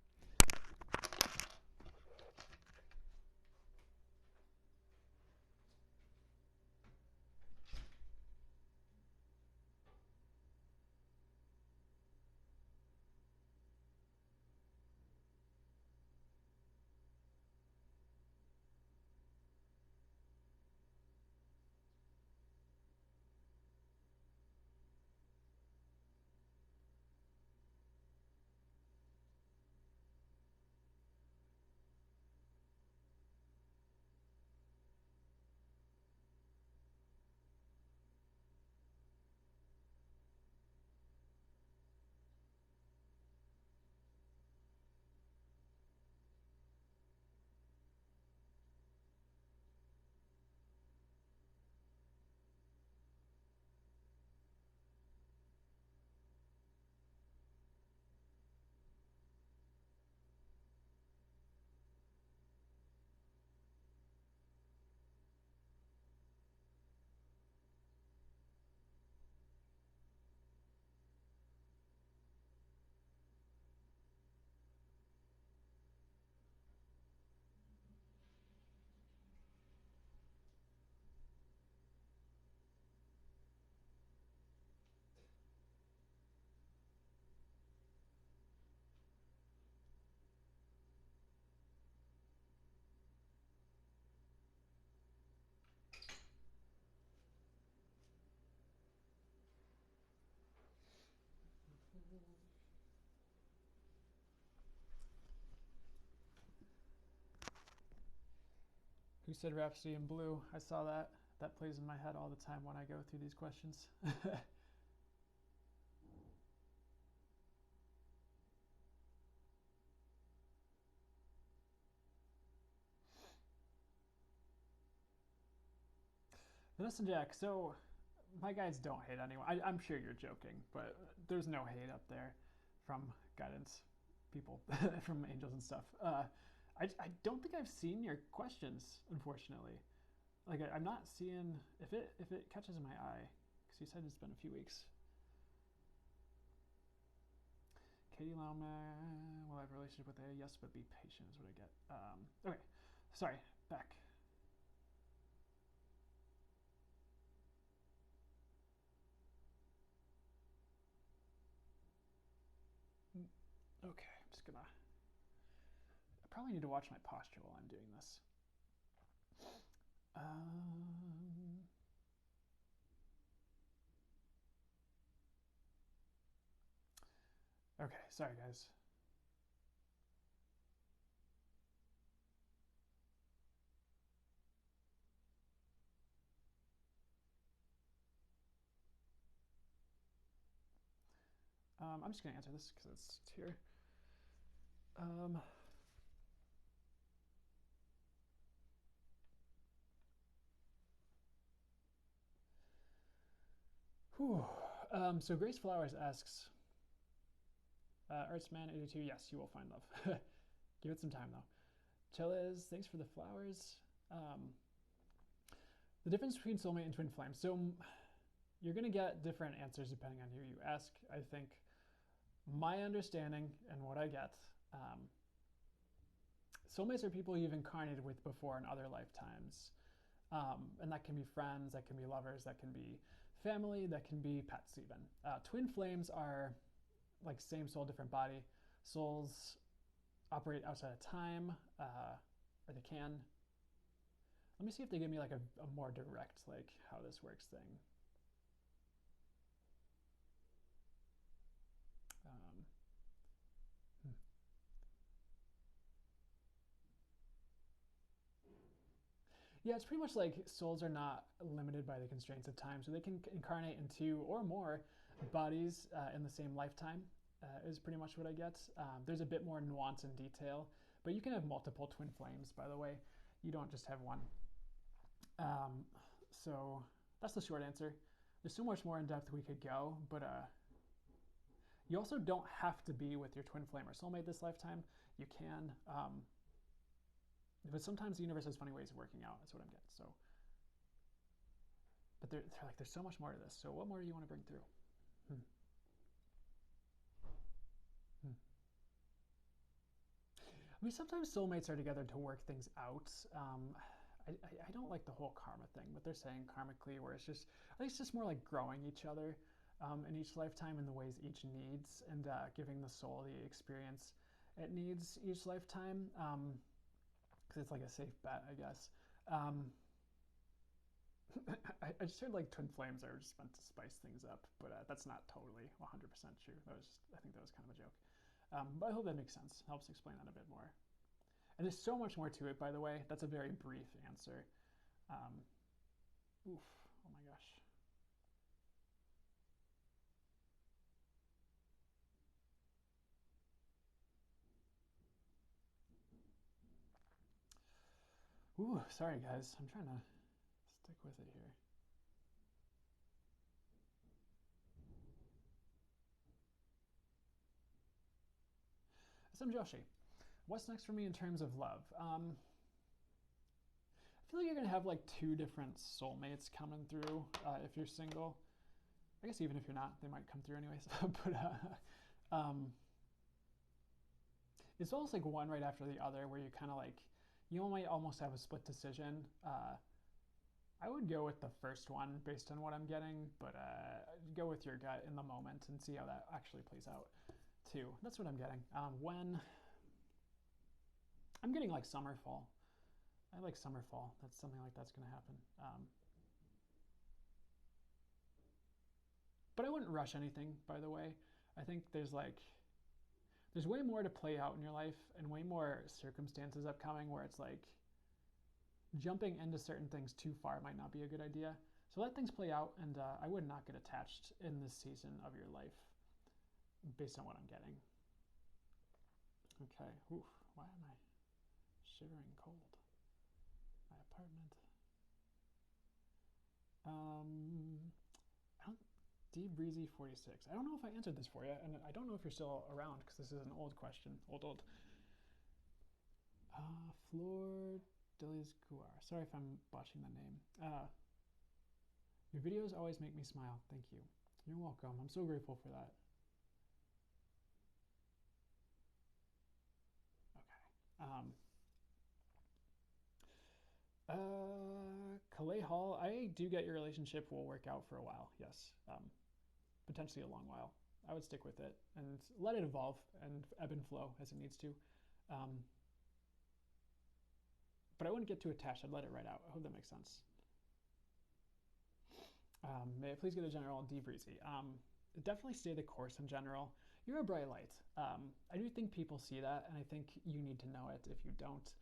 said Rhapsody in Blue. I saw that. That plays in my head all the time when I go through these questions. Vanessa Jack, so my guides don't hate anyone. I'm sure you're joking, but there's no hate up there from guidance people, from angels and stuff. I don't think I've seen your questions, unfortunately. Like I'm not seeing if it catches my eye, because you said it's been a few weeks. Katie Lama, will I have a relationship with a yes, but be patient is what I get. Okay, sorry, back. Okay, I'm just gonna. I probably need to watch my posture while I'm doing this. Okay, sorry guys. I'm just gonna answer this because it's here. So Grace Flowers asks, Artsman82, yes, you will find love. Give it some time though. Cheles, thanks for the flowers. The difference between soulmate and twin flame. So you're gonna get different answers depending on who you ask. I think my understanding and what I get, soulmates are people you've incarnated with before in other lifetimes. And that can be friends, that can be lovers, that can be family, that can be pets even. Twin flames are like same soul, different body. Souls operate outside of time, or they can. Let me see if they give me like a more direct, like how this works thing. Yeah, it's pretty much like souls are not limited by the constraints of time, so they can incarnate in 2 or more bodies in the same lifetime, is pretty much what I get. There's a bit more nuance and detail, but you can have multiple twin flames, by the way. You don't just have one. So that's the short answer. There's so much more in depth we could go, but you also don't have to be with your twin flame or soulmate this lifetime. You can. But sometimes the universe has funny ways of working out. That's what I'm getting. So, but they're like, there's so much more to this. So, what more do you want to bring through? I mean, sometimes soulmates are together to work things out. I don't like the whole karma thing, but they're saying karmically, where it's just, I think it's just more like growing each other in each lifetime in the ways each needs, and giving the soul the experience it needs each lifetime. Because it's like a safe bet, I guess. I just heard like twin flames are just meant to spice things up, but that's not totally 100% true. I think that was kind of a joke. But I hope that makes sense. Helps explain that a bit more. And there's so much more to it, by the way. That's a very brief answer. Oof, oh my gosh. Ooh, sorry guys. I'm trying to stick with it here. SM Joshi, what's next for me in terms of love? I feel like you're gonna have like 2 different soulmates coming through if you're single. I guess even if you're not, they might come through anyways. But it's almost like one right after the other, where you kind of like, you might almost have a split decision. I would go with the first one based on what I'm getting, but go with your gut in the moment and see how that actually plays out too. That's what I'm getting. When I'm getting like summer, fall. I like summer, fall. That's something like that's going to happen. But I wouldn't rush anything, by the way. I think there's way more to play out in your life and way more circumstances upcoming where it's like jumping into certain things too far might not be a good idea. So let things play out, and I would not get attached in this season of your life based on what I'm getting. Okay. Oof. Why am I shivering cold? My apartment. D Breezy 46. I don't know if I answered this for you, and I don't know if you're still around because this is an old question. Old. Flor Delis Guar. Sorry if I'm botching the name. Your videos always make me smile. Thank you. You're welcome. I'm so grateful for that. Calais Hall. I do get your relationship will work out for a while. Yes. Potentially a long while. I would stick with it and let it evolve and ebb and flow as it needs to. But I wouldn't get too attached. I'd let it ride out. I hope that makes sense. May I please get a general D Breezy? Definitely stay the course in general. You're a bright light. I do think people see that, and I think you need to know it if you don't.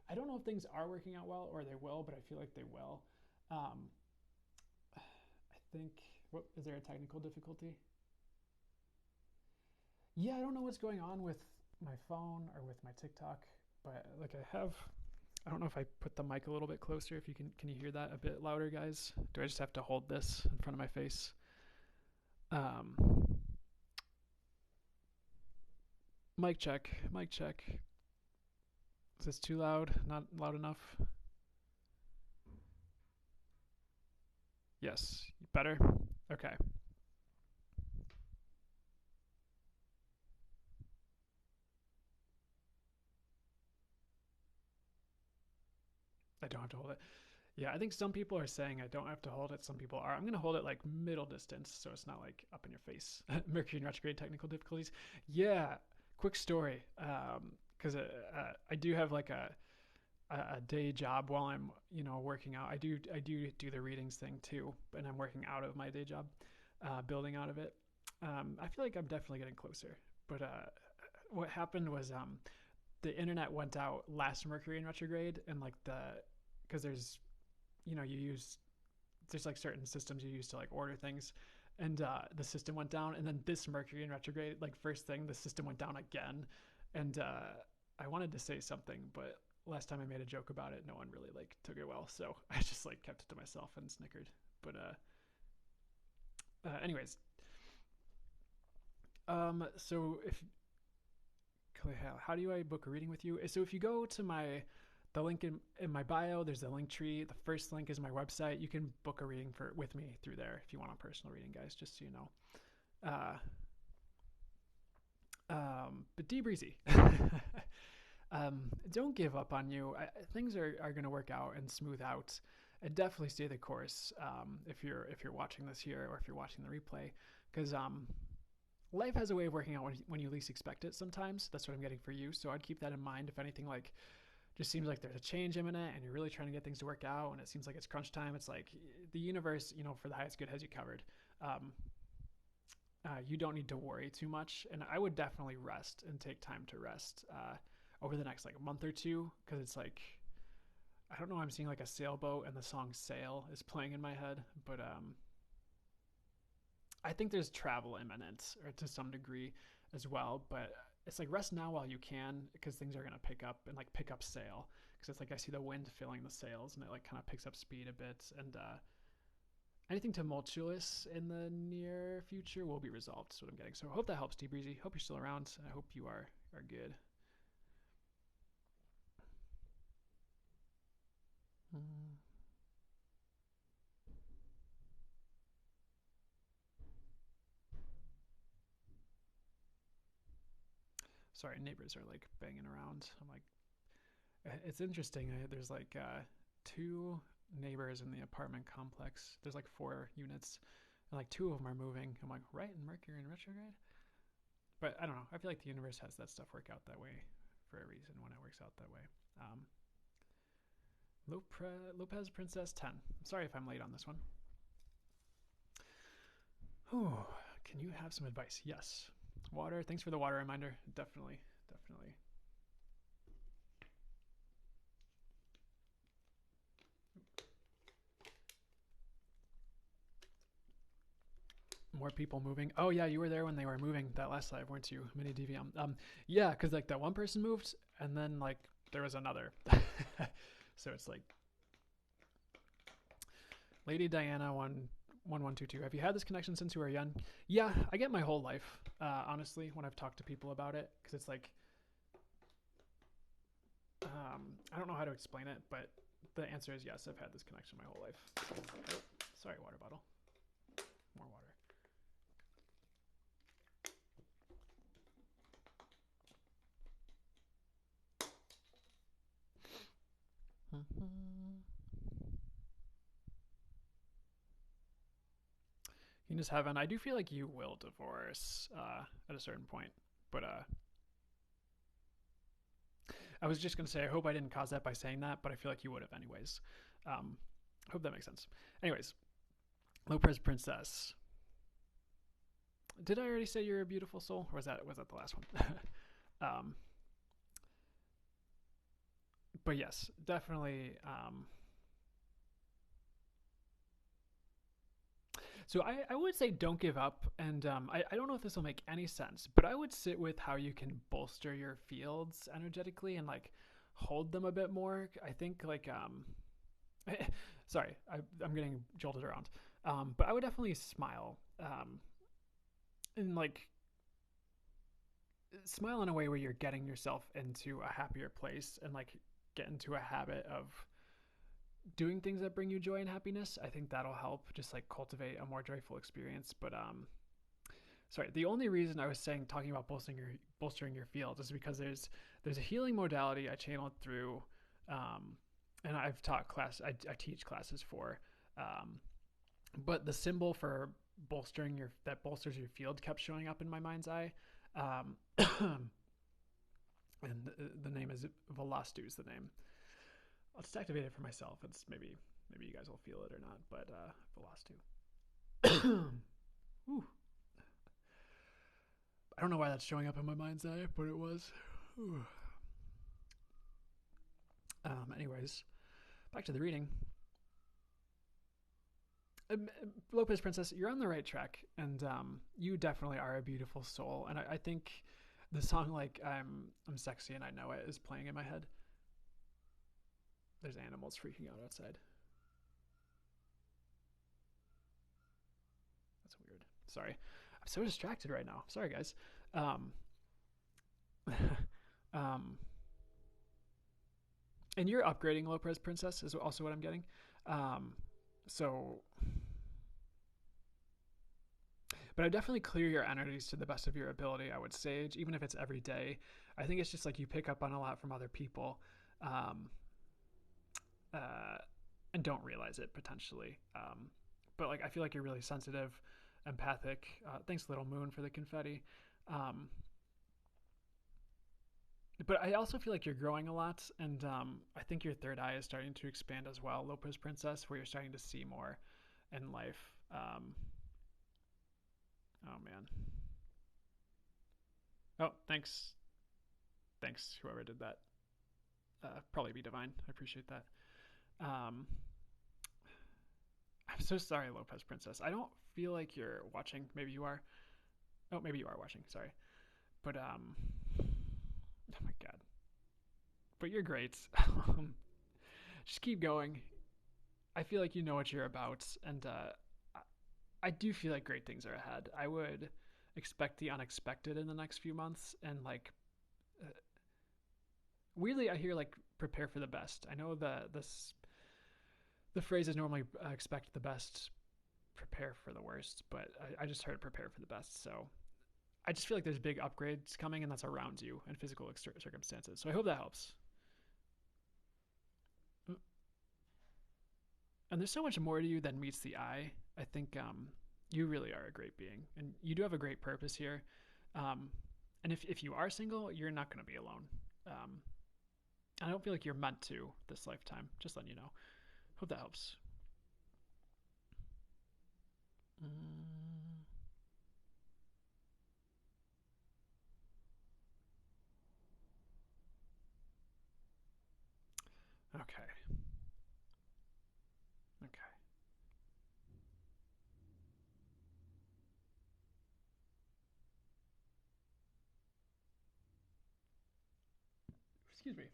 I don't know if things are working out well or they will, but I feel like they will. I think, is there a technical difficulty? Yeah, I don't know what's going on with my phone or with my TikTok, but like I don't know if I put the mic a little bit closer. If you can you hear that a bit louder, guys? Do I just have to hold this in front of my face? Mic check. Is this too loud? Not loud enough? Yes. Better? Okay. I don't have to hold it. Yeah, I think some people are saying I don't have to hold it. Some people are. I'm going to hold it like middle distance so it's not like up in your face. Mercury in retrograde, technical difficulties. Yeah, quick story. Because I do have like a day job while I'm working out. I do the readings thing too, and I'm working out of my day job, building out of it. I feel like I'm definitely getting closer. But what happened was the internet went out last Mercury in retrograde, and like because there's there's like certain systems you use to like order things, and the system went down, and then this Mercury in retrograde, like first thing, the system went down again, and I wanted to say something, but last time I made a joke about it, no one really like took it well, so I just like kept it to myself and snickered. But anyways, so if how do I book a reading with you? So if you go to the link in my bio, there's a link tree. The first link is my website. You can book a reading with me through there if you want a personal reading, guys, just so you know. But D Breezy, don't give up on you. Things are going to work out and smooth out. And definitely stay the course if you're watching this here or if you're watching the replay, because life has a way of working out when you least expect it sometimes. That's what I'm getting for you. So I'd keep that in mind. If anything, like, just seems like there's a change imminent and you're really trying to get things to work out and it seems like it's crunch time, it's like the universe, for the highest good has you covered. You don't need to worry too much. And I would definitely rest and take time to rest over the next like month or two, because it's like, I don't know, I'm seeing like a sailboat and the song Sail is playing in my head, but I think there's travel imminent, or to some degree as well, but it's like rest now while you can, because things are going to pick up and like pick up sail, because it's like I see the wind filling the sails and it like kind of picks up speed a bit, and anything tumultuous in the near future will be resolved. That's what I'm getting. So I hope that helps, D Breezy. Hope you're still around, and I hope you are good. Sorry, neighbors are like banging around. I'm like, it's interesting. There's like 2 neighbors in the apartment complex. There's like 4 units, and like 2 of them are moving. I'm like, right in Mercury in retrograde? But I don't know. I feel like the universe has that stuff work out that way for a reason when it works out that way. Lopez Princess 10. I'm sorry if I'm late on this one. Oh, can you have some advice? Yes. Water. Thanks for the water reminder. Definitely. More people moving. Oh yeah, you were there when they were moving that last live, weren't you? Mini DVM. Yeah, because like that one person moved, and then like there was another. So it's like Lady Diana 1122. Have you had this connection since you were young? Yeah, I get my whole life. Honestly, when I've talked to people about it, because it's like I don't know how to explain it, but the answer is yes. I've had this connection my whole life. Oh, sorry, water bottle. More water. Venus Heaven, I do feel like you will divorce at a certain point, but I was just gonna say I hope I didn't cause that by saying that, but I feel like you would have anyways. Hope that makes sense. Anyways, Lopez Princess. Did I already say you're a beautiful soul, or was that the last one? But yes, definitely. So I would say don't give up, and I don't know if this will make any sense, but I would sit with how you can bolster your fields energetically and like hold them a bit more. I think like sorry, I'm getting jolted around, but I would definitely smile, and like smile in a way where you're getting yourself into a happier place and like get into a habit of doing things that bring you joy and happiness. I think that'll help just like cultivate a more joyful experience. But sorry, the only reason I was saying talking about bolstering your field is because there's a healing modality I channeled through, and I've taught I teach classes for, but the symbol for that bolsters your field kept showing up in my mind's eye, and the name is Velastu is the name. I'll just activate it for myself. It's maybe you guys will feel it or not, but Velastu. Ooh. I don't know why that's showing up in my mind's eye, but it was. Anyways, back to the reading. Lopez Princess, you're on the right track, and you definitely are a beautiful soul. And I think the song like I'm sexy and I know it is playing in my head. There's animals freaking out outside. That's weird. Sorry. I'm so distracted right now. Sorry, guys. And you're upgrading Lopez Princess is also what I'm getting. So, but I definitely clear your energies to the best of your ability. I would sage, even if it's every day. I think it's just like you pick up on a lot from other people, and don't realize it potentially. But like I feel like you're really sensitive, empathic. Thanks, Little Moon, for the confetti. But I also feel like you're growing a lot, and I think your third eye is starting to expand as well, Lopez Princess, where you're starting to see more in life. Oh man. Oh, thanks, whoever did that. Probably be divine. I appreciate that. I'm so sorry, Lopez Princess. I don't feel like you're watching. Maybe you are. Oh, maybe you are watching. Sorry, but oh my god. But you're great. Just keep going. I feel like you know what you're about, and I do feel like great things are ahead. I would expect the unexpected in the next few months, and like weirdly, I hear like prepare for the best. I know the phrase is normally expect the best, prepare for the worst, but I just heard prepare for the best. So I just feel like there's big upgrades coming, and that's around you in physical circumstances. So I hope that helps. And there's so much more to you than meets the eye. I think you really are a great being, and you do have a great purpose here. And if you are single, you're not going to be alone. I don't feel like you're meant to this lifetime. Just letting you know. Hope that helps. Okay. Okay. Excuse me.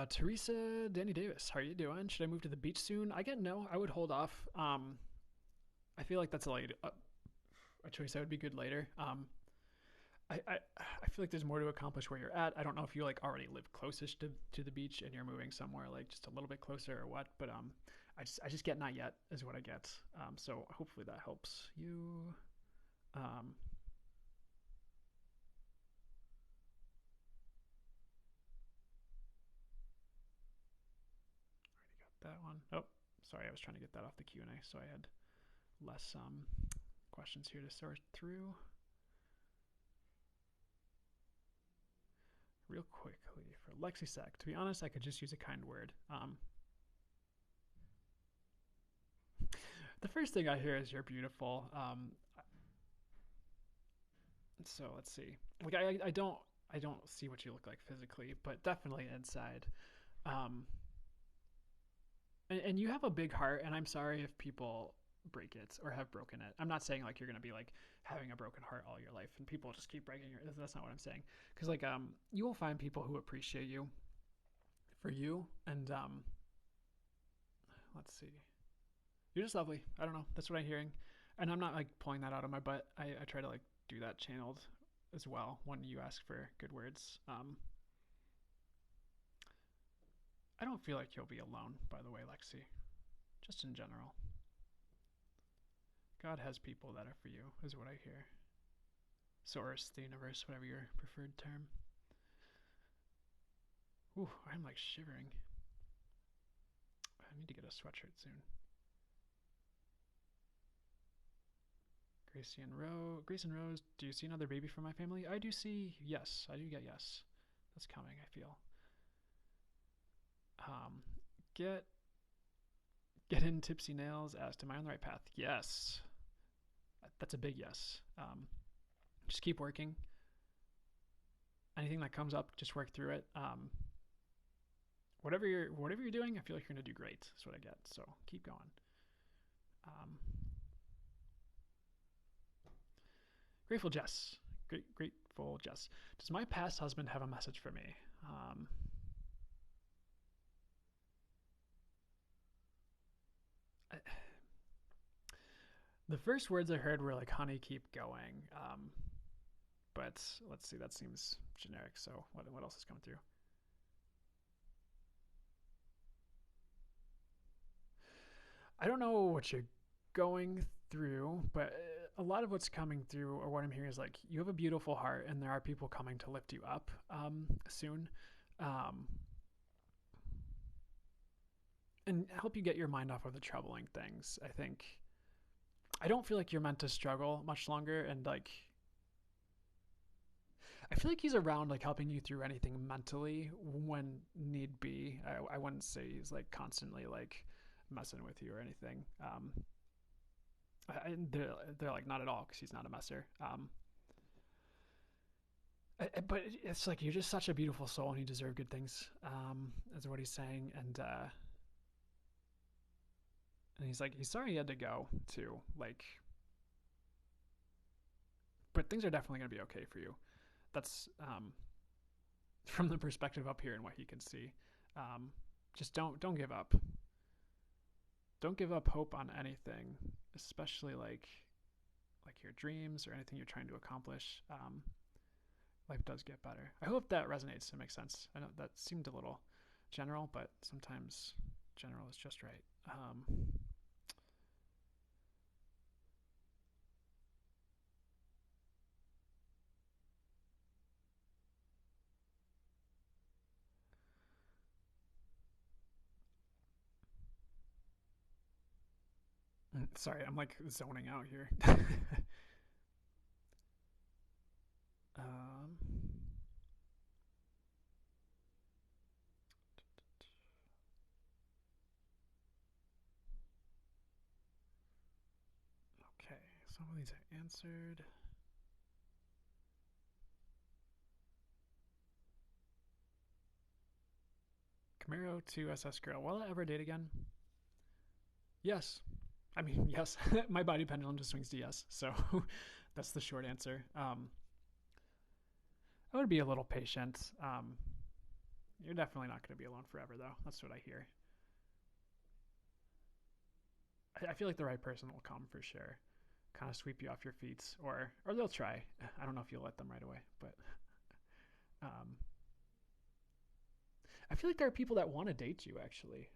Teresa Danny Davis, how are you doing? Should I move to the beach soon? I get no. I would hold off. I feel like that's a choice that would be good later. I feel like there's more to accomplish where you're at. I don't know if you like already live closest to the beach and you're moving somewhere like just a little bit closer or what, but I just get not yet is what I get. So hopefully that helps you. Um, Already got that one. Oh, sorry, I was trying to get that off the Q&A, so I had less questions here to sort through. Real quickly for LexiSec, to be honest, I could just use a kind word. The first thing I hear is you're beautiful. So let's see. Like I don't see what you look like physically, but definitely inside. Um, and you have a big heart, and I'm sorry if people break it or have broken it. I'm not saying like you're gonna be like having a broken heart all your life and people just keep breaking your. That's not what I'm saying. Because like you will find people who appreciate you for you, and let's see. You're just lovely. I don't know. That's what I'm hearing, and I'm not like pulling that out of my butt. I try to like do that channeled as well when you ask for good words. I don't feel like you'll be alone, by the way, Lexi. Just in general. God has people that are for you, is what I hear. Source, the universe, whatever your preferred term. Ooh, I'm like shivering. I need to get a sweatshirt soon. Grayson Rose, do you see another baby from my family? I do see yes. I do get yes. That's coming, I feel. Get in Tipsy Nails asked, am I on the right path? Yes. That's a big yes. Just keep working. Anything that comes up, just work through it. Whatever you're doing, I feel like you're gonna do great. That's what I get. So keep going. Grateful Jess. Grateful Jess. Does my past husband have a message for me? The first words I heard were like, honey, keep going. But let's see, that seems generic. So what else is coming through? I don't know what you're going through, but a lot of what's coming through, or what I'm hearing, is like you have a beautiful heart, and there are people coming to lift you up soon, and help you get your mind off of the troubling things. I don't feel like you're meant to struggle much longer, and like I feel like he's around, like helping you through anything mentally when need be. I wouldn't say he's like constantly like messing with you or anything. They're like not at all, because he's not a messer. But it's like you're just such a beautiful soul, and you deserve good things. Is what he's saying, and he's like he's sorry he had to go too. Like, but things are definitely gonna be okay for you. That's from the perspective up here and what he can see. Just don't give up. Don't give up hope on anything, especially like your dreams or anything you're trying to accomplish. Life does get better. I hope that resonates and makes sense. I know that seemed a little general, but sometimes general is just right. Sorry, I'm like zoning out here. um, okay, some of these I answered. Camaro to SS Girl. Will I ever date again? Yes. I mean, yes. My body pendulum just swings to yes. So that's the short answer. I would be a little patient. You're definitely not going to be alone forever, though. That's what I hear. I feel like the right person will come for sure, kind of sweep you off your feet, or they'll try. I don't know if you'll let them right away, but um, I feel like there are people that want to date you actually,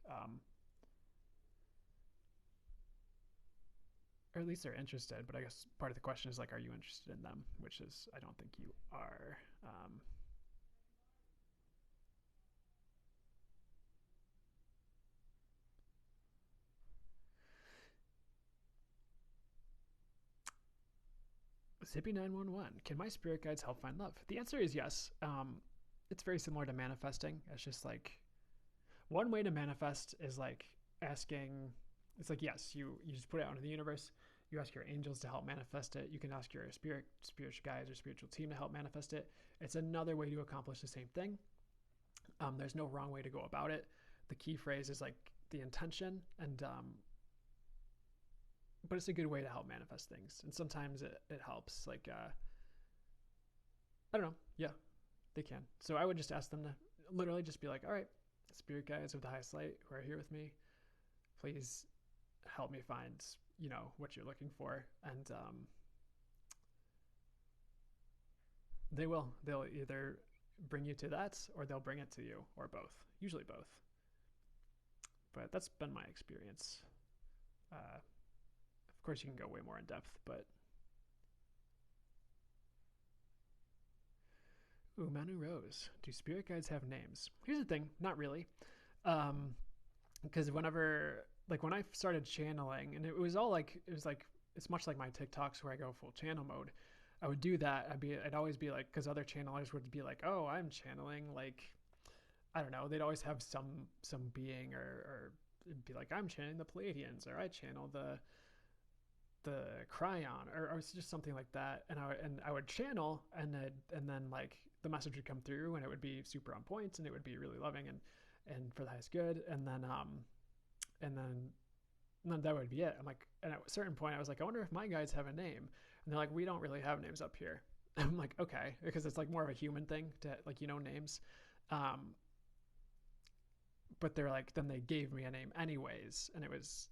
or at least they're interested. But I guess part of the question is like, are you interested in them? Which is, I don't think you are. 911. Can my spirit guides help find love? The answer is yes. It's very similar to manifesting. It's just like one way to manifest is like asking. It's like yes, you just put it out into the universe. You ask your angels to help manifest it. You can ask your spiritual guides or spiritual team to help manifest it. It's another way to accomplish the same thing. There's no wrong way to go about it. The key phrase is like the intention, and but it's a good way to help manifest things. And sometimes it helps. Like I don't know. Yeah, they can. So I would just ask them to literally just be like, all right, spirit guides of the highest light who are here with me, please help me find what you're looking for, and they'll either bring you to that or they'll bring it to you, or both, usually both. But that's been my experience. Of course you can go way more in depth, but ooh, Manu Rose, do spirit guides have names? Here's the thing, not really. Because whenever, like when I started channeling, and it was like it's much like my TikToks where I go full channel mode. I would do that. I'd always be like, because other channelers would be like, oh, I'm channeling like, I don't know. They'd always have some being, or it'd be like, I'm channeling the Pleiadians, or I channel the Cryon, or it's just something like that. And I would channel, and then like the message would come through, and it would be super on point, and it would be really loving and for the highest good. And then that would be it. I'm like, and at a certain point, I was like, I wonder if my guides have a name. And they're like, we don't really have names up here. I'm like, okay, because it's like more of a human thing to like names. But they're like, then they gave me a name anyways, and it was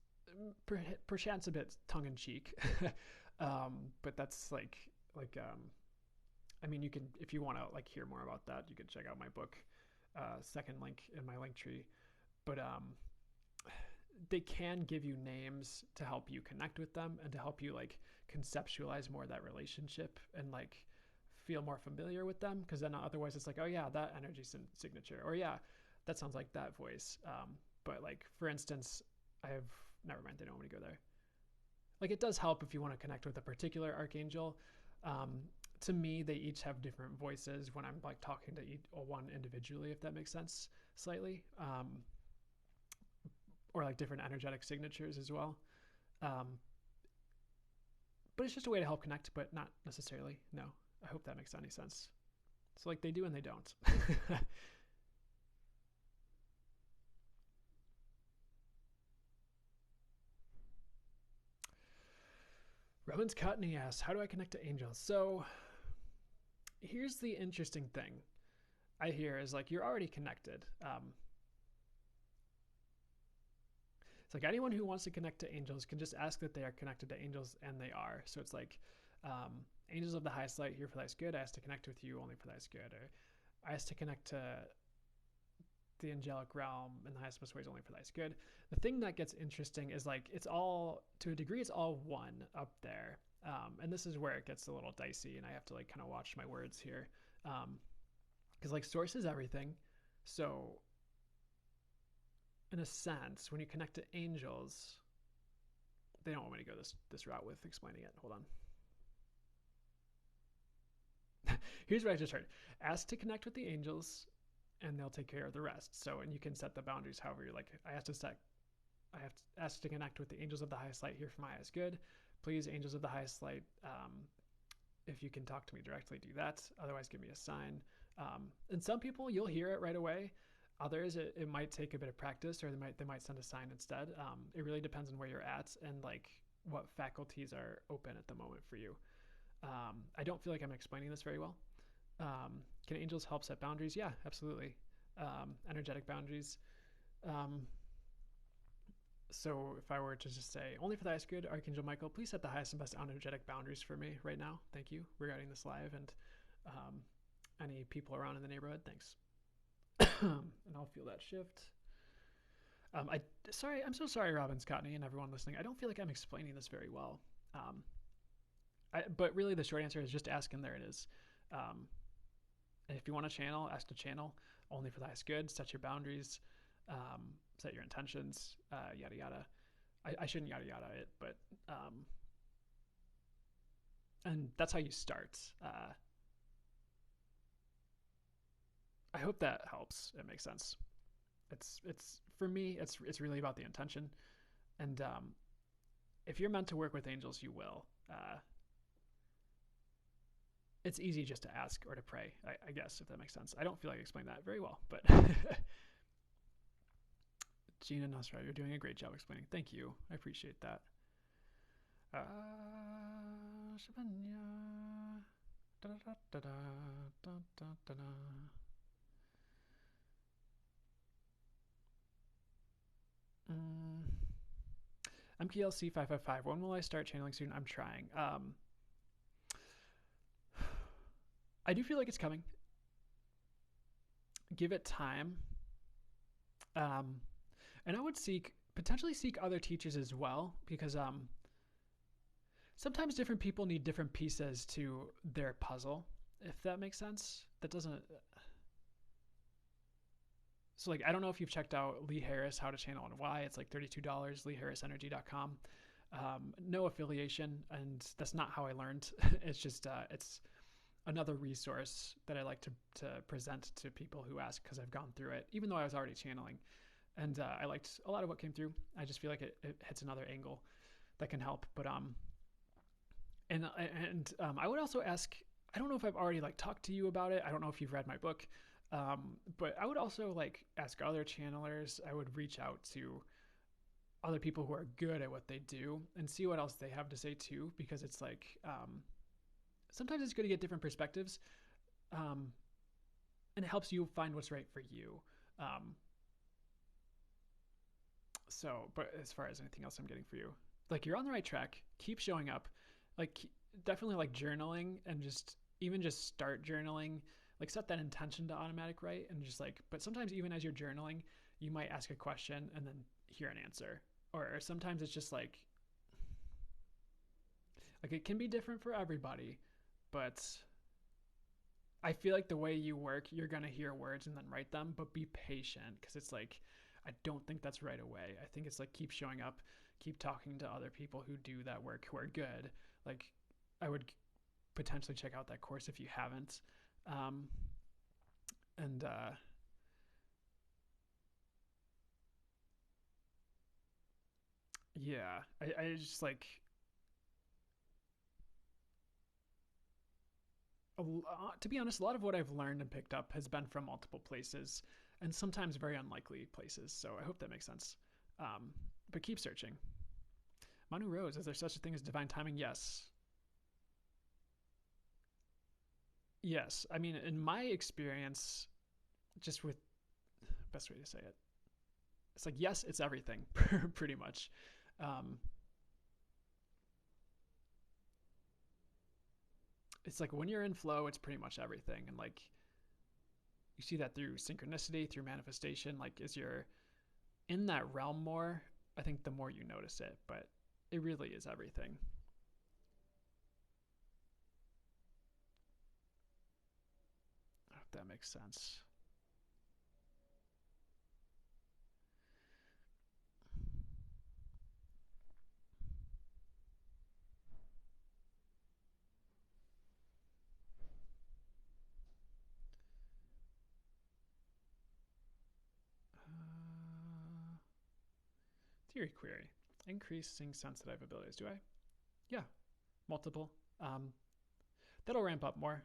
perchance a bit tongue in cheek. But that's I mean, you can, if you want to like hear more about that, you can check out my book, second link in my link tree. But they can give you names to help you connect with them and to help you like conceptualize more of that relationship and like feel more familiar with them, because then otherwise it's like, oh yeah, that energy signature, or yeah, that sounds like that voice. But like for instance, I have, never mind, they don't want me to go there. Like it does help if you want to connect with a particular archangel. To me, they each have different voices when I'm like talking to each one individually, if that makes sense slightly. Or like different energetic signatures as well. But it's just a way to help connect, but not necessarily. No, I hope that makes any sense. So like they do and they don't. Roman's Cottony asks, how do I connect to angels? So here's the interesting thing I hear is like, you're already connected. It's like anyone who wants to connect to angels can just ask that they are connected to angels, and they are. So it's like, angels of the highest light, here for thy good. I ask to connect with you only for thy good. Or I ask to connect to the angelic realm in the highest ways only for thy good. The thing that gets interesting is like, it's all, to a degree, it's all one up there. And this is where it gets a little dicey, and I have to like kind of watch my words here. Because like source is everything. So in a sense, when you connect to angels, they don't want me to go this route with explaining it. Hold on. Here's what I just heard. Ask to connect with the angels, and they'll take care of the rest. So, and you can set the boundaries however you like. I have to ask to connect with the angels of the highest light, here for my highest good. Please, angels of the highest light, if you can talk to me directly, do that. Otherwise, give me a sign. And some people, you'll hear it right away. Others, it might take a bit of practice, or they might send a sign instead. It really depends on where you're at and like what faculties are open at the moment for you. I don't feel like I'm explaining this very well. Can angels help set boundaries? Yeah, absolutely. Energetic boundaries. Um, so if I were to just say, only for the highest good, Archangel Michael, please set the highest and best energetic boundaries for me right now. Thank you regarding this live and um, any people around in the neighborhood. Thanks. And I'll feel that shift. I'm so sorry, Robin Scottney and everyone listening. I don't feel like I'm explaining this very well. Um, but really, the short answer is just ask, and there it is. Um, if you want to channel, ask to channel. Only for the highest good. Set your boundaries. Set your intentions. Yada yada. I shouldn't yada yada it, but and that's how you start. I hope that helps. It makes sense. It's for me. It's really about the intention, and if you're meant to work with angels, you will. It's easy just to ask or to pray, I guess, if that makes sense. I don't feel like I explained that very well, but Gina Nasra, you're doing a great job explaining. Thank you. I appreciate that. MKLC555. When will I start channeling soon? I'm trying. I do feel like it's coming. Give it time. And I would potentially seek other teachers as well, because sometimes different people need different pieces to their puzzle, if that makes sense. That doesn't. So, like, I don't know if you've checked out Lee Harris, How to Channel and Why. It's like $32, LeeHarrisEnergy.com. No affiliation, and that's not how I learned. It's just, it's another resource that I like to present to people who ask, because I've gone through it, even though I was already channeling. And I liked a lot of what came through. I just feel like it hits another angle that can help. But I would also ask, I don't know if I've already like talked to you about it. I don't know if you've read my book. But I would also like ask other channelers. I would reach out to other people who are good at what they do and see what else they have to say too, because it's like, sometimes it's good to get different perspectives. And it helps you find what's right for you. But as far as anything else I'm getting for you, like, you're on the right track. Keep showing up. Like, definitely like journaling, and just start journaling. Like, set that intention to automatic write, and just like, but sometimes even as you're journaling, you might ask a question and then hear an answer. Or sometimes it's just like it can be different for everybody, but I feel like the way you work, you're going to hear words and then write them, but be patient, because it's like, I don't think that's right away. I think it's like, keep showing up, keep talking to other people who do that work, who are good. Like, I would potentially check out that course if you haven't. Yeah, I just like, to be honest, a lot of what I've learned and picked up has been from multiple places, and sometimes very unlikely places. So I hope that makes sense. But keep searching. Manu Rose, is there such a thing as divine timing? Yes. Yes. I mean, in my experience, just with best way to say it, it's like, yes, it's everything, pretty much. Um, it's like, when you're in flow, it's pretty much everything. And like, you see that through synchronicity, through manifestation. Like, as you're in that realm more, I think the more you notice it, but it really is everything. I hope that makes sense. Theory query. Increasing sensitive abilities. Do I? Yeah. Multiple. That'll ramp up more.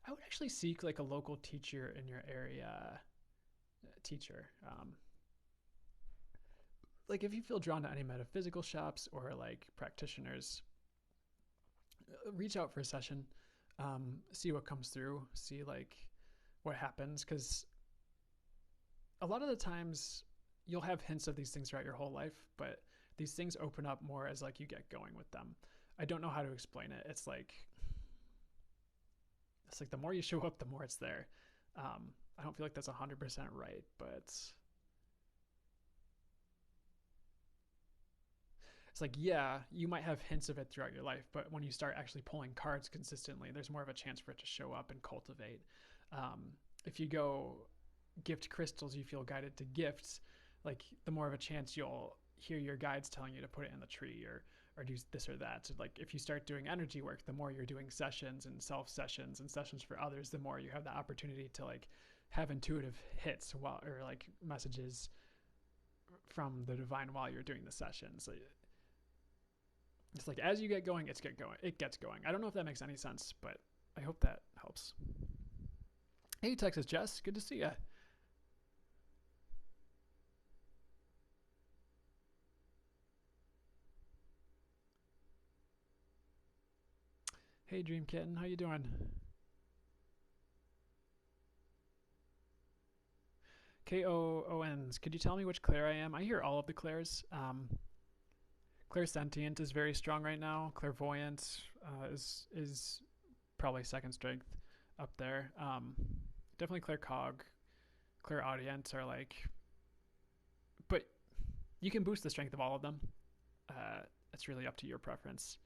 I would actually seek like a local teacher in your area. Teacher. Like, if you feel drawn to any metaphysical shops or like practitioners, reach out for a session. see what comes through, see like what happens, because a lot of the times you'll have hints of these things throughout your whole life, but these things open up more as like you get going with them. I don't know how to explain it. It's like the more you show up, the more it's there. I don't feel like that's 100% right, but it's like, yeah, you might have hints of it throughout your life, but when you start actually pulling cards consistently, there's more of a chance for it to show up and cultivate. If you go gift crystals you feel guided to gifts, like the more of a chance you'll hear your guides telling you to put it in the tree or do this or that. So like if you start doing energy work, the more you're doing sessions and self sessions and sessions for others, the more you have the opportunity to like have intuitive hits while or like messages from the divine while you're doing the sessions. It's like as you get going, it gets going. I don't know if that makes any sense, but I hope that helps. Hey, Texas Jess, good to see you. Hey, Dream Kitten, how you doing? K-O-O-N's, could you tell me which Claire I am? I hear all of the Claires. Clairsentient is very strong right now. Clairvoyant is probably second strength up there. Definitely Claircog, Clairaudient are like, but you can boost the strength of all of them. It's really up to your preference.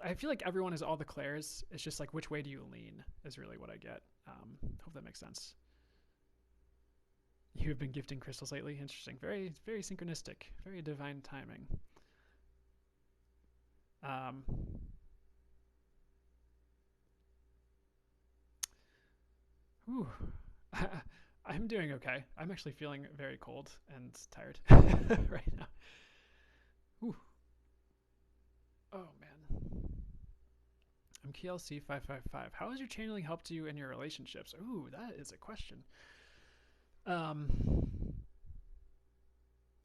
I feel like everyone is all the Claires. It's just like which way do you lean is really what I get. Hope that makes sense. You have been gifting crystals lately. Interesting. Very, very synchronistic. Very divine timing. Whew. I'm doing okay. I'm actually feeling very cold and tired right now. Whew. Oh man. I'm KLC555. How has your channeling helped you in your relationships? Ooh, that is a question. Um,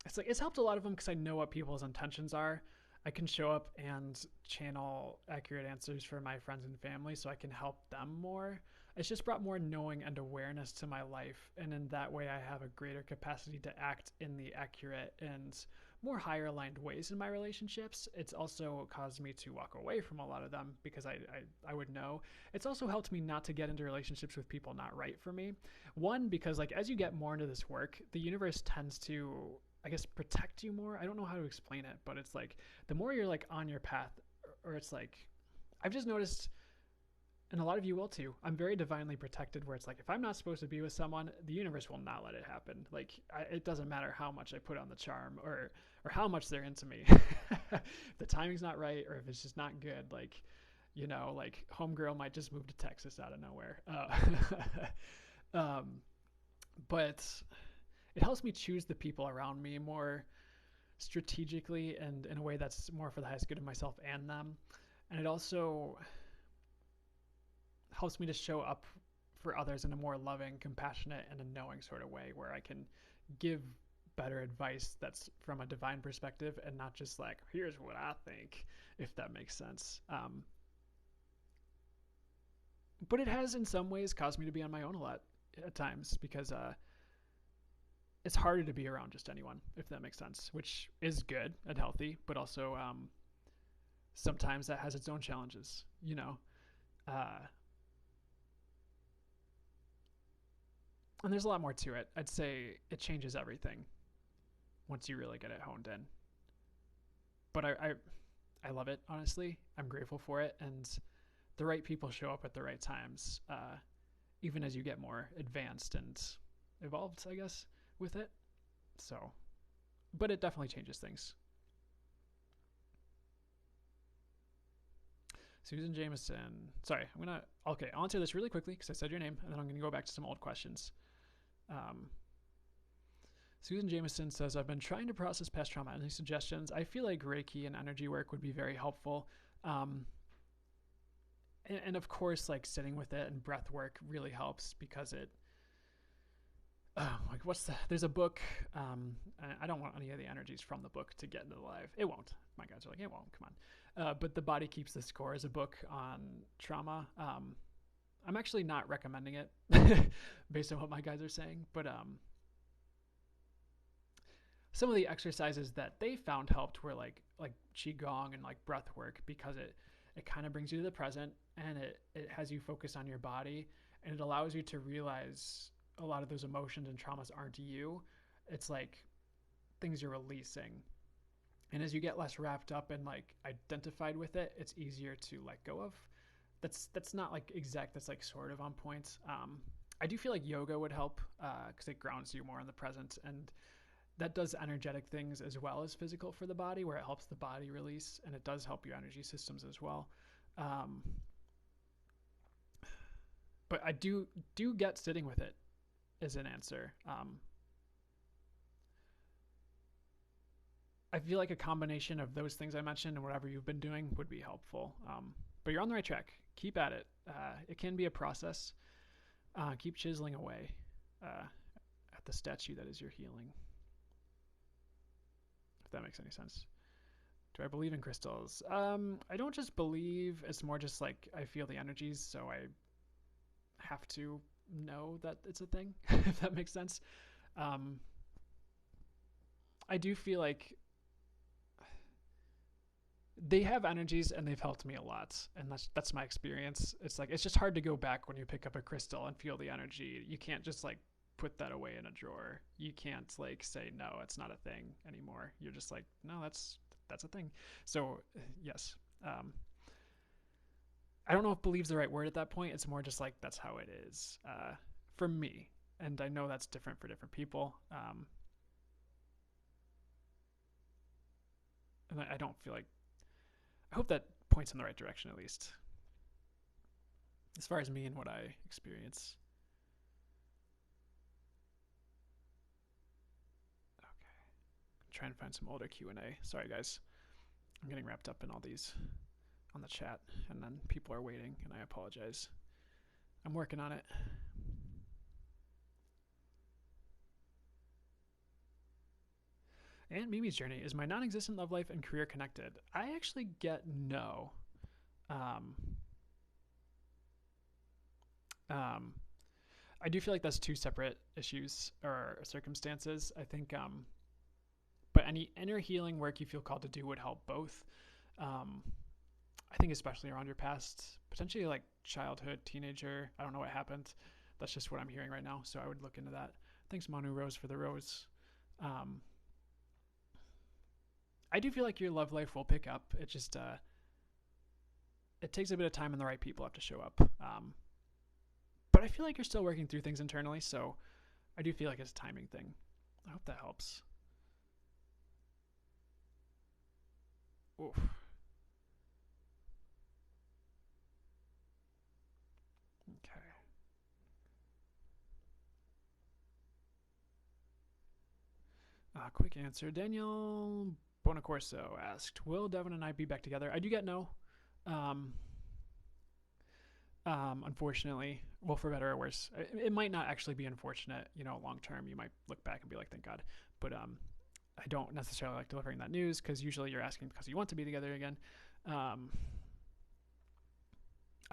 it's helped a lot of them because I know what people's intentions are. I can show up and channel accurate answers for my friends and family so I can help them more. It's just brought more knowing and awareness to my life, and in that way I have a greater capacity to act in the accurate and more higher aligned ways in my relationships. It's also caused me to walk away from a lot of them because I would know. It's also helped me not to get into relationships with people not right for me. One, because like as you get more into this work, the universe tends to, I guess, protect you more. I don't know how to explain it, but it's like the more you're like on your path, or it's like I've just noticed, and a lot of you will too, I'm very divinely protected where it's like if I'm not supposed to be with someone, the universe will not let it happen. Like it doesn't matter how much I put on the charm or how much they're into me. If the timing's not right or if it's just not good, like, you know, like homegirl might just move to Texas out of nowhere. But it helps me choose the people around me more strategically and in a way that's more for the highest good of myself and them. And it also helps me to show up for others in a more loving, compassionate, and a knowing sort of way where I can give better advice that's from a divine perspective and not just like, here's what I think, if that makes sense. But it has in some ways caused me to be on my own a lot at times because it's harder to be around just anyone, if that makes sense, which is good and healthy, but also sometimes that has its own challenges, you know. And there's a lot more to it. I'd say it changes everything once you really get it honed in. But I love it, honestly. I'm grateful for it. And the right people show up at the right times, even as you get more advanced and evolved, I guess, with it. So, but it definitely changes things. Susan Jameson. Sorry, I'll answer this really quickly because I said your name, and then I'm gonna go back to some old questions. Susan Jameson says, I've been trying to process past trauma. Any suggestions? I feel like Reiki and energy work would be very helpful. And of course, like sitting with it and breath work really helps because it, like there's a book. I don't want any of the energies from the book to get into the live. It won't. My guys are like, it won't. Come But The Body Keeps the Score is a book on trauma. I'm actually not recommending it based on what my guys are saying, but some of the exercises that they found helped were like qigong and like breath work, because it kind of brings you to the present, and it has you focus on your body, and it allows you to realize a lot of those emotions and traumas aren't you. It's like things you're releasing. And as you get less wrapped up and like identified with it, it's easier to let go of. That's not like exact. That's like sort of on point. I do feel like yoga would help because it grounds you more in the present, and that does energetic things as well as physical for the body, where it helps the body release, and it does help your energy systems as well. But I do get sitting with it as an answer. I feel like a combination of those things I mentioned and whatever you've been doing would be helpful. But you're on the right track. Keep at it. It can be a process. Keep chiseling away at the statue that is your healing. If that makes any sense. Do I believe in crystals? I don't just believe. It's more just like I feel the energies, so I have to know that it's a thing, if that makes sense. I do feel like they have energies and they've helped me a lot, and that's my experience. It's like it's just hard to go back when you pick up a crystal and feel the energy. You can't just like put that away in a drawer. You can't like say no, it's not a thing anymore. You're just like, no, that's a thing. So yes, I don't know if believe's the right word at that point. It's more just like that's how it is for me, and I know that's different for different people. And I don't feel like, I hope that points in the right direction at least, as far as me and what I experience. Okay, try and find some older Q&A. Sorry guys, I'm getting wrapped up in all these on the chat, and then people are waiting, and I apologize. I'm working on it. And Mimi's journey, is my non-existent love life and career connected? I actually get no. I do feel like that's two separate issues or circumstances. I think, but any inner healing work you feel called to do would help both. I think especially around your past, potentially like childhood, teenager. I don't know what happened. That's just what I'm hearing right now. So I would look into that. Thanks, Manu Rose, for the rose. I do feel like your love life will pick up. It just, it takes a bit of time and the right people have to show up. But I feel like you're still working through things internally, so I do feel like it's a timing thing. I hope that helps. Oof. Okay. Quick answer. Daniel Bonacorso asked, will Devin and I be back together? I do get no. Unfortunately, well, for better or worse. It might not actually be unfortunate, long term. You might look back and be like, thank God. But I don't necessarily like delivering that news, because usually you're asking because you want to be together again. I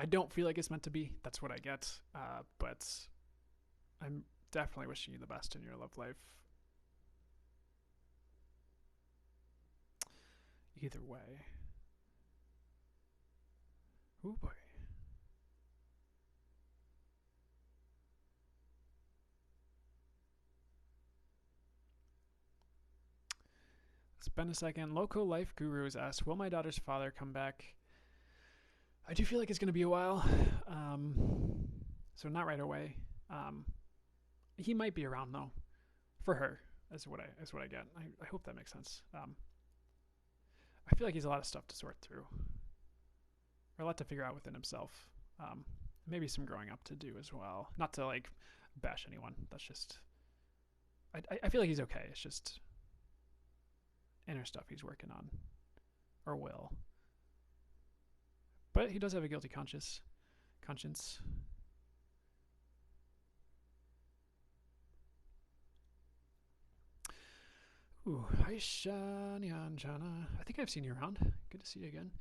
don't feel like it's meant to be. That's what I get. But I'm definitely wishing you the best in your love life. Either way. Oh boy. It's been a second. Loco Life Gurus asks, will my daughter's father come back? I do feel like it's going to be a while. So not right away. He might be around though, for her, is what I get. I hope that makes sense. I feel like he's a lot of stuff to sort through, or a lot to figure out within himself. Maybe some growing up to do as well. Not to like bash anyone. That's just, I feel like he's okay. It's just inner stuff he's working on, or will. But he does have a guilty conscience. Ooh, hi, Shana. I think I've seen you around. Good to see you again.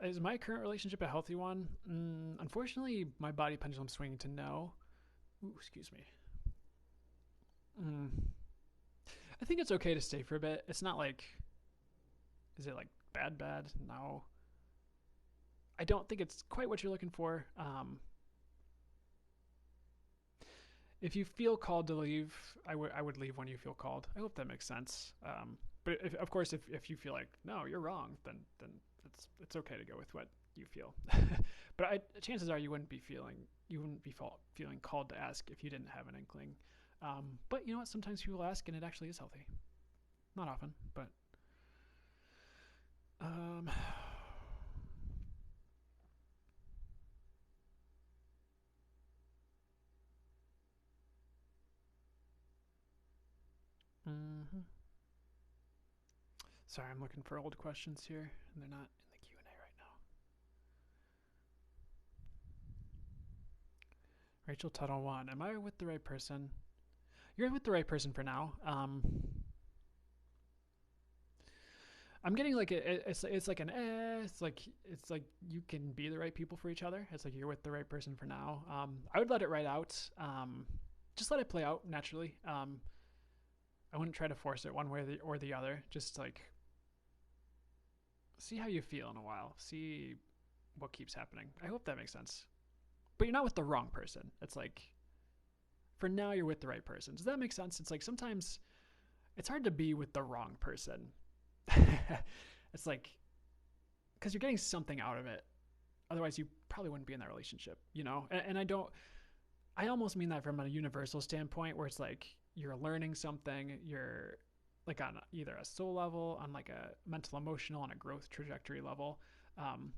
Is my current relationship a healthy one? Unfortunately, my body pendulum swinging to no. Ooh, excuse me. Mm, I think it's okay to stay for a bit. It's not like, is it like bad, bad? No. I don't think it's quite what you're looking for. If you feel called to leave, I would leave when you feel called. I hope that makes sense. But of course, if you feel like no, you're wrong, then it's okay to go with what you feel. But chances are you wouldn't be feeling called to ask if you didn't have an inkling. But you know what? Sometimes people ask, and it actually is healthy. Not often, but um, mm-hmm. Sorry, I'm looking for old questions here, and they're not in the Q&A right now. Rachel Tuttle 1. Am I with the right person? You're with the right person for now. I'm getting like it's like an it's like you can be the right people for each other. It's like you're with the right person for now. I would let it ride out. Just let it play out naturally. I wouldn't try to force it one way or the other. Just like see how you feel in a while. See what keeps happening. I hope that makes sense. But you're not with the wrong person. It's like for now you're with the right person. Does that make sense? It's like sometimes it's hard to be with the wrong person. It's like because you're getting something out of it. Otherwise, you probably wouldn't be in that relationship, you know? And I don't, I almost mean that from a universal standpoint where it's like you're learning something, you're like on either a soul level, on like a mental, emotional, on a growth trajectory level. Um,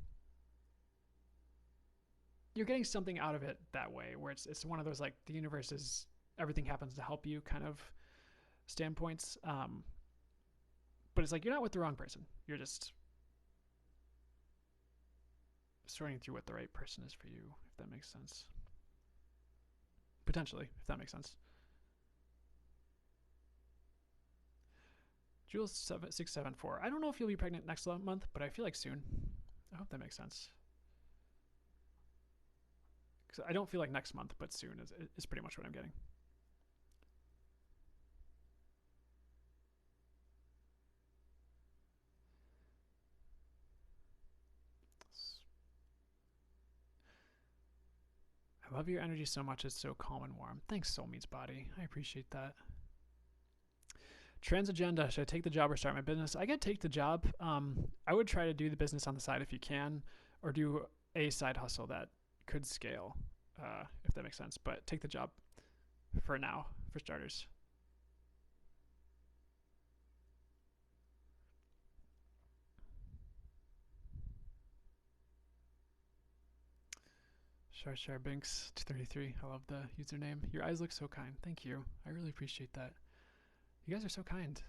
you're getting something out of it that way where it's one of those like the universe is everything happens to help you kind of standpoints. But it's like you're not with the wrong person. You're just sorting through what the right person is for you, if that makes sense. Potentially, if that makes sense. Jules 674. I don't know if you'll be pregnant next month, but I feel like soon. I hope that makes sense. Because I don't feel like next month, but soon is pretty much what I'm getting. I love your energy so much. It's so calm and warm. Thanks, Soul Meets Body. I appreciate that. Trans agenda. Should I take the job or start my business? I get take the job. I would try to do the business on the side if you can, or do a side hustle that could scale, if that makes sense. But take the job for now, for starters. Shar Binks 233. I love the username. Your eyes look so kind. Thank you. I really appreciate that. You guys are so kind.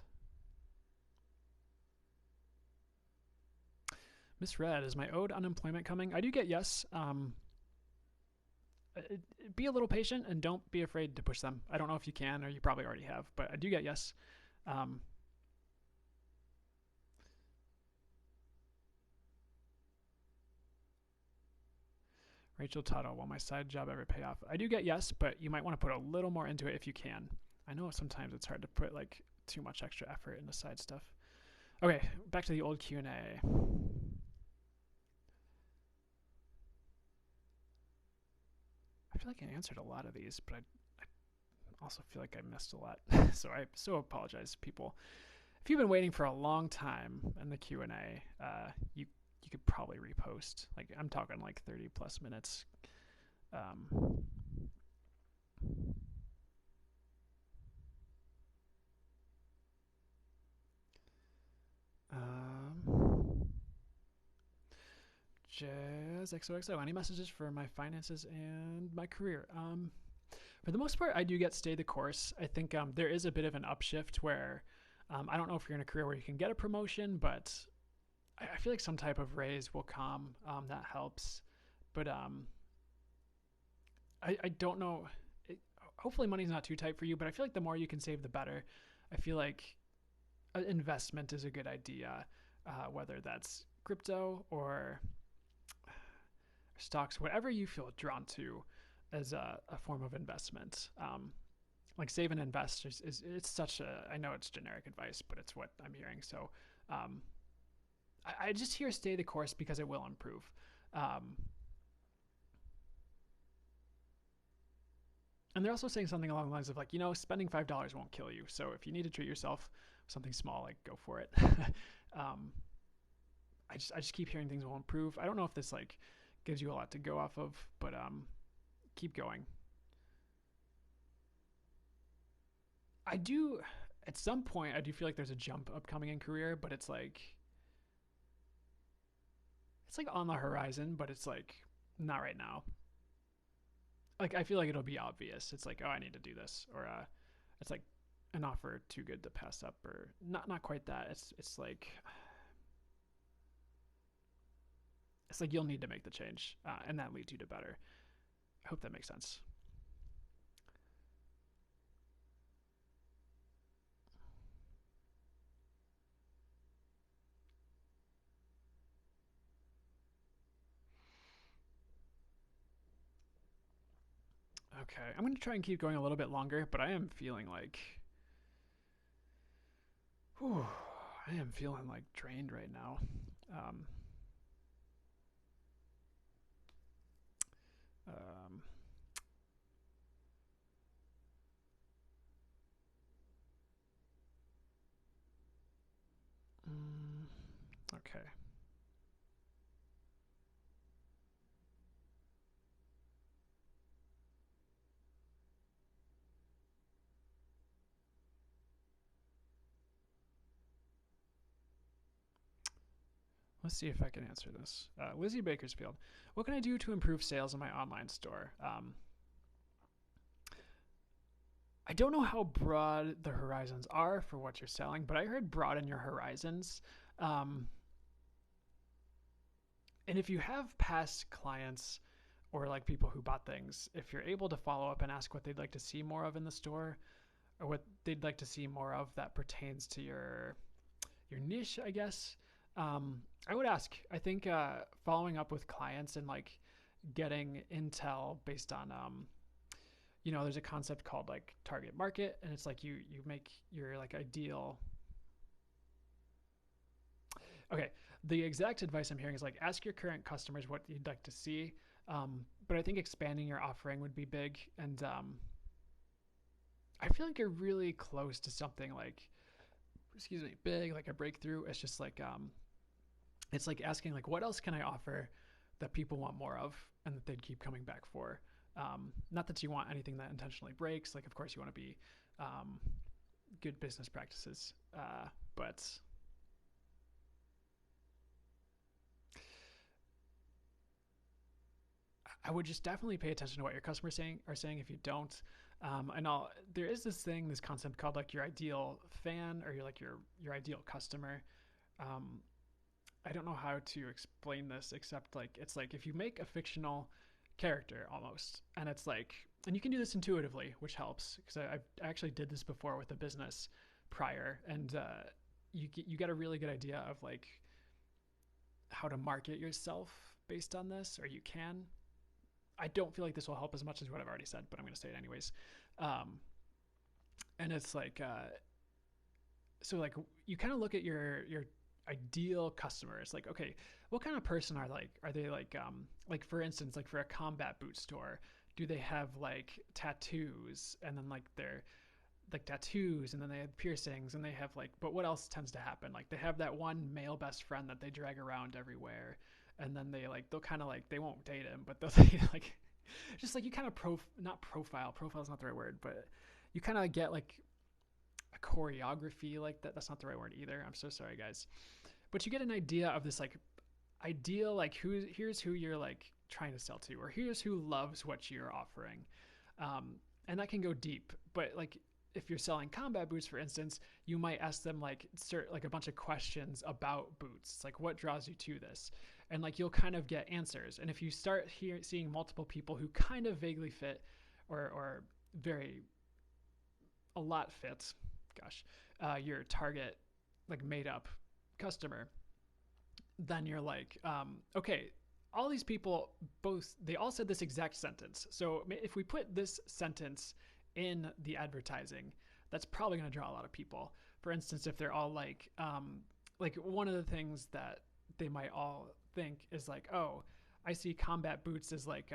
Miss Red, is my ode unemployment coming? I do get yes. Be a little patient and don't be afraid to push them. I don't know if you can or you probably already have, but I do get yes. Rachel Tuttle, will my side job ever pay off? I do get yes, but you might want to put a little more into it if you can. I know sometimes it's hard to put like too much extra effort into side stuff. Okay, back to the old Q&A. I feel like I answered a lot of these, but I also feel like I missed a lot. So I so apologize, people. If you've been waiting for a long time in the Q&A, you could probably repost. Like I'm talking like 30 plus minutes. Jazz XOXO. Any messages for my finances and my career? For the most part, I do get stay the course. I think there is a bit of an upshift where I don't know if you're in a career where you can get a promotion, but I feel like some type of raise will come. That helps. But I don't know. Hopefully money's not too tight for you, but I feel like the more you can save, the better. I feel like investment is a good idea, whether that's crypto or stocks, whatever you feel drawn to as a form of investment. Like Save and Invest it's such a, I know it's generic advice, but it's what I'm hearing. So I just hear stay the course because it will improve. And they're also saying something along the lines of like, spending $5 won't kill you. So if you need to treat yourself something small, like go for it. I just keep hearing things will improve. I don't know if this like gives you a lot to go off of, but keep going. I do, at some point, I do feel like there's a jump upcoming in career, but it's like on the horizon, but it's like not right now. Like I feel like it'll be obvious. It's like, oh, I need to do this, or it's like an offer too good to pass up, or not quite that. It's like you'll need to make the change, and that leads you to better. I hope that makes sense. Okay, I'm gonna try and keep going a little bit longer, but I am feeling like, whew, I am feeling like drained right now. Um, um, mm, okay, let's see if I can answer this. Lizzie Bakersfield, what can I do to improve sales in my online store? I don't know how broad the horizons are for what you're selling, but I heard broaden your horizons. Um, and if you have past clients or like people who bought things, if you're able to follow up and ask what they'd like to see more of in the store, or what they'd like to see more of that pertains to your niche, I guess. I would ask. I think following up with clients and like getting intel based on there's a concept called like target market, and it's like you make your like ideal. Okay, the exact advice I'm hearing is like ask your current customers what you'd like to see, but I think expanding your offering would be big, and I feel like you're really close to something like, excuse me, big, like a breakthrough. It's just like it's like asking like what else can I offer that people want more of and that they'd keep coming back for. Not that you want anything that intentionally breaks. Like of course you want to be um, good business practices, but I would just definitely pay attention to what your customers are saying. If you don't, there is this concept called like your ideal fan, or your ideal customer. Um, I don't know how to explain this except like it's like if you make a fictional character almost, and it's like, and you can do this intuitively, which helps because I actually did this before with a business prior, and you get a really good idea of like how to market yourself based on this, or you can. I don't feel like this will help as much as what I've already said, but I'm going to say it anyways. Um, and it's like, so like you kind of look at your ideal customers. Like, okay, what kind of person are they like for instance, like for a combat boot store, do they have like tattoos, and then like they're like tattoos, and then they have piercings, and they have like, but what else tends to happen? Like they have that one male best friend that they drag around everywhere, and then they'll kind of like, they won't date him, but they'll like just like you kind of not profile is not the right word, but you kind of get like a choreography like that. That's not the right word either. I'm so sorry guys, but you get an idea of this like ideal, like here's who you're like trying to sell to, or here's who loves what you're offering. And that can go deep, but like if you're selling combat boots, for instance, you might ask them like like a bunch of questions about boots. It's like, what draws you to this? And like you'll kind of get answers. And if you start seeing multiple people who kind of vaguely fit, or very a lot fit, gosh, your target like made up customer, then you're like, okay, all these people both they all said this exact sentence. So if we put this sentence in the advertising, that's probably going to draw a lot of people. For instance, if they're all like one of the things that they might all think is like, oh, I see combat boots as like,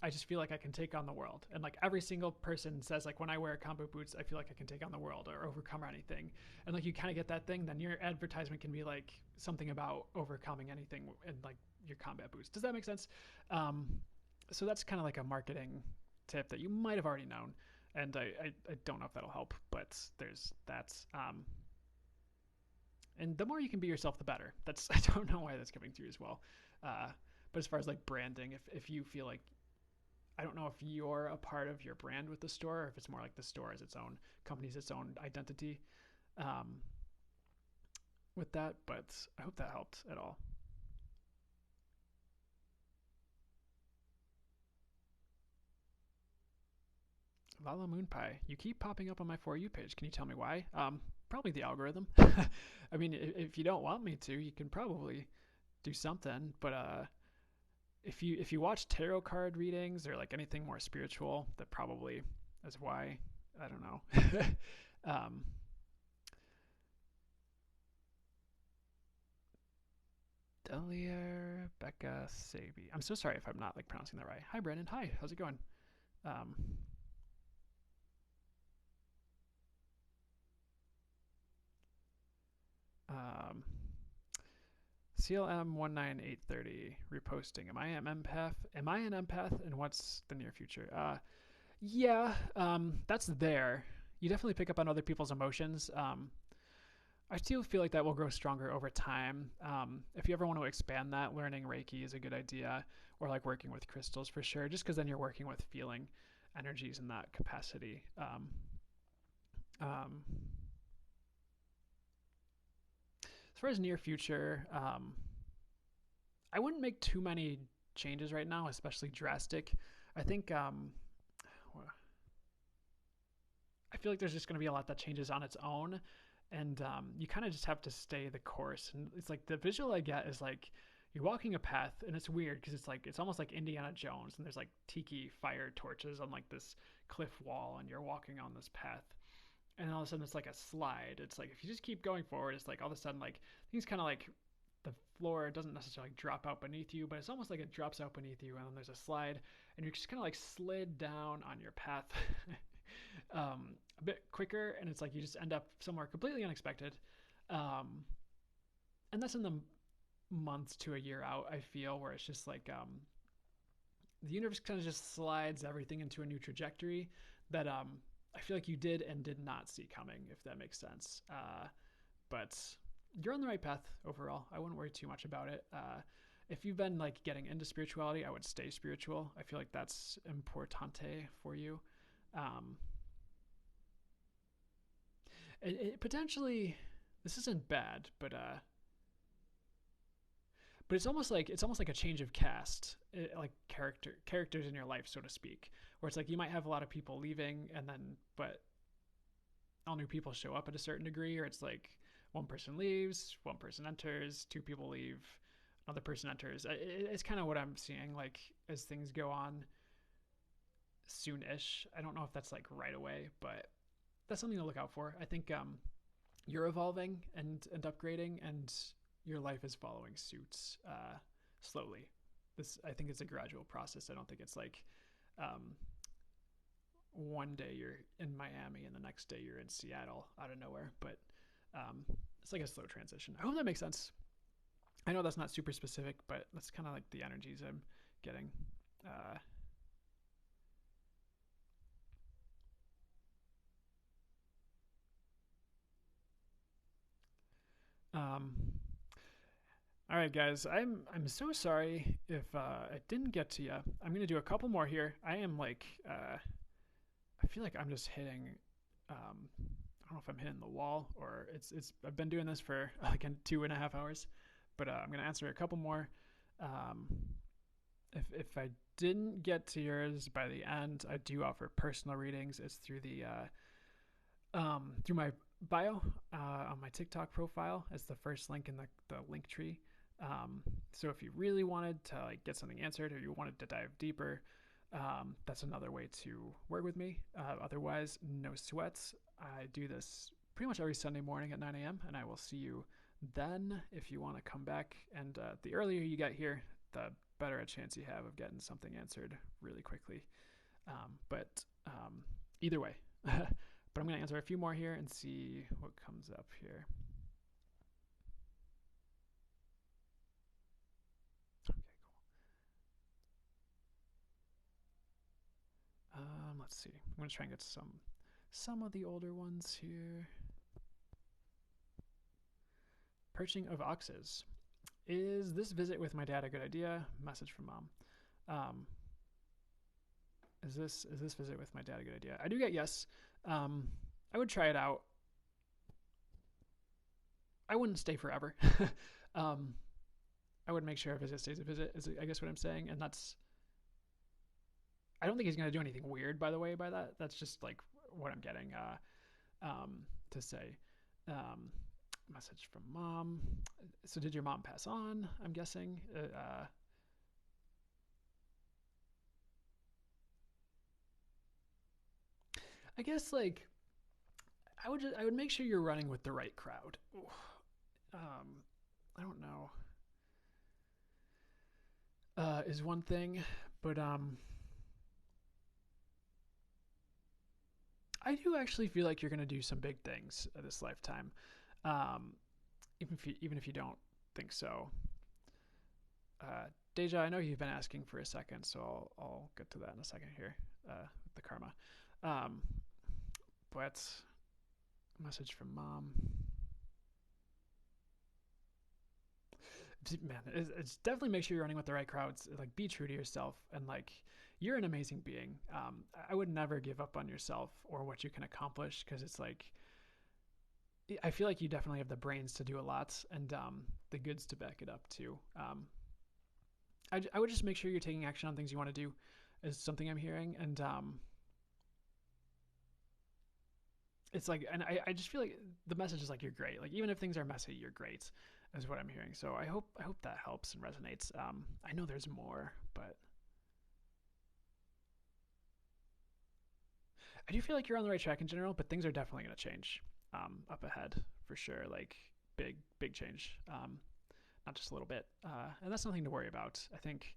I just feel like I can take on the world. And like every single person says like, when I wear combat boots, I feel like I can take on the world or overcome anything. And like you kind of get that thing, then your advertisement can be like something about overcoming anything in like your combat boots. Does that make sense? Um, so that's kind of like a marketing tip that you might have already known. And I don't know if that'll help, but there's that. And the more you can be yourself, the better. That's I don't know why that's coming through as well. But as far as like branding, if you feel like I don't know if you're a part of your brand with the store, or if it's more like the store as its own company's its own identity um, with that. But I hope that helped at all. Lala Moon Pie, you keep popping up on my For You page. Can you tell me why? Probably the algorithm. I mean, if you don't want me to, you can probably do something. But if you watch tarot card readings or like anything more spiritual, that probably is why. I don't know. um, Delia Becca Sabi. I'm so sorry if I'm not like pronouncing that right. Hi Brandon. Hi. How's it going? Um, um, CLM19830 reposting. Am I an empath? Am I an empath? And what's the near future? Yeah, that's there. You definitely pick up on other people's emotions. I still feel like that will grow stronger over time. If you ever want to expand that, learning Reiki is a good idea, or like working with crystals for sure, just because then you're working with feeling energies in that capacity. Um, as far as near future, I wouldn't make too many changes right now, especially drastic. I think I feel like there's just going to be a lot that changes on its own, and you kind of just have to stay the course. And it's like the visual I get is like you're walking a path, and it's weird because it's almost like Indiana Jones, and there's like tiki fire torches on like this cliff wall, and you're walking on this path, and all of a sudden it's like a slide. It's like if you just keep going forward, it's like all of a sudden like things kind of like the floor doesn't necessarily drop out beneath you, but it's almost like it drops out beneath you, and then there's a slide, and you're just kind of like slid down on your path a bit quicker, and it's like you just end up somewhere completely unexpected. Um, and that's in the months to a year out, I feel, where it's just like the universe kind of just slides everything into a new trajectory that I feel like you did and did not see coming, if that makes sense. But you're on the right path overall. I wouldn't worry too much about it. If you've been like getting into spirituality, I would stay spiritual. I feel like that's importante for you. Um, it potentially this isn't bad, but it's almost like a change of cast, like characters in your life, so to speak, where it's like you might have a lot of people leaving, and then but all new people show up at a certain degree, or it's like one person leaves, one person enters, two people leave, another person enters. It's kind of what I'm seeing like as things go on soon-ish. I don't know if that's like right away, but that's something to look out for. I think you're evolving and upgrading, and your life is following suit slowly. This I think it's a gradual process. I don't think it's like um, one day you're in Miami and the next day you're in Seattle out of nowhere. But it's like a slow transition. I hope that makes sense. I know that's not super specific, but that's kind of like the energies I'm getting. Uh, um, all right, guys. I'm so sorry if I didn't get to you. I'm gonna do a couple more here. I am like I feel like I'm just hitting. I don't know if I'm hitting the wall or it's. I've been doing this for like 2.5 hours, but I'm gonna answer a couple more. Um, if I didn't get to yours by the end, I do offer personal readings. It's through the through my bio on my TikTok profile as the first link in the link tree. So if you really wanted to like get something answered or you wanted to dive deeper, that's another way to work with me. Otherwise, no sweats. I do this pretty much every Sunday morning at 9 a.m. and I will see you then if you want to come back. And the earlier you get here, the better a chance you have of getting something answered really quickly. But either way, but I'm going to answer a few more here and see what comes up here. Okay, cool. Let's see. I'm going to try and get some of the older ones here. Perching of oxes. Is this visit with my dad a good idea? Message from mom. Is this visit with my dad a good idea? I do get yes. I would try it out. I wouldn't stay forever. I would make sure a visit stays a visit, is I guess what I'm saying. And that's, I don't think he's going to do anything weird, by the way, by that. That's just like what I'm getting to say. Message from mom. So did your mom pass on? I'm guessing. I guess like I would make sure you're running with the right crowd. I don't know. Is one thing, but I do actually feel like you're gonna do some big things this lifetime, um, even if you don't think so. Deja, I know you've been asking for a second, so I'll get to that in a second here. With the karma, um, but message from mom. Man, it's definitely make sure you're running with the right crowds. Like, be true to yourself, and like, you're an amazing being. I would never give up on yourself or what you can accomplish, because it's like, I feel like you definitely have the brains to do a lot, and the goods to back it up too. I would just make sure you're taking action on things you want to do, is something I'm hearing, and it's like, and I just feel like the message is like, you're great. Like, even if things are messy, you're great, is what I'm hearing. So I hope that helps and resonates. I know there's more, but I do feel like you're on the right track in general. But things are definitely going to change up ahead for sure. Like, big change, not just a little bit. And that's nothing to worry about. I think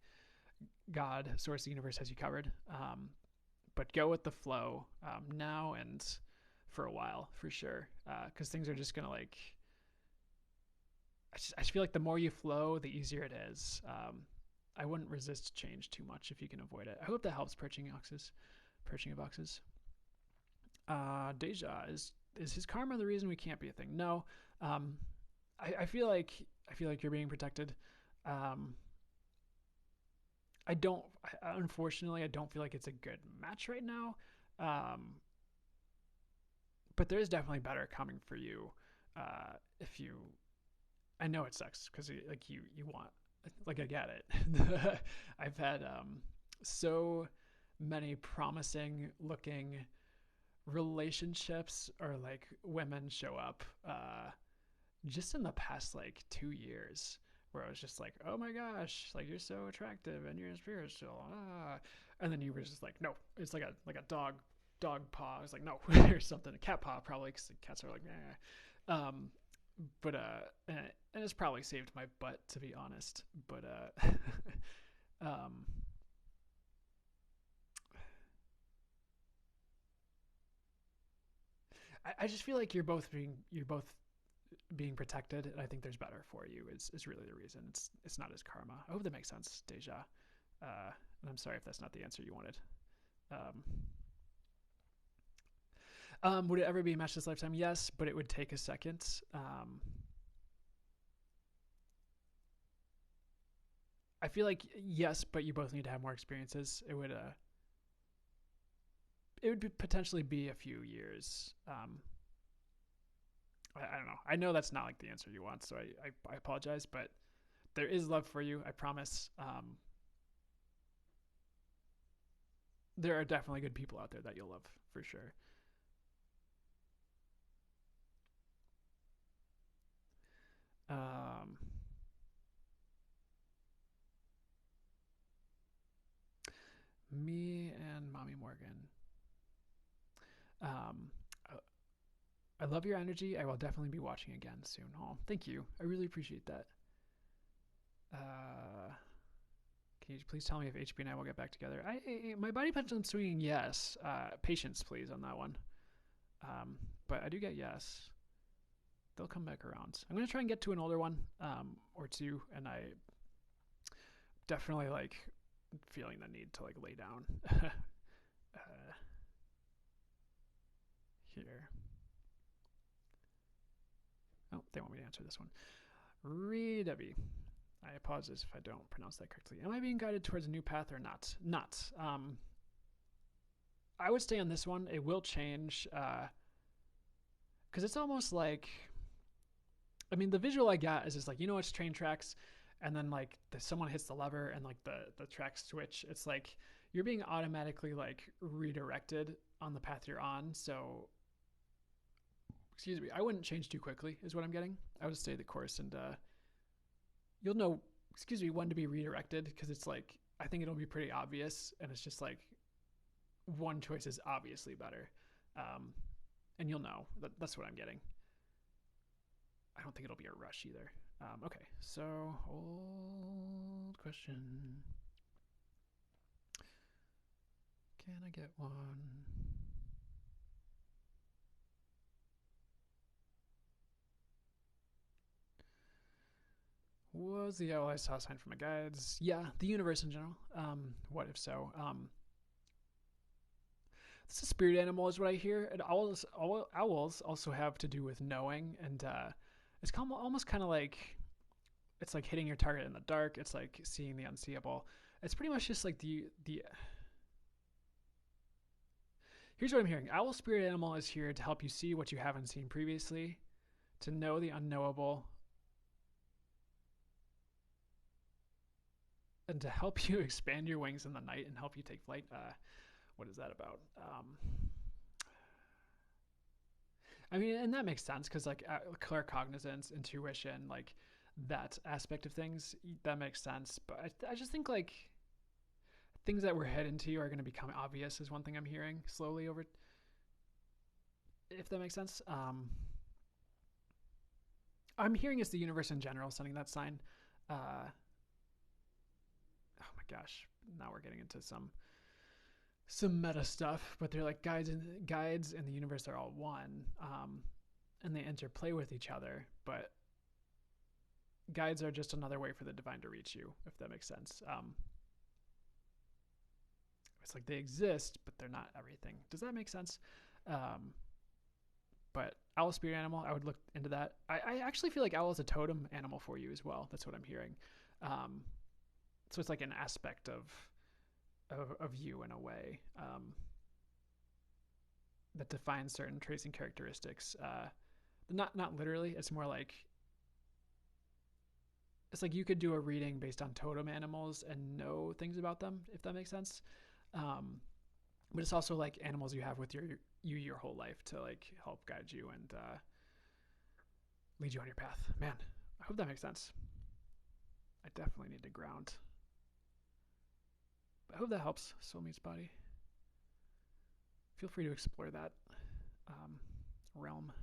God, source, the universe has you covered. But go with the flow now and for a while for sure, because things are just gonna like. I just feel like the more you flow, the easier it is. I wouldn't resist change too much if you can avoid it. I hope that helps. Perching of oxes. Deja, is his karma the reason we can't be a thing? No. I feel like you're being protected. I don't. Unfortunately, I don't feel like it's a good match right now. But there's definitely better coming for you. If you, I know it sucks because like you want, like, I get it. I've had so many promising looking relationships or like women show up just in the past like 2 years, where I was just like, oh my gosh, like, you're so attractive and you're spiritual, and then you were just like, no, it's like a dog paw. I was like, no, or something, a cat paw probably, because the cats are like, nah. But and it's probably saved my butt, to be honest. But um, I just feel like you're both being protected, and I think there's better for you. Is really the reason. It's not his karma. I hope that makes sense, Deja. And I'm sorry if that's not the answer you wanted. Would it ever be a match this lifetime? Yes, but it would take a second. I feel like yes, but you both need to have more experiences. It would potentially be a few years. I don't know. I know that's not like the answer you want, so I apologize, but there is love for you. I promise. There are definitely good people out there that you'll love for sure. Um, Me and Mommy Morgan. Um, I love your energy. I will definitely be watching again soon. Oh, thank you. I really appreciate that. Uh, can you please tell me if HB and I will get back together? My body pendulum swinging yes. Patience, please, on that one. But I do get yes. They'll come back around. I'm gonna try and get to an older one, or two, and I definitely like feeling the need to like lay down. Here. Oh, they want me to answer this one. Redebbie. I apologize if I don't pronounce that correctly. Am I being guided towards a new path or not? Not. I would stay on this one. It will change. Because it's almost like, I mean, the visual I got is just like, it's train tracks, and then like someone hits the lever and like the tracks switch. It's like you're being automatically like redirected on the path you're on. So, excuse me, I wouldn't change too quickly, is what I'm getting. I would stay the course, and you'll know, excuse me, when to be redirected, because it's like I think it'll be pretty obvious, and it's just like one choice is obviously better, and you'll know that's what I'm getting. I don't think it'll be a rush either. Okay, so old question. Can I get one? Was the owl I saw sign from my guides? Yeah, the universe in general. What if so? This is a spirit animal, is what I hear. And owls also have to do with knowing, and it's almost kind of like it's like hitting your target in the dark. It's like seeing the unseeable. It's pretty much just like the. Here's what I'm hearing. Owl spirit animal is here to help you see what you haven't seen previously, to know the unknowable, and to help you expand your wings in the night and help you take flight. What is that about? I mean, and that makes sense because like claircognizance, intuition, like that aspect of things, that makes sense. But I just think like things that we're heading to are going to become obvious is one thing I'm hearing slowly over. If that makes sense. I'm hearing it's the universe in general sending that sign. Oh my gosh, now we're getting into some meta stuff, but they're like guides and the universe are all one, and they interplay with each other. But guides are just another way for the divine to reach you, if that makes sense. It's like they exist, but they're not everything. Does that make sense? But owl spirit animal, I would look into that. I actually feel like owl is a totem animal for you as well. That's what I'm hearing. So it's like an aspect of you in a way, that defines certain traits and characteristics. Not literally. It's more like it's like you could do a reading based on totem animals and know things about them, if that makes sense. But it's also like animals you have with your whole life to like help guide you and lead you on your path. Man, I hope that makes sense. I definitely need to ground. I hope that helps. Soul meets body. Feel free to explore that realm.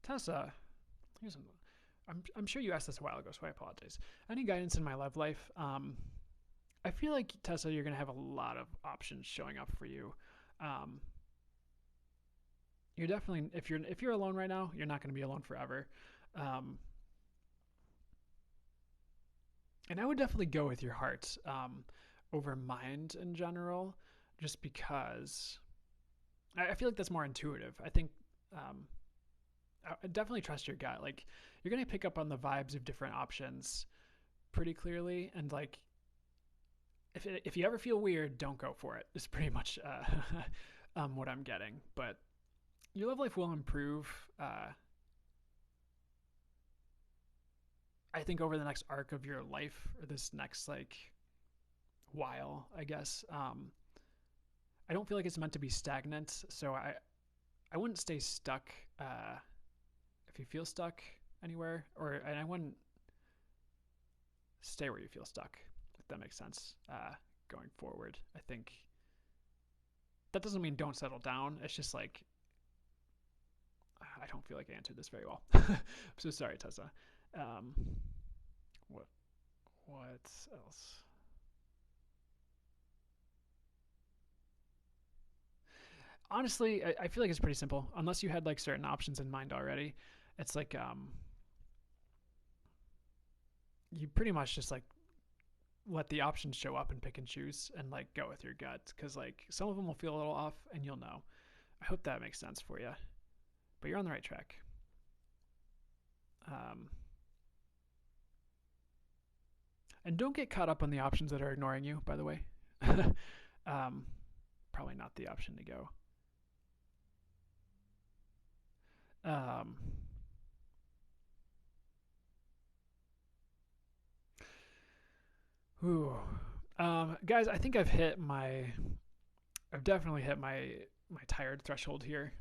Tessa, I'm sure you asked this a while ago, so I apologize. Any guidance in my love life? I feel like Tessa, you're gonna have a lot of options showing up for you. You're definitely if you're alone right now, you're not gonna be alone forever. Um, and I would definitely go with your heart over mind in general, just because I feel like that's more intuitive. I think I definitely trust your gut. Like you're gonna pick up on the vibes of different options pretty clearly, and like if you ever feel weird, don't go for it. It's pretty much what I'm getting. But your love life will improve. I think over the next arc of your life, or this next like while, I guess. I don't feel like it's meant to be stagnant, so I wouldn't stay stuck. you feel stuck anywhere, and I wouldn't stay where you feel stuck, if that makes sense. Going forward, I think that doesn't mean don't settle down. It's just like I don't feel like I answered this very well. I'm so sorry, Tessa. Um, what what else? Honestly, I feel like it's pretty simple. Unless you had like certain options in mind already, it's like you pretty much just like let the options show up and pick and choose and like go with your gut because like some of them will feel a little off and you'll know. I hope that makes sense for you, but you're on the right track. Um, and don't get caught up on the options that are ignoring you. By the way, um, probably not the option to go. Um, Ooh. Guys, I think I've definitely hit my tired threshold here.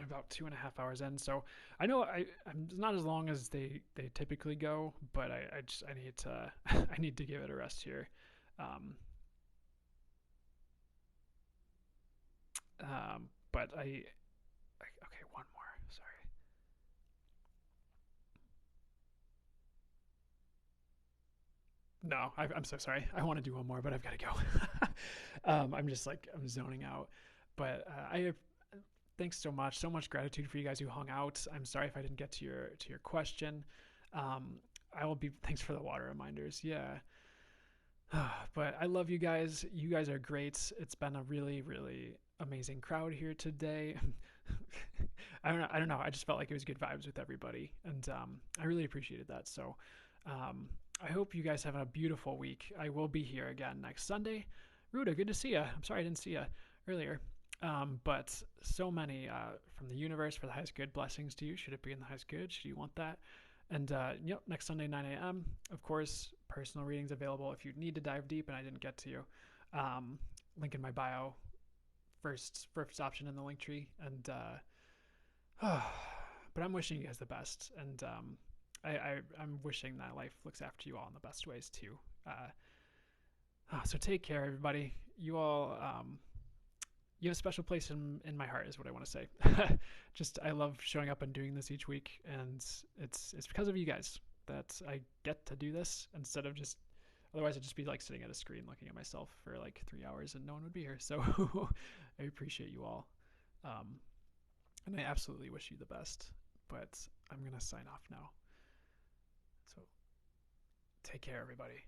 About 2.5 hours in, so I know I'm not as long as they typically go, but I need to I need to give it a rest here. Um, but okay, one more. Sorry. No, I'm so sorry. I want to do one more, but I've got to go. I'm just like I'm zoning out. But I thanks so much gratitude for you guys who hung out. I'm sorry if I didn't get to your question. Um, I will be. Thanks for the water reminders. Yeah, but I love you guys. You guys are great. It's been a really amazing crowd here today. I don't know. I just felt like it was good vibes with everybody, and I really appreciated that. So um, I hope you guys have a beautiful week. I will be here again next Sunday. Ruda, good to see you. I'm sorry I didn't see you earlier. But so many from the universe for the highest good blessings to you. Should it be in the highest good? Should you want that? And yep, next Sunday, 9 a.m. Of course, personal readings available if you need to dive deep and I didn't get to you. Link in my bio, first option in the link tree. And but I'm wishing you guys the best, and I'm wishing that life looks after you all in the best ways too. So take care, everybody. You all you have a special place in my heart is what I want to say. Just I love showing up and doing this each week, and it's because of you guys that I get to do this instead of just otherwise I'd just be like sitting at a screen looking at myself for like 3 hours and no one would be here. So I appreciate you all, um, and I absolutely wish you the best. But I'm gonna sign off now. So take care, everybody.